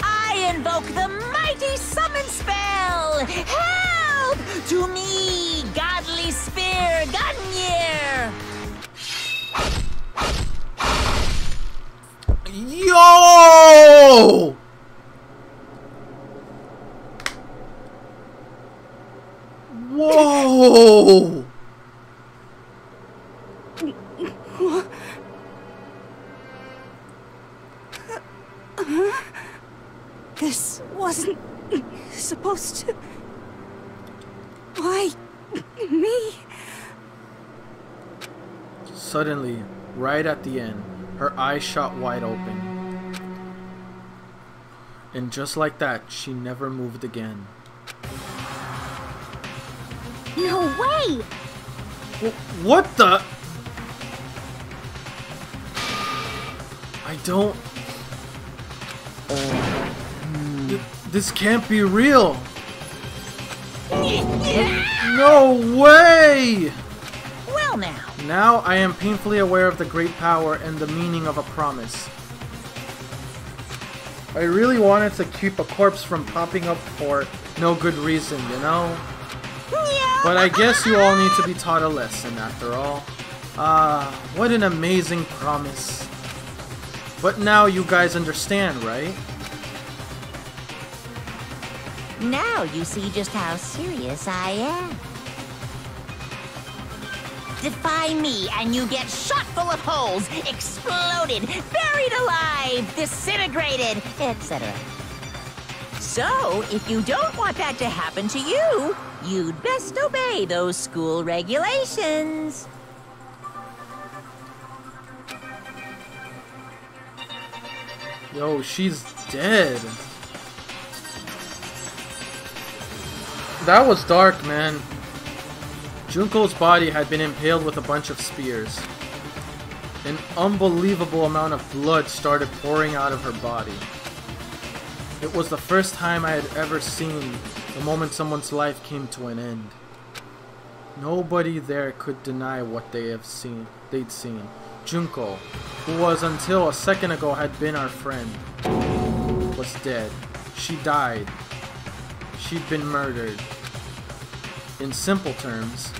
I invoke the mighty summon spell. Help! To me, godly spear, Gunyear! Yo! Whoa! This wasn't supposed to... Why me? Suddenly, right at the end, her eyes shot wide open. And just like that, she never moved again. No way! What the? I don't... This can't be real! No way! Well now. Now I am painfully aware of the great power and the meaning of a promise. I really wanted to keep a corpse from popping up for no good reason, you know? But I guess you all need to be taught a lesson after all. What an amazing promise. But now you guys understand, right? Now you see just how serious I am. Defy me and you get shot full of holes, exploded, buried alive, disintegrated, etc. So, if you don't want that to happen to you, you'd best obey those school regulations. Yo, she's dead. That was dark, man. Junko's body had been impaled with a bunch of spears. An unbelievable amount of blood started pouring out of her body. It was the first time I had ever seen the moment someone's life came to an end. Nobody there could deny what they'd seen. Junko, who was until a second ago had been our friend, was dead. She died. She'd been murdered. In simple terms,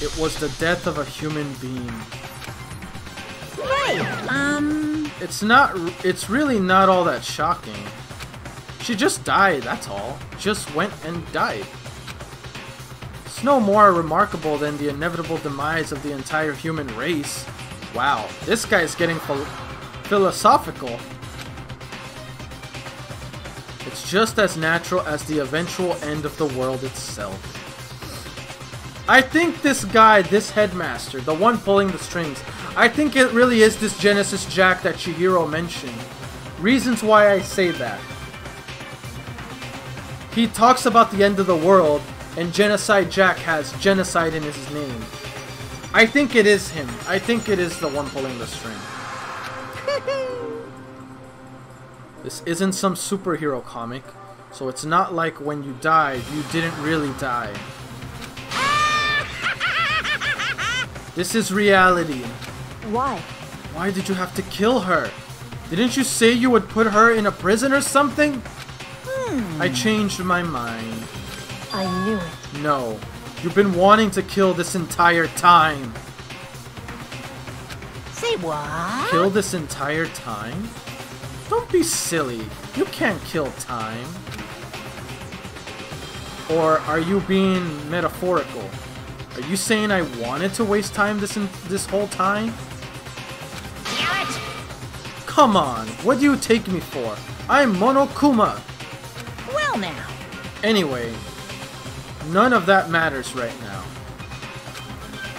it was the death of a human being. It's really not all that shocking. She just died, that's all. Just went and died. It's no more remarkable than the inevitable demise of the entire human race. Wow, this guy's getting philosophical. It's just as natural as the eventual end of the world itself. I think this guy, this headmaster, the one pulling the strings, I think it really is this Genesis Jack that Chihiro mentioned. Reasons why I say that. He talks about the end of the world, and Genocide Jack has genocide in his name. I think it is him. I think it is the one pulling the string. This isn't some superhero comic, so it's not like when you died, you didn't really die. This is reality. Why? Why did you have to kill her? Didn't you say you would put her in a prison or something? I changed my mind. I knew it. No. You've been wanting to kill this entire time. Say what? Kill this entire time? Don't be silly. You can't kill time. Or are you being metaphorical? Are you saying I wanted to waste time this whole time? Damn it! Come on, what do you take me for? I'm Monokuma. Well now. Anyway, none of that matters right now.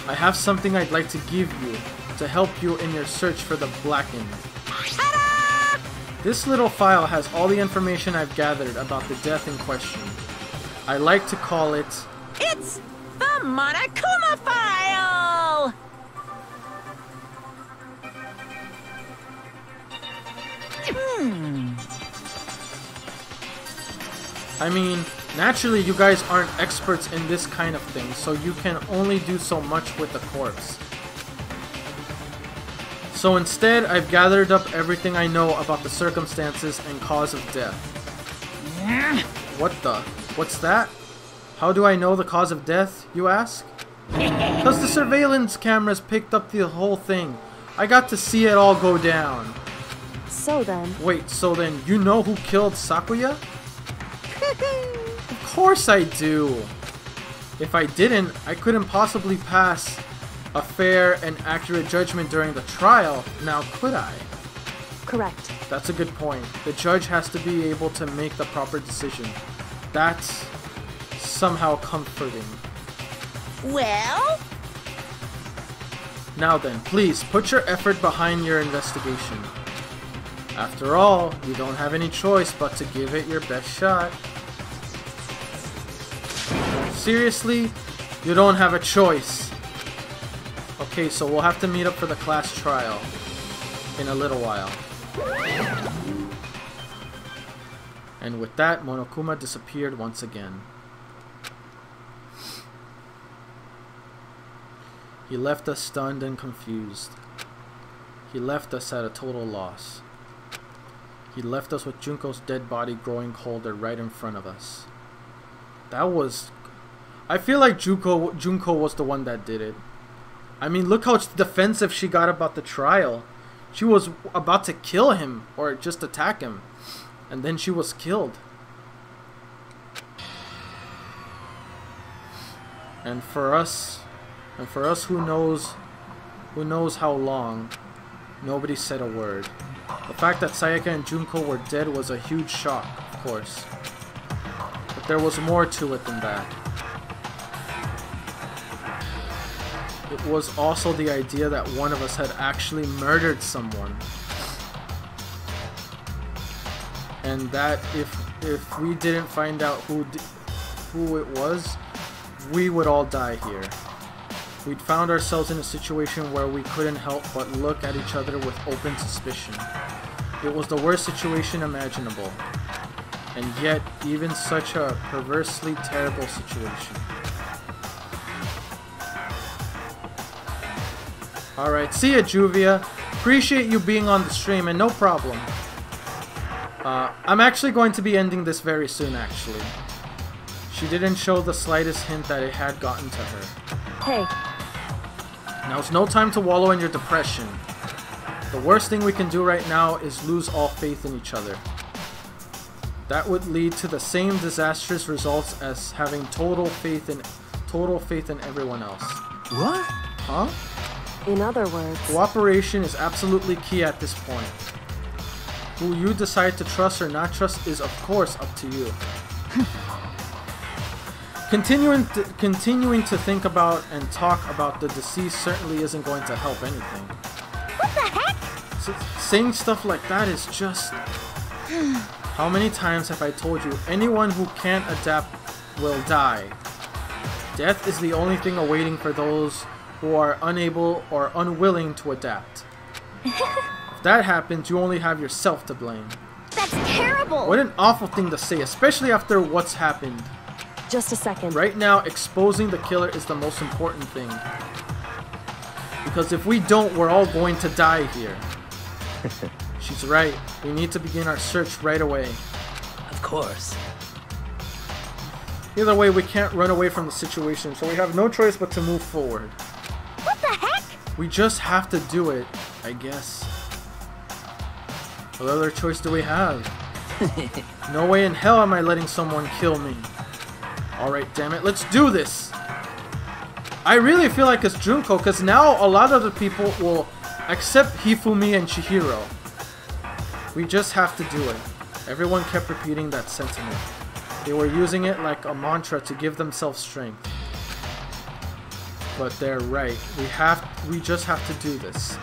I have something I'd like to give you to help you in your search for the Blackened. Ta-da! This little file has all the information I've gathered about the death in question. I like to call it... It's the Monokuma file! I mean, naturally you guys aren't experts in this kind of thing, so you can only do so much with the corpse. So instead, I've gathered up everything I know about the circumstances and cause of death. What the? What's that? How do I know the cause of death, you ask? Because the surveillance cameras picked up the whole thing. I got to see it all go down. So then... Wait, so then you know who killed Sakuya? Of course I do. If I didn't, I couldn't possibly pass a fair and accurate judgment during the trial, now could I? Correct. That's a good point. The judge has to be able to make the proper decision. That's somehow comforting. Well? Now then, please, put your effort behind your investigation. After all, you don't have any choice but to give it your best shot. Seriously? You don't have a choice. Okay, so we'll have to meet up for the class trial. in a little while. And with that, Monokuma disappeared once again. He left us stunned and confused. He left us at a total loss. He left us with Junko's dead body growing colder right in front of us. That was... I feel like Junko was the one that did it. I mean, look how defensive she got about the trial. She was about to kill him, or just attack him. And then she was killed. And for us who knows how long, nobody said a word. The fact that Sayaka and Junko were dead was a huge shock, of course. But there was more to it than that. It was also the idea that one of us had actually murdered someone. And that if we didn't find out who it was, we would all die here. We'd found ourselves in a situation where we couldn't help but look at each other with open suspicion. It was the worst situation imaginable. And yet, even such a perversely terrible situation. Alright, see ya, Juvia. Appreciate you being on the stream, and no problem. I'm actually going to be ending this very soon, actually. She didn't show the slightest hint that it had gotten to her. Hey. Now it's no time to wallow in your depression. The worst thing we can do right now is lose all faith in each other. That would lead to the same disastrous results as having total faith in everyone else. What? Huh? In other words, cooperation is absolutely key at this point. Who you decide to trust or not trust is, of course, up to you. Continuing to think about and talk about the deceased certainly isn't going to help anything. What the heck? Saying stuff like that is just... How many times have I told you, anyone who can't adapt will die. Death is the only thing awaiting for those who are unable or unwilling to adapt. If that happens, you only have yourself to blame. That's terrible! What an awful thing to say, especially after what's happened. just a second. Right now, exposing the killer is the most important thing. Because if we don't, we're all going to die here. She's right. We need to begin our search right away. Of course. Either way, we can't run away from the situation, so we have no choice but to move forward. What the heck? We just have to do it, I guess. What other choice do we have? No way in hell am I letting someone kill me. Alright, damn it, let's do this! I really feel like it's Junko, because now a lot of the people will accept Hifumi and Chihiro. We just have to do it. Everyone kept repeating that sentiment. They were using it like a mantra to give themselves strength. But they're right. We just have to do this.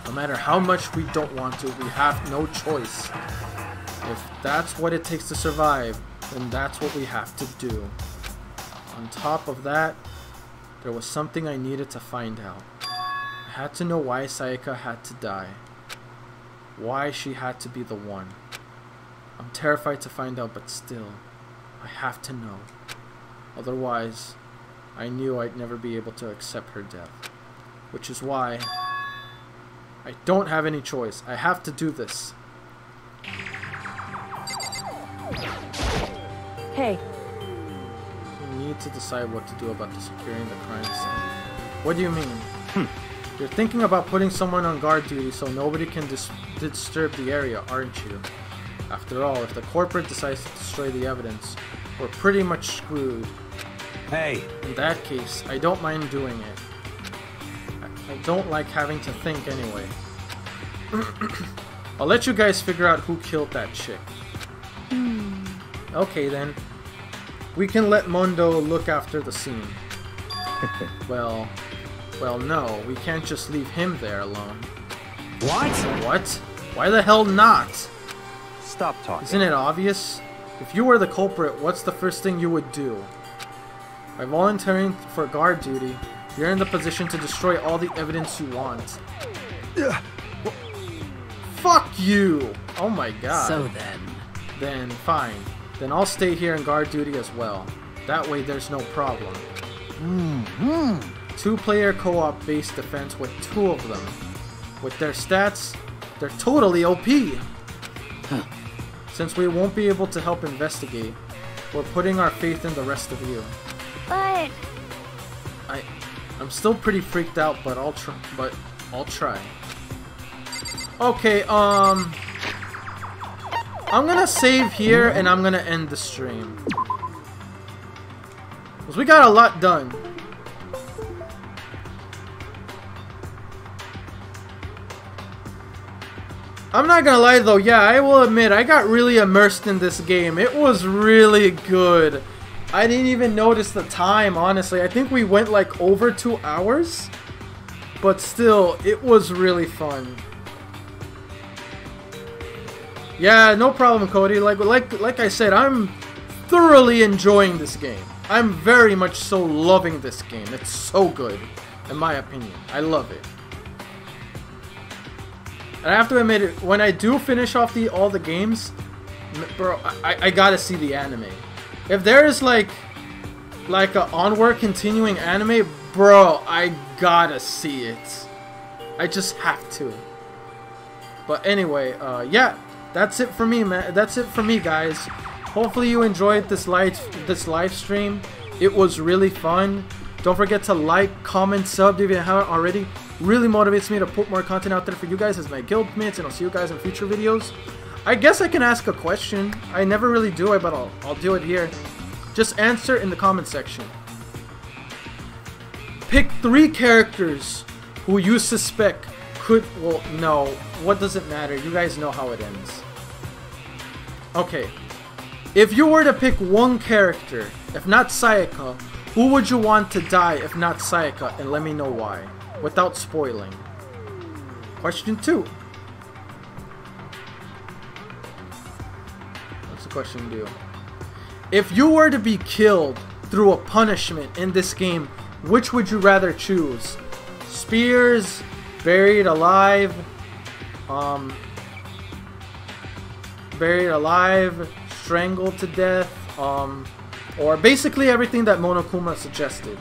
No matter how much we don't want to, we have no choice. If that's what it takes to survive, then that's what we have to do. On top of that, there was something I needed to find out. I had to know why Sayaka had to die. Why she had to be the one. I'm terrified to find out, but still, I have to know. Otherwise, I knew I'd never be able to accept her death. Which is why I don't have any choice. I have to do this. Hey. We need to decide what to do about the securing the crime scene. What do you mean? You're thinking about putting someone on guard duty so nobody can disturb the area, aren't you? After all, if the corporate decides to destroy the evidence, we're pretty much screwed. Hey! In that case, I don't mind doing it. I don't like having to think anyway. I'll let you guys figure out who killed that chick. Okay then. We can let Mondo look after the scene. Well, no, we can't just leave him there alone. What? What? Why the hell not? Stop talking. Isn't it obvious? If you were the culprit, what's the first thing you would do? By volunteering for guard duty, you're in the position to destroy all the evidence you want. Fuck you! Oh my god. So then. Then fine. Then I'll stay here and guard duty as well. That way there's no problem. 2-player co-op based defense with 2 of them. With their stats, they're totally OP. Since we won't be able to help investigate, we're putting our faith in the rest of you. But... I'm still pretty freaked out, but I'll try. Okay, I'm gonna save here and I'm gonna end the stream. Because we got a lot done. I'm not gonna lie though, yeah, I will admit, I got really immersed in this game. It was really good. I didn't even notice the time, honestly. I think we went like over 2 hours. But still, it was really fun. Yeah, no problem, Cody. Like I said, I'm thoroughly enjoying this game. I'm very much so loving this game. It's so good, in my opinion. I love it. And I have to admit, when I do finish off all the games, bro, I gotta see the anime. If there is like a onward continuing anime, bro, I gotta see it. I just have to. But anyway, yeah, that's it for me, man. That's it for me, guys. Hopefully you enjoyed this live stream. It was really fun. Don't forget to like, comment, sub if you haven't already. Really motivates me to put more content out there for you guys as my guildmates, and I'll see you guys in future videos. I guess I can ask a question. I never really do it, but I'll do it here. Just answer in the comment section. Pick 3 characters who you suspect could... Well, no. What does it matter? You guys know how it ends. Okay. If you were to pick 1 character, if not Sayaka, who would you want to die if not Sayaka? And let me know why. Without spoiling. Question 2. What's the question do? If you were to be killed through a punishment in this game, which would you rather choose? Spears, buried alive, strangled to death, or basically everything that Monokuma suggested.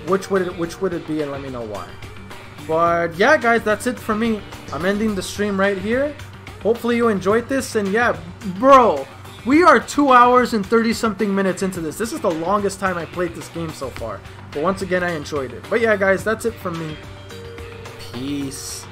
Which would it be, and let me know why. But yeah, guys, that's it for me. I'm ending the stream right here. Hopefully you enjoyed this, and yeah, bro, we are 2 hours and 30-something minutes into this. This is the longest time I played this game so far. But once again, I enjoyed it. But yeah, guys, that's it from me. Peace.